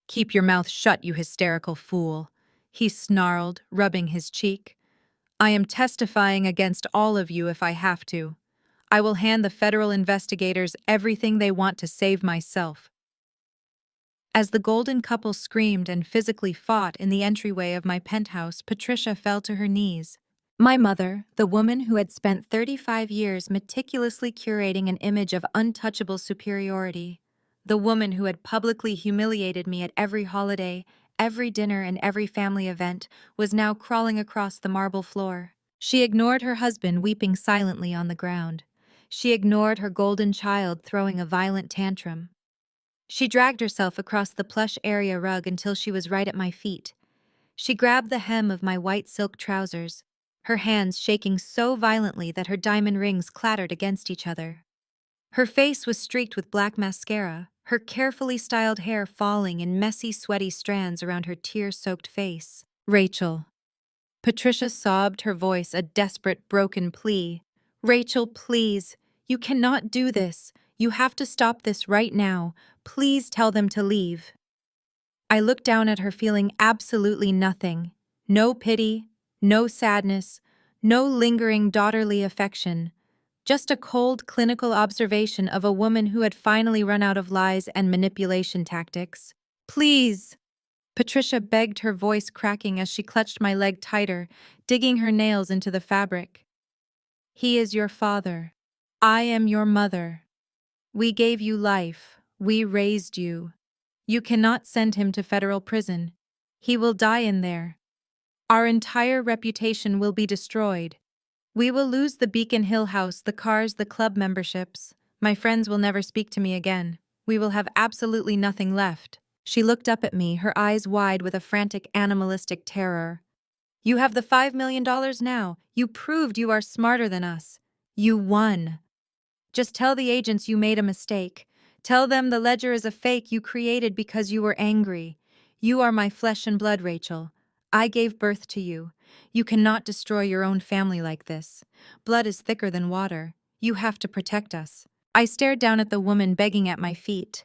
Keep your mouth shut, you hysterical fool, he snarled, rubbing his cheek. I am testifying against all of you if I have to. I will hand the federal investigators everything they want to save myself. As the golden couple screamed and physically fought in the entryway of my penthouse, Patricia fell to her knees. My mother, the woman who had spent 35 years meticulously curating an image of untouchable superiority, the woman who had publicly humiliated me at every holiday, every dinner, and every family event, was now crawling across the marble floor. She ignored her husband weeping silently on the ground. She ignored her golden child throwing a violent tantrum. She dragged herself across the plush area rug until she was right at my feet. She grabbed the hem of my white silk trousers, her hands shaking so violently that her diamond rings clattered against each other. Her face was streaked with black mascara, her carefully styled hair falling in messy, sweaty strands around her tear-soaked face. Rachel. Patricia sobbed, her voice a desperate, broken plea. Rachel, please. You cannot do this. You have to stop this right now. Please tell them to leave. I looked down at her, feeling absolutely nothing. No pity, no sadness, no lingering daughterly affection. Just a cold, clinical observation of a woman who had finally run out of lies and manipulation tactics. Please, Patricia begged, her voice cracking as she clutched my leg tighter, digging her nails into the fabric. He is your father. I am your mother. We gave you life. We raised you. You cannot send him to federal prison. He will die in there. Our entire reputation will be destroyed. We will lose the Beacon Hill house, the cars, the club memberships. My friends will never speak to me again. We will have absolutely nothing left. She looked up at me, her eyes wide with a frantic animalistic terror. You have the $5 million now. You proved you are smarter than us. You won. Just tell the agents you made a mistake. Tell them the ledger is a fake you created because you were angry. You are my flesh and blood, Rachel. I gave birth to you. You cannot destroy your own family like this. Blood is thicker than water. You have to protect us. I stared down at the woman begging at my feet.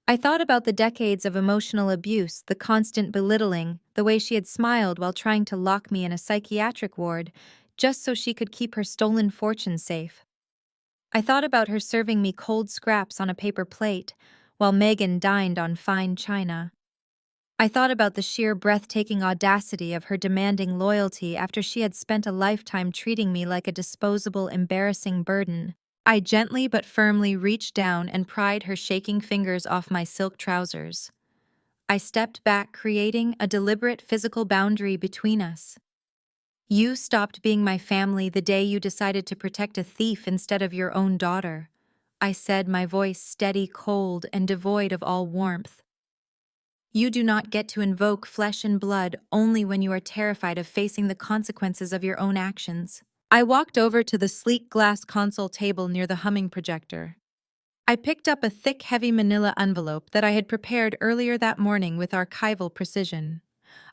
I thought about the decades of emotional abuse, the constant belittling, the way she had smiled while trying to lock me in a psychiatric ward just so she could keep her stolen fortune safe. I thought about her serving me cold scraps on a paper plate, while Megan dined on fine china. I thought about the sheer breathtaking audacity of her demanding loyalty after she had spent a lifetime treating me like a disposable, embarrassing burden. I gently but firmly reached down and pried her shaking fingers off my silk trousers. I stepped back, creating a deliberate physical boundary between us. You stopped being my family the day you decided to protect a thief instead of your own daughter, I said, my voice steady, cold, and devoid of all warmth. You do not get to invoke flesh and blood only when you are terrified of facing the consequences of your own actions. I walked over to the sleek glass console table near the humming projector. I picked up a thick, heavy manila envelope that I had prepared earlier that morning with archival precision.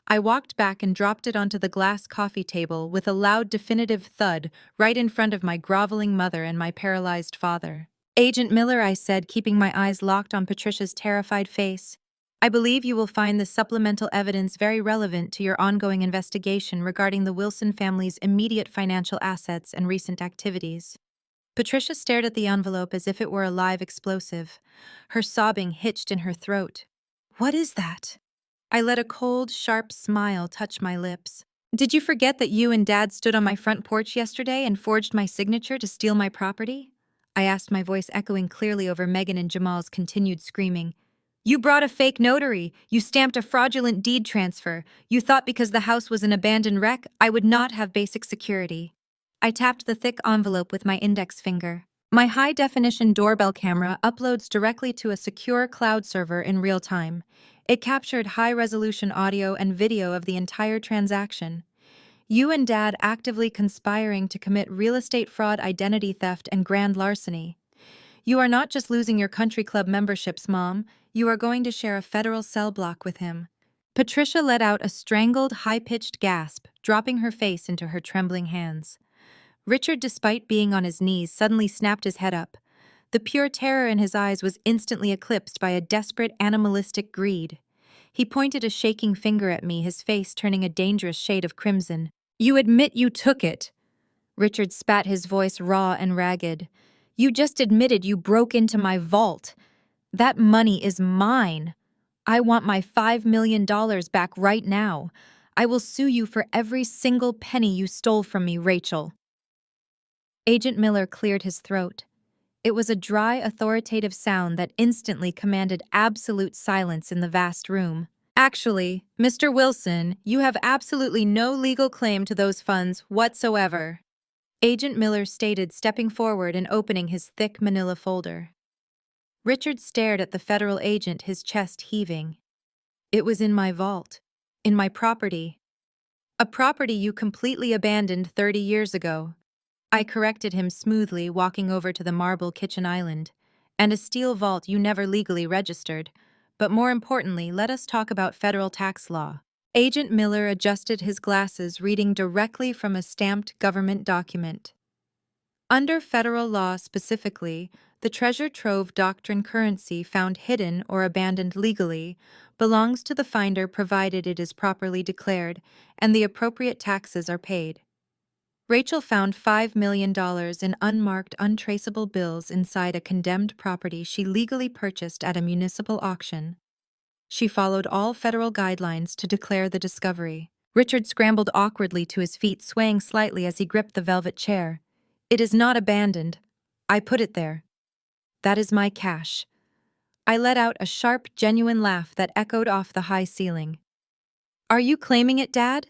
I walked back and dropped it onto the glass coffee table with a loud, definitive thud right in front of my groveling mother and my paralyzed father. Agent Miller, I said, keeping my eyes locked on Patricia's terrified face. I believe you will find this supplemental evidence very relevant to your ongoing investigation regarding the Wilson family's immediate financial assets and recent activities. Patricia stared at the envelope as if it were a live explosive. Her sobbing hitched in her throat. What is that? I let a cold, sharp smile touch my lips. Did you forget that you and Dad stood on my front porch yesterday and forged my signature to steal my property? I asked, my voice echoing clearly over Megan and Jamal's continued screaming. You brought a fake notary. You stamped a fraudulent deed transfer. You thought because the house was an abandoned wreck, I would not have basic security. I tapped the thick envelope with my index finger. My high-definition doorbell camera uploads directly to a secure cloud server in real time. It captured high-resolution audio and video of the entire transaction. You and Dad actively conspiring to commit real estate fraud, identity theft, and grand larceny. You are not just losing your country club memberships, Mom. You are going to share a federal cell block with him. Patricia let out a strangled, high-pitched gasp, dropping her face into her trembling hands. Richard, despite being on his knees, suddenly snapped his head up. The pure terror in his eyes was instantly eclipsed by a desperate, animalistic greed. He pointed a shaking finger at me, his face turning a dangerous shade of crimson. You admit you took it. Richard spat, his voice raw and ragged. You just admitted you broke into my vault. That money is mine. I want my $5 million back right now. I will sue you for every single penny you stole from me, Rachel. Agent Miller cleared his throat. It was a dry, authoritative sound that instantly commanded absolute silence in the vast room. Actually, Mr. Wilson, you have absolutely no legal claim to those funds whatsoever, Agent Miller stated, stepping forward and opening his thick manila folder. Richard stared at the federal agent, his chest heaving. It was in my vault. In my property. A property you completely abandoned 30 years ago. I corrected him smoothly, walking over to the marble kitchen island. And a steel vault you never legally registered. But more importantly, let us talk about federal tax law. Agent Miller adjusted his glasses, reading directly from a stamped government document. Under federal law specifically, the treasure trove doctrine currency found hidden or abandoned legally belongs to the finder provided it is properly declared and the appropriate taxes are paid. Rachel found $5 million in unmarked, untraceable bills inside a condemned property she legally purchased at a municipal auction. She followed all federal guidelines to declare the discovery. Richard scrambled awkwardly to his feet, swaying slightly as he gripped the velvet chair. It is not abandoned. I put it there. That is my cash. I let out a sharp, genuine laugh that echoed off the high ceiling. Are you claiming it, Dad?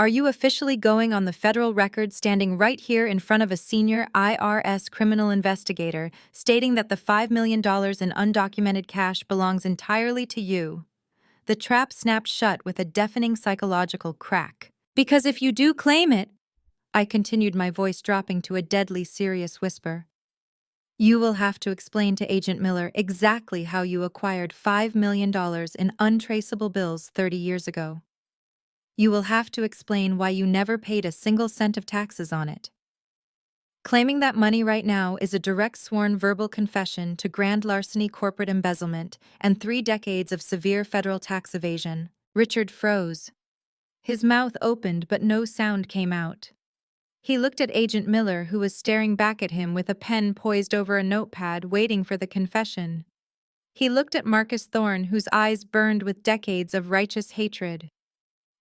Are you officially going on the federal record standing right here in front of a senior IRS criminal investigator stating that the $5 million in undocumented cash belongs entirely to you? The trap snapped shut with a deafening psychological crack. Because if you do claim it, I continued, my voice dropping to a deadly serious whisper, you will have to explain to Agent Miller exactly how you acquired $5 million in untraceable bills 30 years ago. You will have to explain why you never paid a single cent of taxes on it. Claiming that money right now is a direct sworn verbal confession to grand larceny, corporate embezzlement, and 3 decades of severe federal tax evasion. Richard froze. His mouth opened but no sound came out. He looked at Agent Miller, who was staring back at him with a pen poised over a notepad, waiting for the confession. He looked at Marcus Thorne, whose eyes burned with decades of righteous hatred.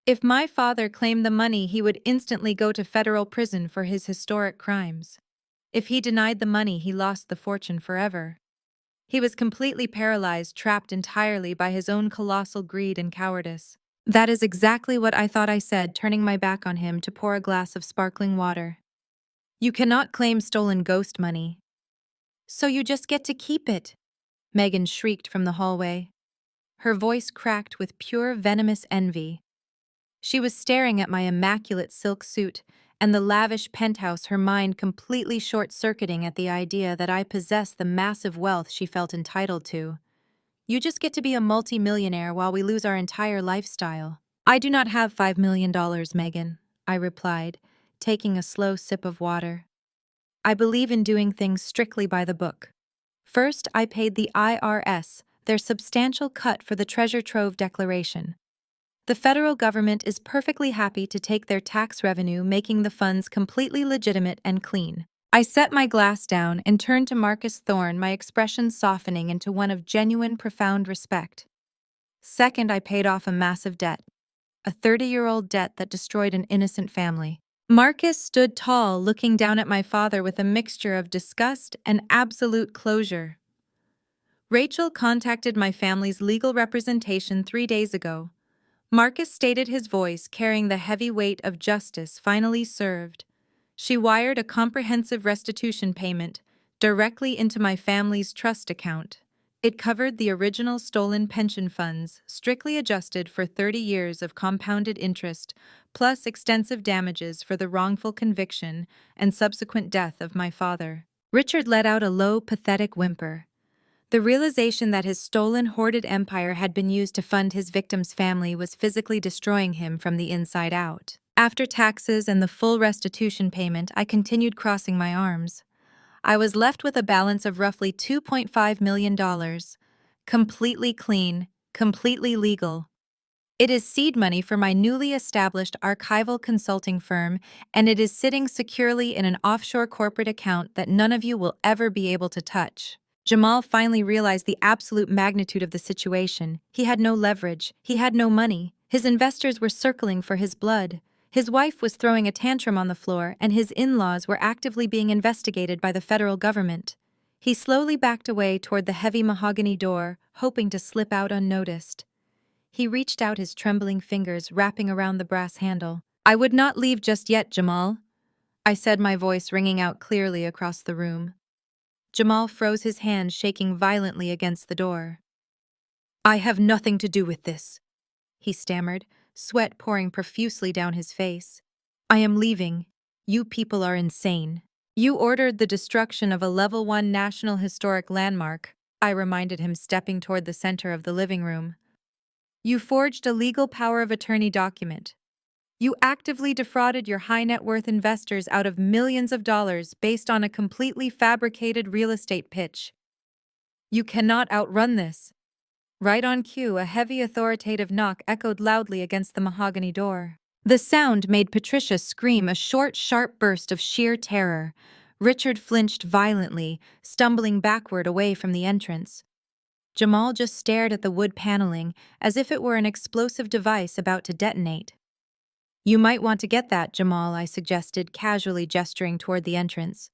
If my father claimed the money, he would instantly go to federal prison for his historic crimes. If he denied the money, he lost the fortune forever. He was completely paralyzed, trapped entirely by his own colossal greed and cowardice. That is exactly what I thought, I said, turning my back on him to pour a glass of sparkling water. You cannot claim stolen ghost money. So you just get to keep it, Megan shrieked from the hallway. Her voice cracked with pure venomous envy. She was staring at my immaculate silk suit and the lavish penthouse, her mind completely short-circuiting at the idea that I possessed the massive wealth she felt entitled to. You just get to be a multi-millionaire while we lose our entire lifestyle. I do not have $5 million, Megan, I replied, taking a slow sip of water. I believe in doing things strictly by the book. First, I paid the IRS their substantial cut for the treasure trove declaration. The federal government is perfectly happy to take their tax revenue, making the funds completely legitimate and clean. I set my glass down and turned to Marcus Thorne, my expression softening into one of genuine, profound respect. Second, I paid off a massive debt, a 30-year-old debt that destroyed an innocent family. Marcus stood tall, looking down at my father with a mixture of disgust and absolute closure. Rachel contacted my family's legal representation 3 days ago. Marcus stated, his voice carrying the heavy weight of justice finally served. She wired a comprehensive restitution payment directly into my family's trust account. It covered the original stolen pension funds, strictly adjusted for 30 years of compounded interest, plus extensive damages for the wrongful conviction and subsequent death of my father. Richard let out a low, pathetic whimper. The realization that his stolen, hoarded empire had been used to fund his victim's family was physically destroying him from the inside out. After taxes and the full restitution payment, I continued crossing my arms. I was left with a balance of roughly $2.5 million. Completely clean, completely legal. It is seed money for my newly established archival consulting firm, and it is sitting securely in an offshore corporate account that none of you will ever be able to touch. Jamal finally realized the absolute magnitude of the situation. He had no leverage. He had no money. His investors were circling for his blood. His wife was throwing a tantrum on the floor, and his in-laws were actively being investigated by the federal government. He slowly backed away toward the heavy mahogany door, hoping to slip out unnoticed. He reached out his trembling fingers, wrapping around the brass handle. I would not leave just yet, Jamal, I said, my voice ringing out clearly across the room. Jamal froze, his hand shaking violently against the door. I have nothing to do with this, he stammered, sweat pouring profusely down his face. I am leaving. You people are insane. You ordered the destruction of a Level 1 National Historic Landmark, I reminded him, stepping toward the center of the living room. You forged a legal power of attorney document. You actively defrauded your high-net-worth investors out of millions of dollars based on a completely fabricated real estate pitch. You cannot outrun this. Right on cue, a heavy, authoritative knock echoed loudly against the mahogany door. The sound made Patricia scream, a short, sharp burst of sheer terror. Richard flinched violently, stumbling backward away from the entrance. Jamal just stared at the wood paneling, as if it were an explosive device about to detonate. You might want to get that, Jamal, I suggested, casually gesturing toward the entrance.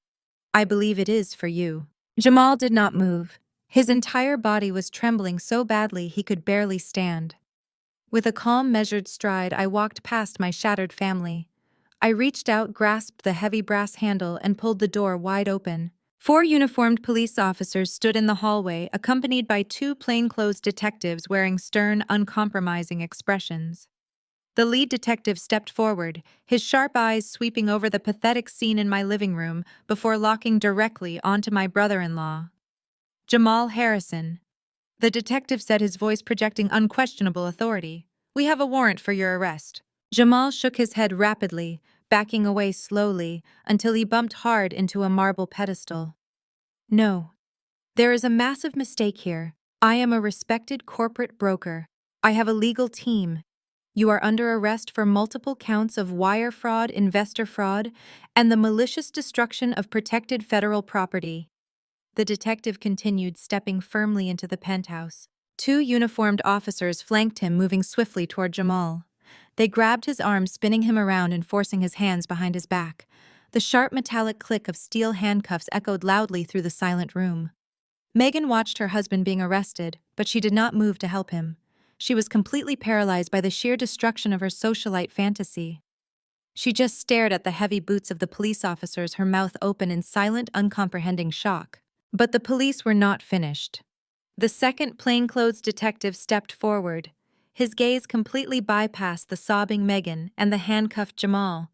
I believe it is for you. Jamal did not move. His entire body was trembling so badly he could barely stand. With a calm, measured stride, I walked past my shattered family. I reached out, grasped the heavy brass handle, and pulled the door wide open. 4 uniformed police officers stood in the hallway, accompanied by 2 plainclothes detectives wearing stern, uncompromising expressions. The lead detective stepped forward, his sharp eyes sweeping over the pathetic scene in my living room before locking directly onto my brother-in-law. Jamal Harrison. The detective said, his voice projecting unquestionable authority. "We have a warrant for your arrest." Jamal shook his head rapidly, backing away slowly until he bumped hard into a marble pedestal. "No. There is a massive mistake here. I am a respected corporate broker. I have a legal team. You are under arrest for multiple counts of wire fraud, investor fraud, and the malicious destruction of protected federal property." The detective continued, stepping firmly into the penthouse. 2 uniformed officers flanked him, moving swiftly toward Jamal. They grabbed his arm, spinning him around and forcing his hands behind his back. The sharp metallic click of steel handcuffs echoed loudly through the silent room. Megan watched her husband being arrested, but she did not move to help him. She was completely paralyzed by the sheer destruction of her socialite fantasy. She just stared at the heavy boots of the police officers, her mouth open in silent, uncomprehending shock. But the police were not finished. The second plainclothes detective stepped forward. His gaze completely bypassed the sobbing Megan and the handcuffed Jamal.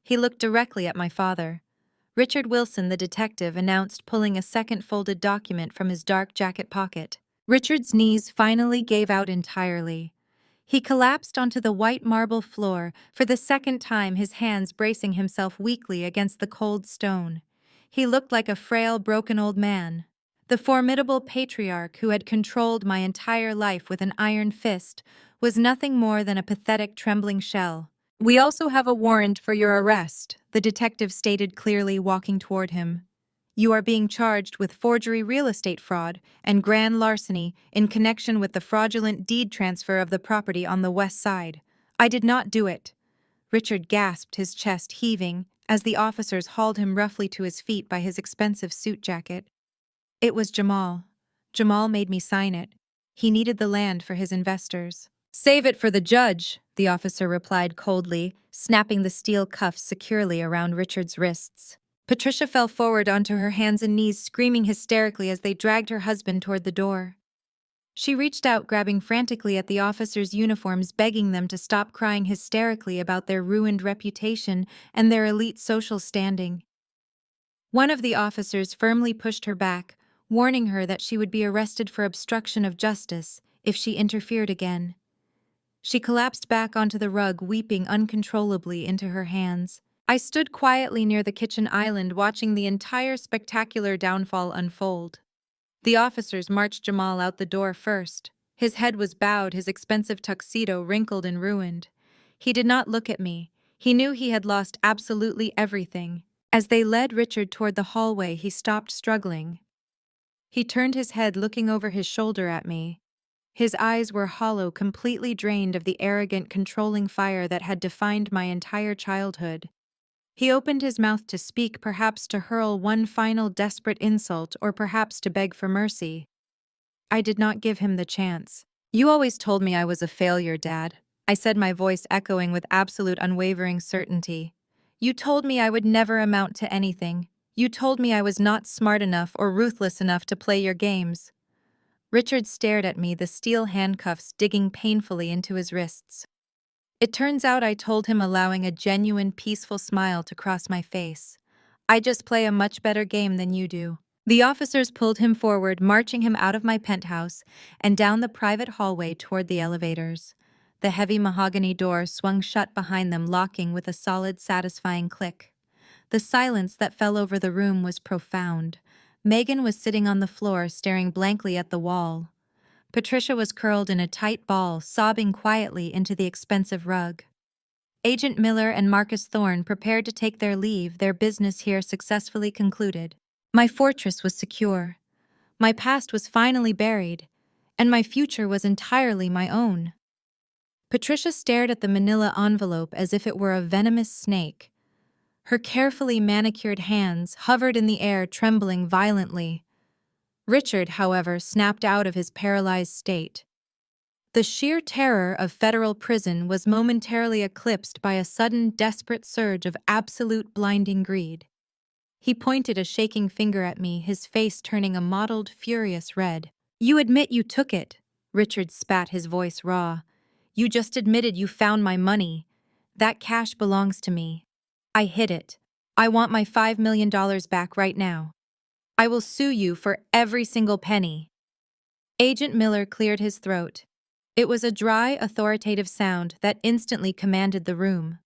He looked directly at my father. Richard Wilson, the detective, announced, pulling a second folded document from his dark jacket pocket. Richard's knees finally gave out entirely. He collapsed onto the white marble floor, for the second time, his hands bracing himself weakly against the cold stone. He looked like a frail, broken old man. The formidable patriarch who had controlled my entire life with an iron fist was nothing more than a pathetic, trembling shell. "We also have a warrant for your arrest," the detective stated clearly, walking toward him. "You are being charged with forgery, real estate fraud, and grand larceny in connection with the fraudulent deed transfer of the property on the west side." "I did not do it." Richard gasped, his chest heaving, as the officers hauled him roughly to his feet by his expensive suit jacket. "It was Jamal. Jamal made me sign it. He needed the land for his investors." "Save it for the judge," the officer replied coldly, snapping the steel cuffs securely around Richard's wrists. Patricia fell forward onto her hands and knees, screaming hysterically as they dragged her husband toward the door. She reached out, grabbing frantically at the officers' uniforms, begging them to stop crying hysterically about their ruined reputation and their elite social standing. One of the officers firmly pushed her back, warning her that she would be arrested for obstruction of justice if she interfered again. She collapsed back onto the rug, weeping uncontrollably into her hands. I stood quietly near the kitchen island, watching the entire spectacular downfall unfold. The officers marched Jamal out the door first. His head was bowed, his expensive tuxedo wrinkled and ruined. He did not look at me. He knew he had lost absolutely everything. As they led Richard toward the hallway, he stopped, struggling. He turned his head, looking over his shoulder at me. His eyes were hollow, completely drained of the arrogant, controlling fire that had defined my entire childhood. He opened his mouth to speak, perhaps to hurl one final desperate insult, or perhaps to beg for mercy. I did not give him the chance. "You always told me I was a failure, Dad," I said, my voice echoing with absolute unwavering certainty. "You told me I would never amount to anything. You told me I was not smart enough or ruthless enough to play your games." Richard stared at me, the steel handcuffs digging painfully into his wrists. It turns out I told him, allowing a genuine, peaceful smile to cross my face. "I just play a much better game than you do." The officers pulled him forward, marching him out of my penthouse and down the private hallway toward the elevators. The heavy mahogany door swung shut behind them, locking with a solid, satisfying click. The silence that fell over the room was profound. Megan was sitting on the floor, staring blankly at the wall. Patricia was curled in a tight ball, sobbing quietly into the expensive rug. Agent Miller and Marcus Thorne prepared to take their leave, their business here successfully concluded. My fortress was secure. My past was finally buried, and my future was entirely my own. Patricia stared at the manila envelope as if it were a venomous snake. Her carefully manicured hands hovered in the air, trembling violently. Richard, however, snapped out of his paralyzed state. The sheer terror of federal prison was momentarily eclipsed by a sudden, desperate surge of absolute blinding greed. He pointed a shaking finger at me, his face turning a mottled, furious red. "You admit you took it," Richard spat, his voice raw. "You just admitted you found my money. That cash belongs to me. I hid it. I want my $5 million back right now. I will sue you for every single penny." Agent Miller cleared his throat. It was a dry, authoritative sound that instantly commanded the room.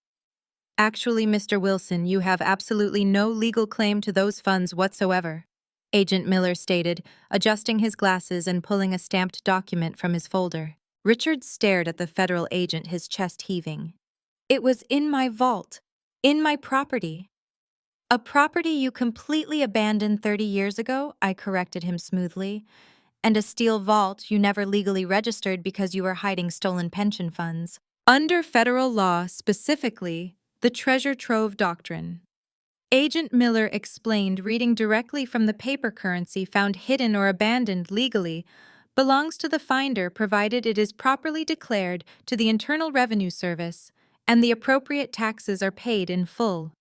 "Actually, Mr. Wilson, you have absolutely no legal claim to those funds whatsoever," Agent Miller stated, adjusting his glasses and pulling a stamped document from his folder. Richard stared at the federal agent, his chest heaving. "It was in my vault, in my property." "A property you completely abandoned 30 years ago," I corrected him smoothly, "and a steel vault you never legally registered because you were hiding stolen pension funds. Under federal law, specifically, the treasure trove doctrine." Agent Miller explained, reading directly from the paper currency found hidden or abandoned legally belongs to the finder provided it is properly declared to the Internal Revenue Service and the appropriate taxes are paid in full.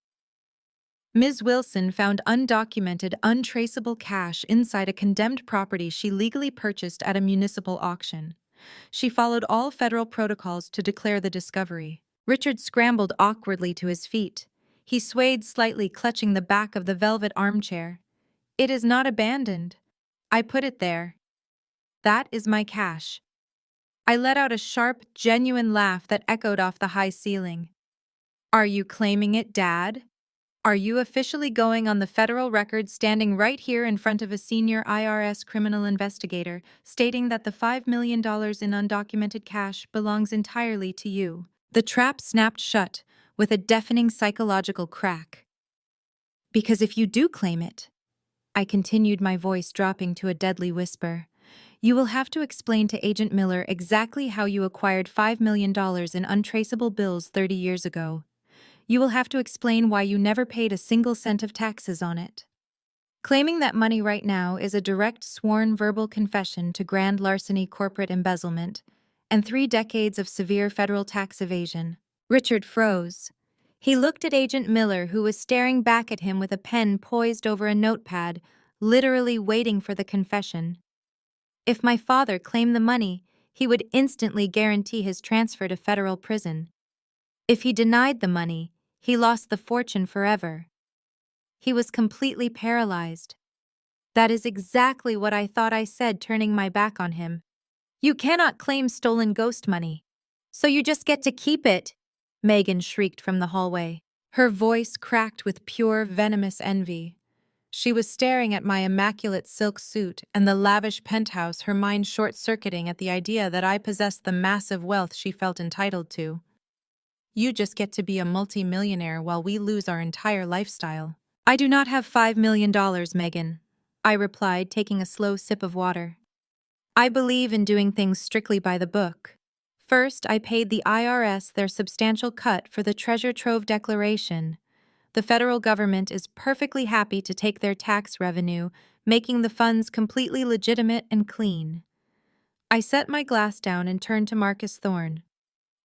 Ms. Wilson found undocumented, untraceable cash inside a condemned property she legally purchased at a municipal auction. She followed all federal protocols to declare the discovery. Richard scrambled awkwardly to his feet. He swayed slightly, clutching the back of the velvet armchair. "It is not abandoned. I put it there. That is my cash." I let out a sharp, genuine laugh that echoed off the high ceiling. "Are you claiming it, Dad? Are you officially going on the federal record, standing right here in front of a senior IRS criminal investigator, stating that the $5 million in undocumented cash belongs entirely to you?" The trap snapped shut with a deafening psychological crack. "Because if you do claim it," I continued, my voice dropping to a deadly whisper, "you will have to explain to Agent Miller exactly how you acquired $5 million in untraceable bills 30 years ago. You will have to explain why you never paid a single cent of taxes on it. Claiming that money right now is a direct sworn verbal confession to grand larceny, corporate embezzlement, and 3 decades of severe federal tax evasion." Richard froze. He looked at Agent Miller, who was staring back at him with a pen poised over a notepad, literally waiting for the confession. If my father claimed the money, he would instantly guarantee his transfer to federal prison. If he denied the money, he lost the fortune forever. He was completely paralyzed. That is exactly what I thought I said, turning my back on him. "You cannot claim stolen ghost money. So you just get to keep it," Megan shrieked from the hallway. Her voice cracked with pure, venomous envy. She was staring at my immaculate silk suit and the lavish penthouse, her mind short-circuiting at the idea that I possessed the massive wealth she felt entitled to. "You just get to be a multi-millionaire while we lose our entire lifestyle." "I do not have $5 million, Megan," I replied, taking a slow sip of water. "I believe in doing things strictly by the book. First, I paid the IRS their substantial cut for the treasure trove declaration. The federal government is perfectly happy to take their tax revenue, making the funds completely legitimate and clean." I set my glass down and turned to Marcus Thorne.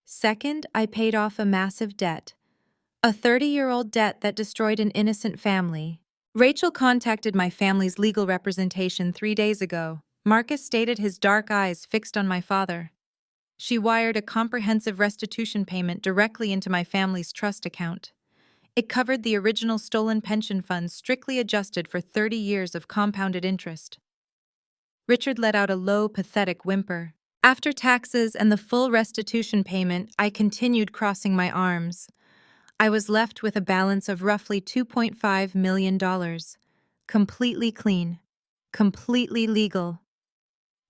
"Second, I paid off a massive debt. A 30-year-old debt that destroyed an innocent family. Rachel contacted my family's legal representation 3 days ago." Marcus stated, his dark eyes fixed on my father. "She wired a comprehensive restitution payment directly into my family's trust account. It covered the original stolen pension funds, strictly adjusted for 30 years of compounded interest." Richard let out a low, pathetic whimper. After taxes and the full restitution payment, I continued, crossing my arms. I was left with a balance of roughly $2.5 million. Completely clean. Completely legal.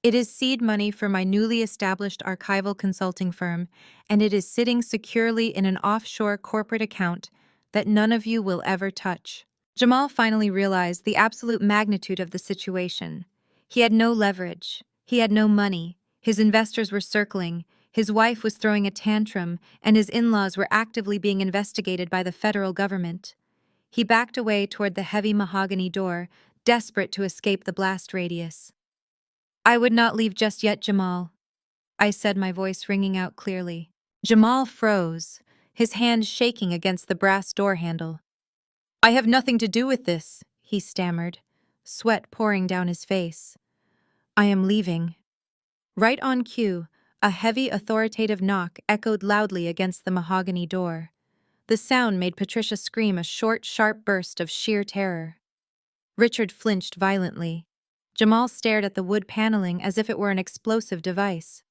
It is seed money for my newly established archival consulting firm, and it is sitting securely in an offshore corporate account that none of you will ever touch. Jamal finally realized the absolute magnitude of the situation. He had no leverage. He had no money. His investors were circling. His wife was throwing a tantrum, and his in-laws were actively being investigated by the federal government. He backed away toward the heavy mahogany door, desperate to escape the blast radius. "I would not leave just yet, Jamal. I said, my voice ringing out clearly. Jamal froze, his hand shaking against the brass door handle. I have nothing to do with this, he stammered, sweat pouring down his face. I am leaving. Right on cue, a heavy, authoritative knock echoed loudly against the mahogany door. The sound made Patricia scream a short, sharp burst of sheer terror. Richard flinched violently. Jamal stared at the wood paneling as if it were an explosive device.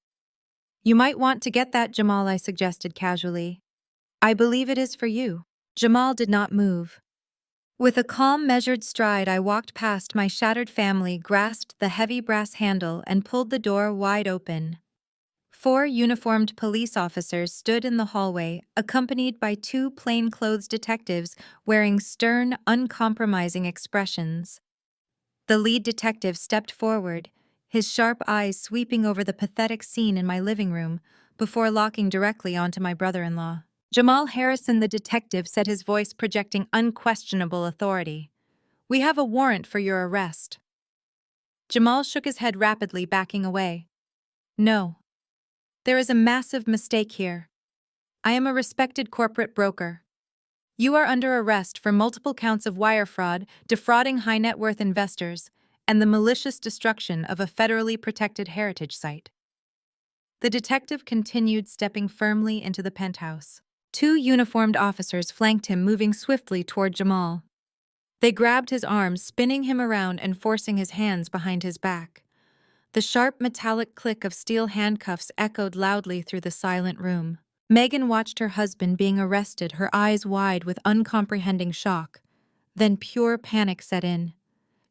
You might want to get that, Jamal, I suggested casually. I believe it is for you. Jamal did not move. With a calm, measured stride, I walked past my shattered family, grasped the heavy brass handle, and pulled the door wide open. 4 uniformed police officers stood in the hallway, accompanied by 2 plainclothes detectives wearing stern, uncompromising expressions. The lead detective stepped forward, his sharp eyes sweeping over the pathetic scene in my living room, before locking directly onto my brother-in-law. Jamal Harrison, the detective, said, his voice projecting unquestionable authority. We have a warrant for your arrest. Jamal shook his head rapidly, backing away. No. There is a massive mistake here. I am a respected corporate broker. You are under arrest for multiple counts of wire fraud, defrauding high-net-worth investors, and the malicious destruction of a federally protected heritage site. The detective continued, stepping firmly into the penthouse. 2 uniformed officers flanked him, moving swiftly toward Jamal. They grabbed his arms, spinning him around and forcing his hands behind his back. The sharp metallic click of steel handcuffs echoed loudly through the silent room. Megan watched her husband being arrested, her eyes wide with uncomprehending shock. Then pure panic set in.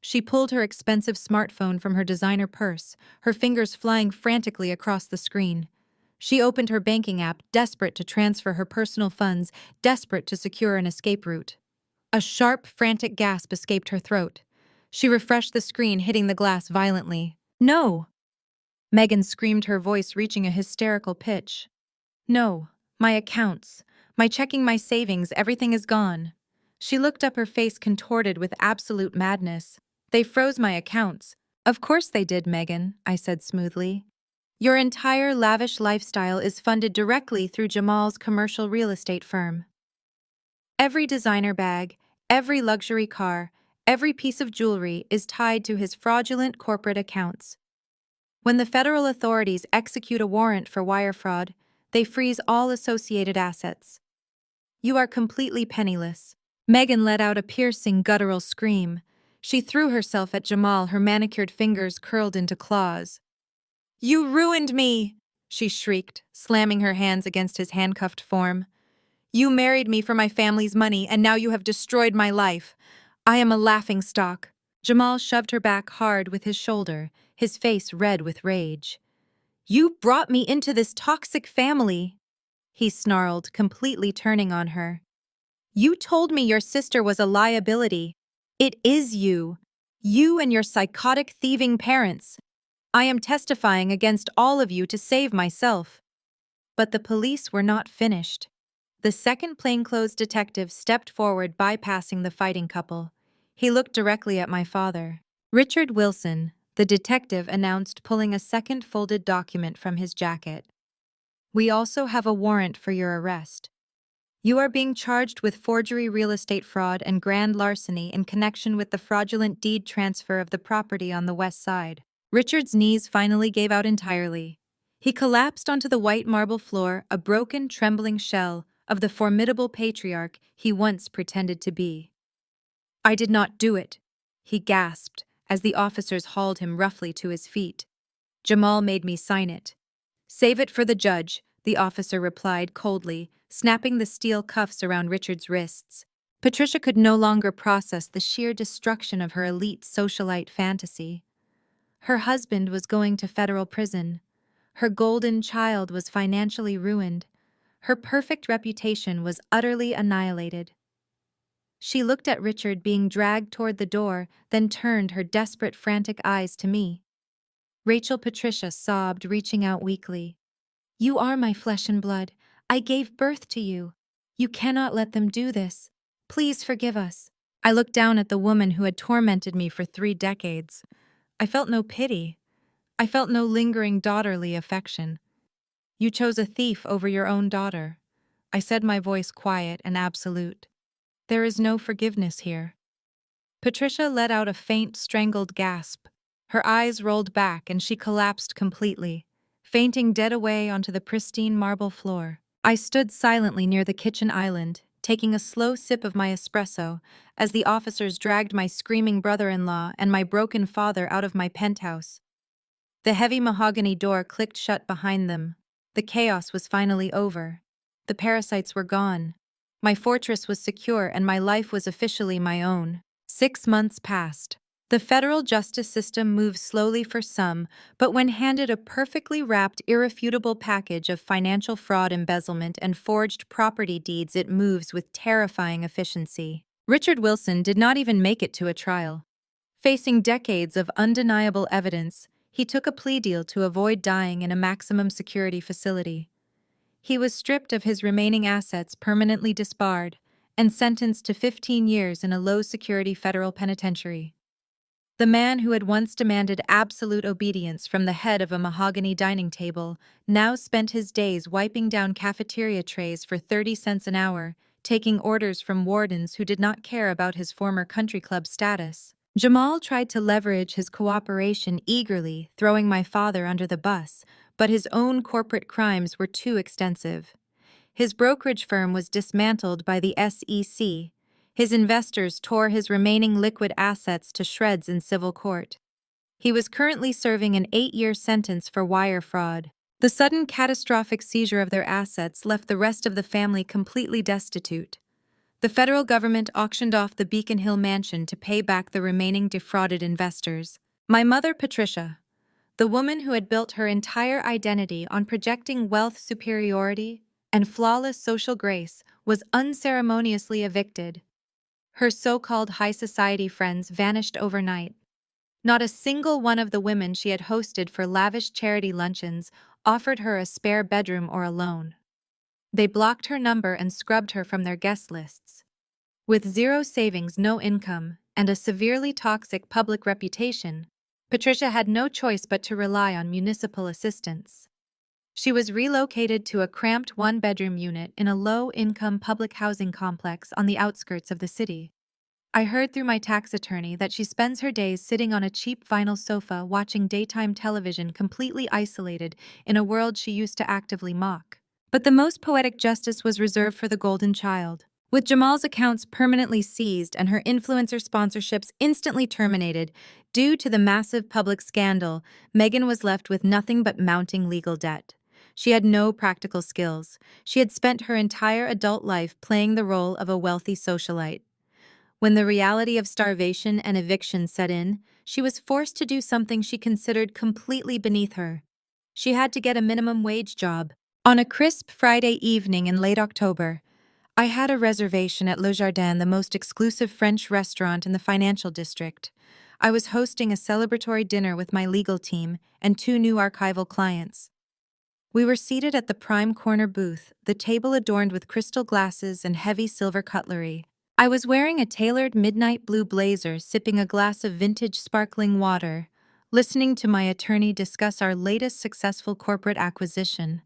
She pulled her expensive smartphone from her designer purse, her fingers flying frantically across the screen. She opened her banking app, desperate to transfer her personal funds, desperate to secure an escape route. A sharp, frantic gasp escaped her throat. She refreshed the screen, hitting the glass violently. No! Megan screamed, her voice reaching a hysterical pitch. No, my accounts, my checking, my savings, everything is gone. She looked up, her face contorted with absolute madness. They froze my accounts. Of course they did, Megan, I said smoothly. Your entire lavish lifestyle is funded directly through Jamal's commercial real estate firm. Every designer bag, every luxury car, every piece of jewelry is tied to his fraudulent corporate accounts. When the federal authorities execute a warrant for wire fraud, they freeze all associated assets. You are completely penniless. Megan let out a piercing, guttural scream. She threw herself at Jamal, her manicured fingers curled into claws. You ruined me, she shrieked, slamming her hands against his handcuffed form. You married me for my family's money, and now you have destroyed my life. I am a laughingstock. Jamal shoved her back hard with his shoulder, his face red with rage. You brought me into this toxic family, he snarled, completely turning on her. You told me your sister was a liability. It is you. You and your psychotic, thieving parents. I am testifying against all of you to save myself. But the police were not finished. The second plainclothes detective stepped forward, bypassing the fighting couple. He looked directly at my father. Richard Wilson, the detective announced, pulling a second folded document from his jacket. We also have a warrant for your arrest. You are being charged with forgery, real estate fraud, and grand larceny in connection with the fraudulent deed transfer of the property on the west side. Richard's knees finally gave out entirely. He collapsed onto the white marble floor, a broken, trembling shell of the formidable patriarch he once pretended to be. I did not do it, he gasped as the officers hauled him roughly to his feet. Jamal made me sign it. Save it for the judge, the officer replied coldly, snapping the steel cuffs around Richard's wrists. Patricia could no longer process the sheer destruction of her elite socialite fantasy. Her husband was going to federal prison. Her golden child was financially ruined. Her perfect reputation was utterly annihilated. She looked at Richard being dragged toward the door, then turned her desperate, frantic eyes to me. Rachel Patricia sobbed, reaching out weakly. You are my flesh and blood. I gave birth to you. You cannot let them do this. Please forgive us. I looked down at the woman who had tormented me for 3 decades. I felt no pity. I felt no lingering daughterly affection. You chose a thief over your own daughter. I said, my voice quiet and absolute. There is no forgiveness here. Patricia let out a faint, strangled gasp. Her eyes rolled back and she collapsed completely, fainting dead away onto the pristine marble floor. I stood silently near the kitchen island, taking a slow sip of my espresso as the officers dragged my screaming brother-in-law and my broken father out of my penthouse. The heavy mahogany door clicked shut behind them. The chaos was finally over. The parasites were gone. My fortress was secure and my life was officially my own. 6 months passed. The federal justice system moves slowly for some, but when handed a perfectly wrapped, irrefutable package of financial fraud, embezzlement, and forged property deeds, it moves with terrifying efficiency. Richard Wilson did not even make it to a trial. Facing decades of undeniable evidence, he took a plea deal to avoid dying in a maximum security facility. He was stripped of his remaining assets, permanently disbarred, and sentenced to 15 years in a low-security federal penitentiary. The man who had once demanded absolute obedience from the head of a mahogany dining table now spent his days wiping down cafeteria trays for 30 cents an hour, taking orders from wardens who did not care about his former country club status. Jamal tried to leverage his cooperation eagerly, throwing my father under the bus, but his own corporate crimes were too extensive. His brokerage firm was dismantled by the SEC. His investors tore his remaining liquid assets to shreds in civil court. He was currently serving an 8-year sentence for wire fraud. The sudden catastrophic seizure of their assets left the rest of the family completely destitute. The federal government auctioned off the Beacon Hill mansion to pay back the remaining defrauded investors. My mother, Patricia, the woman who had built her entire identity on projecting wealth superiority and flawless social grace, was unceremoniously evicted. Her so-called high society friends vanished overnight. Not a single one of the women she had hosted for lavish charity luncheons offered her a spare bedroom or a loan. They blocked her number and scrubbed her from their guest lists. With zero savings, no income, and a severely toxic public reputation, Patricia had no choice but to rely on municipal assistance. She was relocated to a cramped one-bedroom unit in a low-income public housing complex on the outskirts of the city. I heard through my tax attorney that she spends her days sitting on a cheap vinyl sofa watching daytime television, completely isolated in a world she used to actively mock. But the most poetic justice was reserved for the golden child. With Jamal's accounts permanently seized and her influencer sponsorships instantly terminated due to the massive public scandal, Megan was left with nothing but mounting legal debt. She had no practical skills. She had spent her entire adult life playing the role of a wealthy socialite. When the reality of starvation and eviction set in, she was forced to do something she considered completely beneath her. She had to get a minimum wage job. On a crisp Friday evening in late October, I had a reservation at Le Jardin, the most exclusive French restaurant in the financial district. I was hosting a celebratory dinner with my legal team and 2 new archival clients. We were seated at the prime corner booth, the table adorned with crystal glasses and heavy silver cutlery. I was wearing a tailored midnight blue blazer, sipping a glass of vintage sparkling water, listening to my attorney discuss our latest successful corporate acquisition.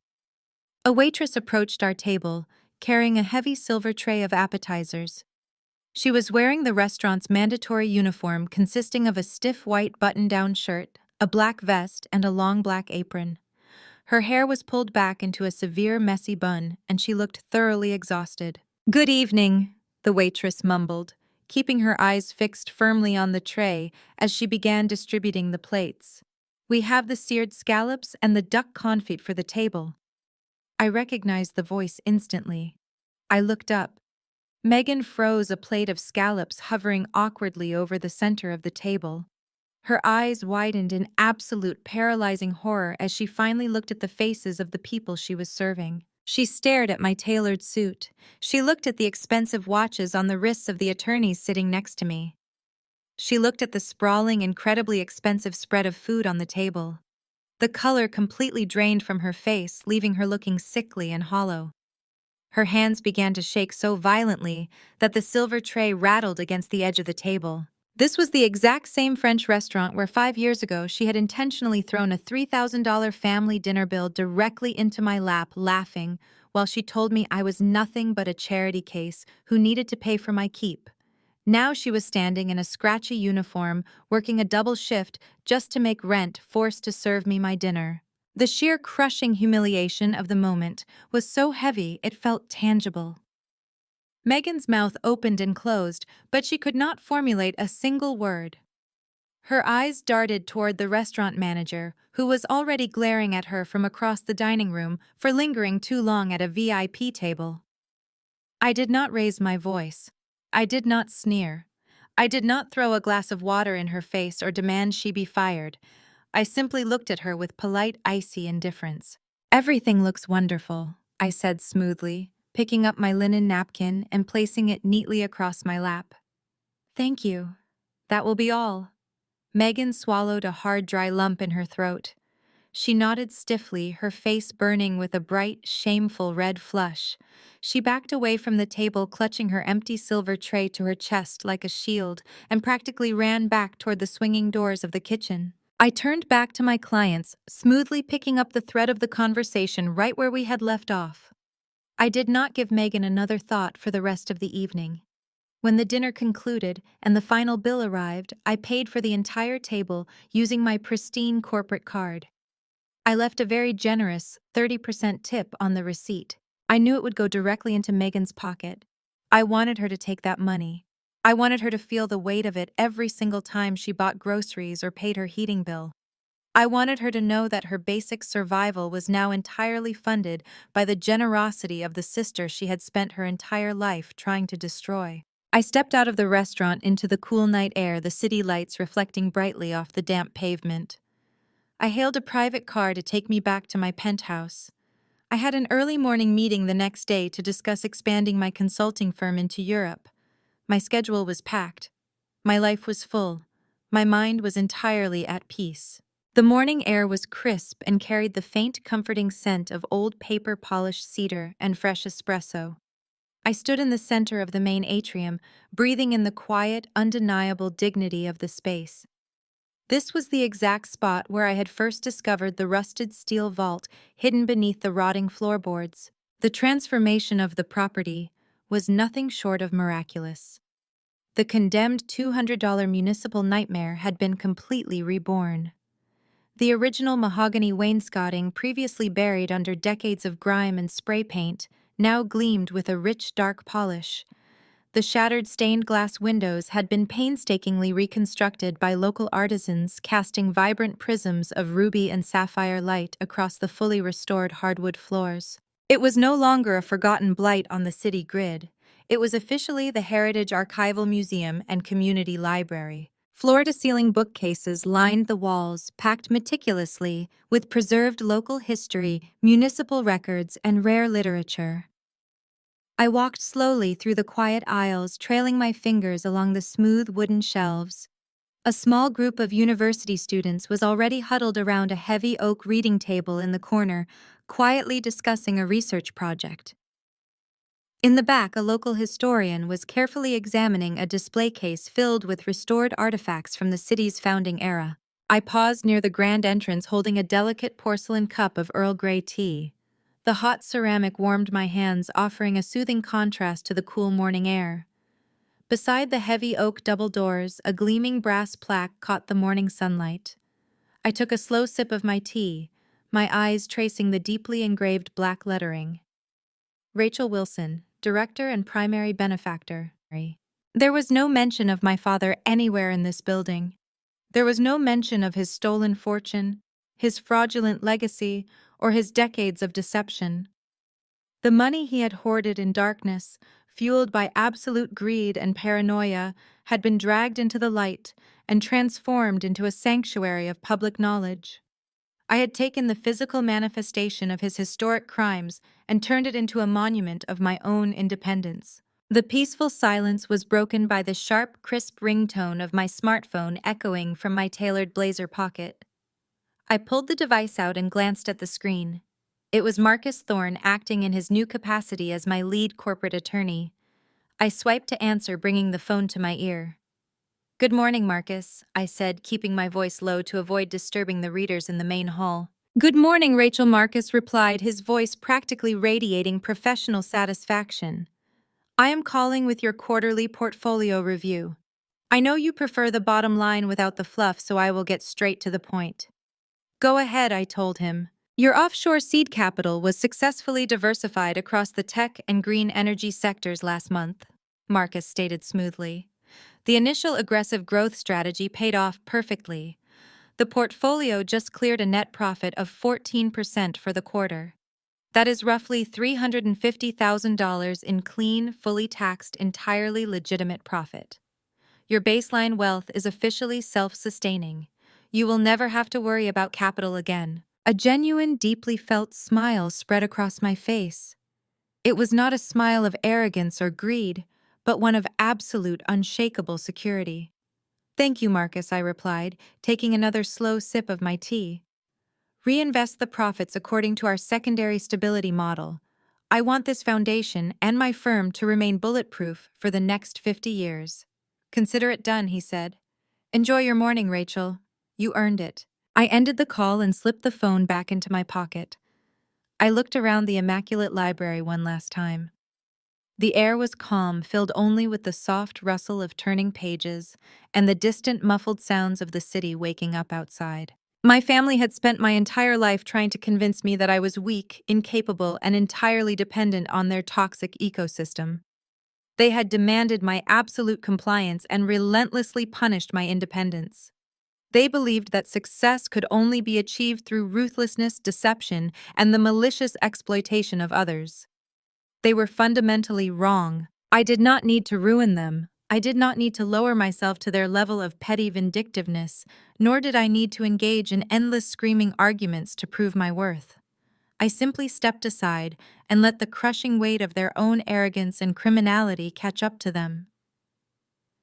A waitress approached our table, carrying a heavy silver tray of appetizers. She was wearing the restaurant's mandatory uniform, consisting of a stiff white button-down shirt, a black vest, and a long black apron. Her hair was pulled back into a severe, messy bun, and she looked thoroughly exhausted. "Good evening," the waitress mumbled, keeping her eyes fixed firmly on the tray as she began distributing the plates. "We have the seared scallops and the duck confit for the table." I recognized the voice instantly. I looked up. Megan froze a plate of scallops hovering awkwardly over the center of the table. Her eyes widened in absolute paralyzing horror as she finally looked at the faces of the people she was serving. She stared at my tailored suit. She looked at the expensive watches on the wrists of the attorneys sitting next to me. She looked at the sprawling, incredibly expensive spread of food on the table. The color completely drained from her face, leaving her looking sickly and hollow. Her hands began to shake so violently that the silver tray rattled against the edge of the table. This was the exact same French restaurant where 5 years ago she had intentionally thrown a $3,000 family dinner bill directly into my lap, laughing, while she told me I was nothing but a charity case who needed to pay for my keep. Now she was standing in a scratchy uniform, working a double shift just to make rent, forced to serve me my dinner. The sheer crushing humiliation of the moment was so heavy it felt tangible. Megan's mouth opened and closed, but she could not formulate a single word. Her eyes darted toward the restaurant manager, who was already glaring at her from across the dining room for lingering too long at a VIP table. I did not raise my voice. I did not sneer. I did not throw a glass of water in her face or demand she be fired. I simply looked at her with polite, icy indifference. "Everything looks wonderful," I said smoothly, picking up my linen napkin and placing it neatly across my lap. "Thank you. That will be all." Megan swallowed a hard, dry lump in her throat. She nodded stiffly, her face burning with a bright, shameful red flush. She backed away from the table, clutching her empty silver tray to her chest like a shield, and practically ran back toward the swinging doors of the kitchen. I turned back to my clients, smoothly picking up the thread of the conversation right where we had left off. I did not give Megan another thought for the rest of the evening. When the dinner concluded and the final bill arrived, I paid for the entire table using my pristine corporate card. I left a very generous 30% tip on the receipt. I knew it would go directly into Megan's pocket. I wanted her to take that money. I wanted her to feel the weight of it every single time she bought groceries or paid her heating bill. I wanted her to know that her basic survival was now entirely funded by the generosity of the sister she had spent her entire life trying to destroy. I stepped out of the restaurant into the cool night air, the city lights reflecting brightly off the damp pavement. I hailed a private car to take me back to my penthouse. I had an early morning meeting the next day to discuss expanding my consulting firm into Europe. My schedule was packed. My life was full. My mind was entirely at peace. The morning air was crisp and carried the faint, comforting scent of old paper-polished cedar and fresh espresso. I stood in the center of the main atrium, breathing in the quiet, undeniable dignity of the space. This was the exact spot where I had first discovered the rusted steel vault hidden beneath the rotting floorboards. The transformation of the property was nothing short of miraculous. The condemned $200 municipal nightmare had been completely reborn. The original mahogany wainscoting, previously buried under decades of grime and spray paint, now gleamed with a rich, dark polish. The shattered stained glass windows had been painstakingly reconstructed by local artisans, casting vibrant prisms of ruby and sapphire light across the fully restored hardwood floors. It was no longer a forgotten blight on the city grid. It was officially the Heritage Archival Museum and Community Library. Floor-to-ceiling bookcases lined the walls, packed meticulously with preserved local history, municipal records, and rare literature. I walked slowly through the quiet aisles, trailing my fingers along the smooth wooden shelves. A small group of university students was already huddled around a heavy oak reading table in the corner, quietly discussing a research project. In the back, a local historian was carefully examining a display case filled with restored artifacts from the city's founding era. I paused near the grand entrance, holding a delicate porcelain cup of Earl Grey tea. The hot ceramic warmed my hands, offering a soothing contrast to the cool morning air. Beside the heavy oak double doors, a gleaming brass plaque caught the morning sunlight. I took a slow sip of my tea, my eyes tracing the deeply engraved black lettering. Rachel Wilson, Director and Primary Benefactor. There was no mention of my father anywhere in this building. There was no mention of his stolen fortune, his fraudulent legacy, or his decades of deception. The money he had hoarded in darkness, fueled by absolute greed and paranoia, had been dragged into the light and transformed into a sanctuary of public knowledge. I had taken the physical manifestation of his historic crimes and turned it into a monument of my own independence. The peaceful silence was broken by the sharp, crisp ringtone of my smartphone echoing from my tailored blazer pocket. I pulled the device out and glanced at the screen. It was Marcus Thorne acting in his new capacity as my lead corporate attorney. I swiped to answer, bringing the phone to my ear. Good morning, Marcus, I said, keeping my voice low to avoid disturbing the readers in the main hall. Good morning, Rachel, Marcus replied, his voice practically radiating professional satisfaction. I am calling with your quarterly portfolio review. I know you prefer the bottom line without the fluff, so I will get straight to the point. Go ahead, I told him. Your offshore seed capital was successfully diversified across the tech and green energy sectors last month, Marcus stated smoothly. The initial aggressive growth strategy paid off perfectly. The portfolio just cleared a net profit of 14% for the quarter. That is roughly $350,000 in clean, fully taxed, entirely legitimate profit. Your baseline wealth is officially self-sustaining. You will never have to worry about capital again. A genuine, deeply felt smile spread across my face. It was not a smile of arrogance or greed, but one of absolute, unshakable security. Thank you, Marcus, I replied, taking another slow sip of my tea. Reinvest the profits according to our secondary stability model. I want this foundation and my firm to remain bulletproof for the next 50 years. Consider it done, he said. Enjoy your morning, Rachel. You earned it. I ended the call and slipped the phone back into my pocket. I looked around the immaculate library one last time. The air was calm, filled only with the soft rustle of turning pages and the distant muffled sounds of the city waking up outside. My family had spent my entire life trying to convince me that I was weak, incapable, and entirely dependent on their toxic ecosystem. They had demanded my absolute compliance and relentlessly punished my independence. They believed that success could only be achieved through ruthlessness, deception, and the malicious exploitation of others. They were fundamentally wrong. I did not need to ruin them. I did not need to lower myself to their level of petty vindictiveness, nor did I need to engage in endless screaming arguments to prove my worth. I simply stepped aside and let the crushing weight of their own arrogance and criminality catch up to them.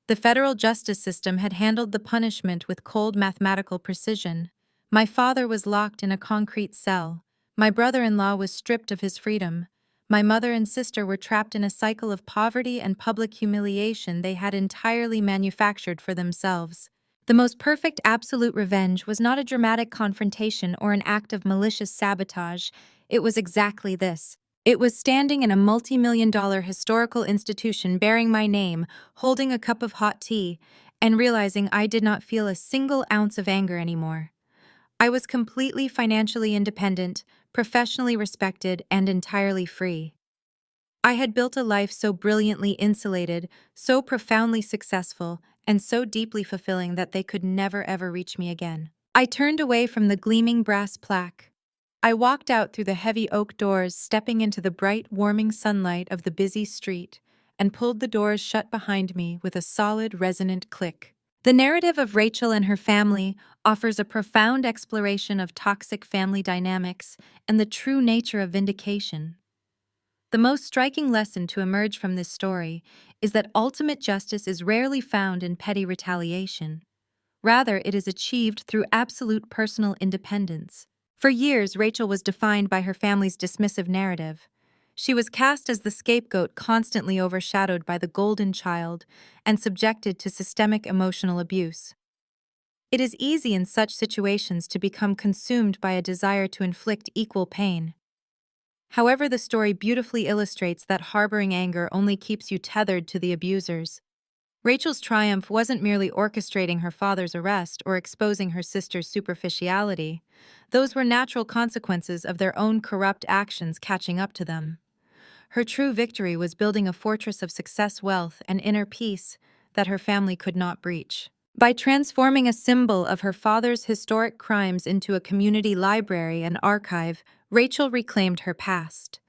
The federal justice system had handled the punishment with cold mathematical precision. My father was locked in a concrete cell. My brother-in-law was stripped of his freedom. My mother and sister were trapped in a cycle of poverty and public humiliation they had entirely manufactured for themselves. The most perfect absolute revenge was not a dramatic confrontation or an act of malicious sabotage. It was exactly this. It was standing in a multi-million-dollar historical institution bearing my name, holding a cup of hot tea, and realizing I did not feel a single ounce of anger anymore. I was completely financially independent, professionally respected, and entirely free. I had built a life so brilliantly insulated, so profoundly successful, and so deeply fulfilling that they could never ever reach me again. I turned away from the gleaming brass plaque. I walked out through the heavy oak doors, stepping into the bright, warming sunlight of the busy street, and pulled the doors shut behind me with a solid, resonant click. The narrative of Rachel and her family offers a profound exploration of toxic family dynamics and the true nature of vindication. The most striking lesson to emerge from this story is that ultimate justice is rarely found in petty retaliation. Rather, it is achieved through absolute personal independence. For years, Rachel was defined by her family's dismissive narrative. She was cast as the scapegoat, constantly overshadowed by the golden child and subjected to systemic emotional abuse. It is easy in such situations to become consumed by a desire to inflict equal pain. However, the story beautifully illustrates that harboring anger only keeps you tethered to the abusers. Rachel's triumph wasn't merely orchestrating her father's arrest or exposing her sister's superficiality. Those were natural consequences of their own corrupt actions catching up to them. Her true victory was building a fortress of success, wealth, and inner peace that her family could not breach. By transforming a symbol of her father's historic crimes into a community library and archive, Rachel reclaimed her past.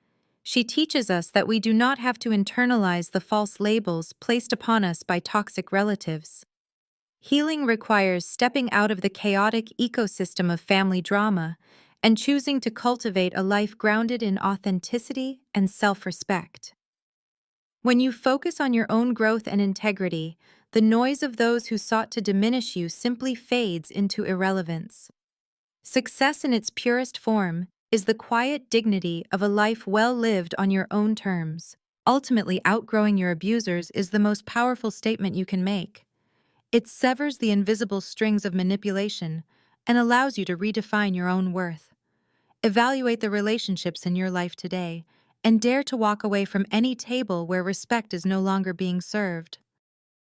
She teaches us that we do not have to internalize the false labels placed upon us by toxic relatives. Healing requires stepping out of the chaotic ecosystem of family drama and choosing to cultivate a life grounded in authenticity and self-respect. When you focus on your own growth and integrity, the noise of those who sought to diminish you simply fades into irrelevance. Success in its purest form is the quiet dignity of a life well lived on your own terms. Ultimately, outgrowing your abusers is the most powerful statement you can make. It severs the invisible strings of manipulation and allows you to redefine your own worth. Evaluate the relationships in your life today and dare to walk away from any table where respect is no longer being served.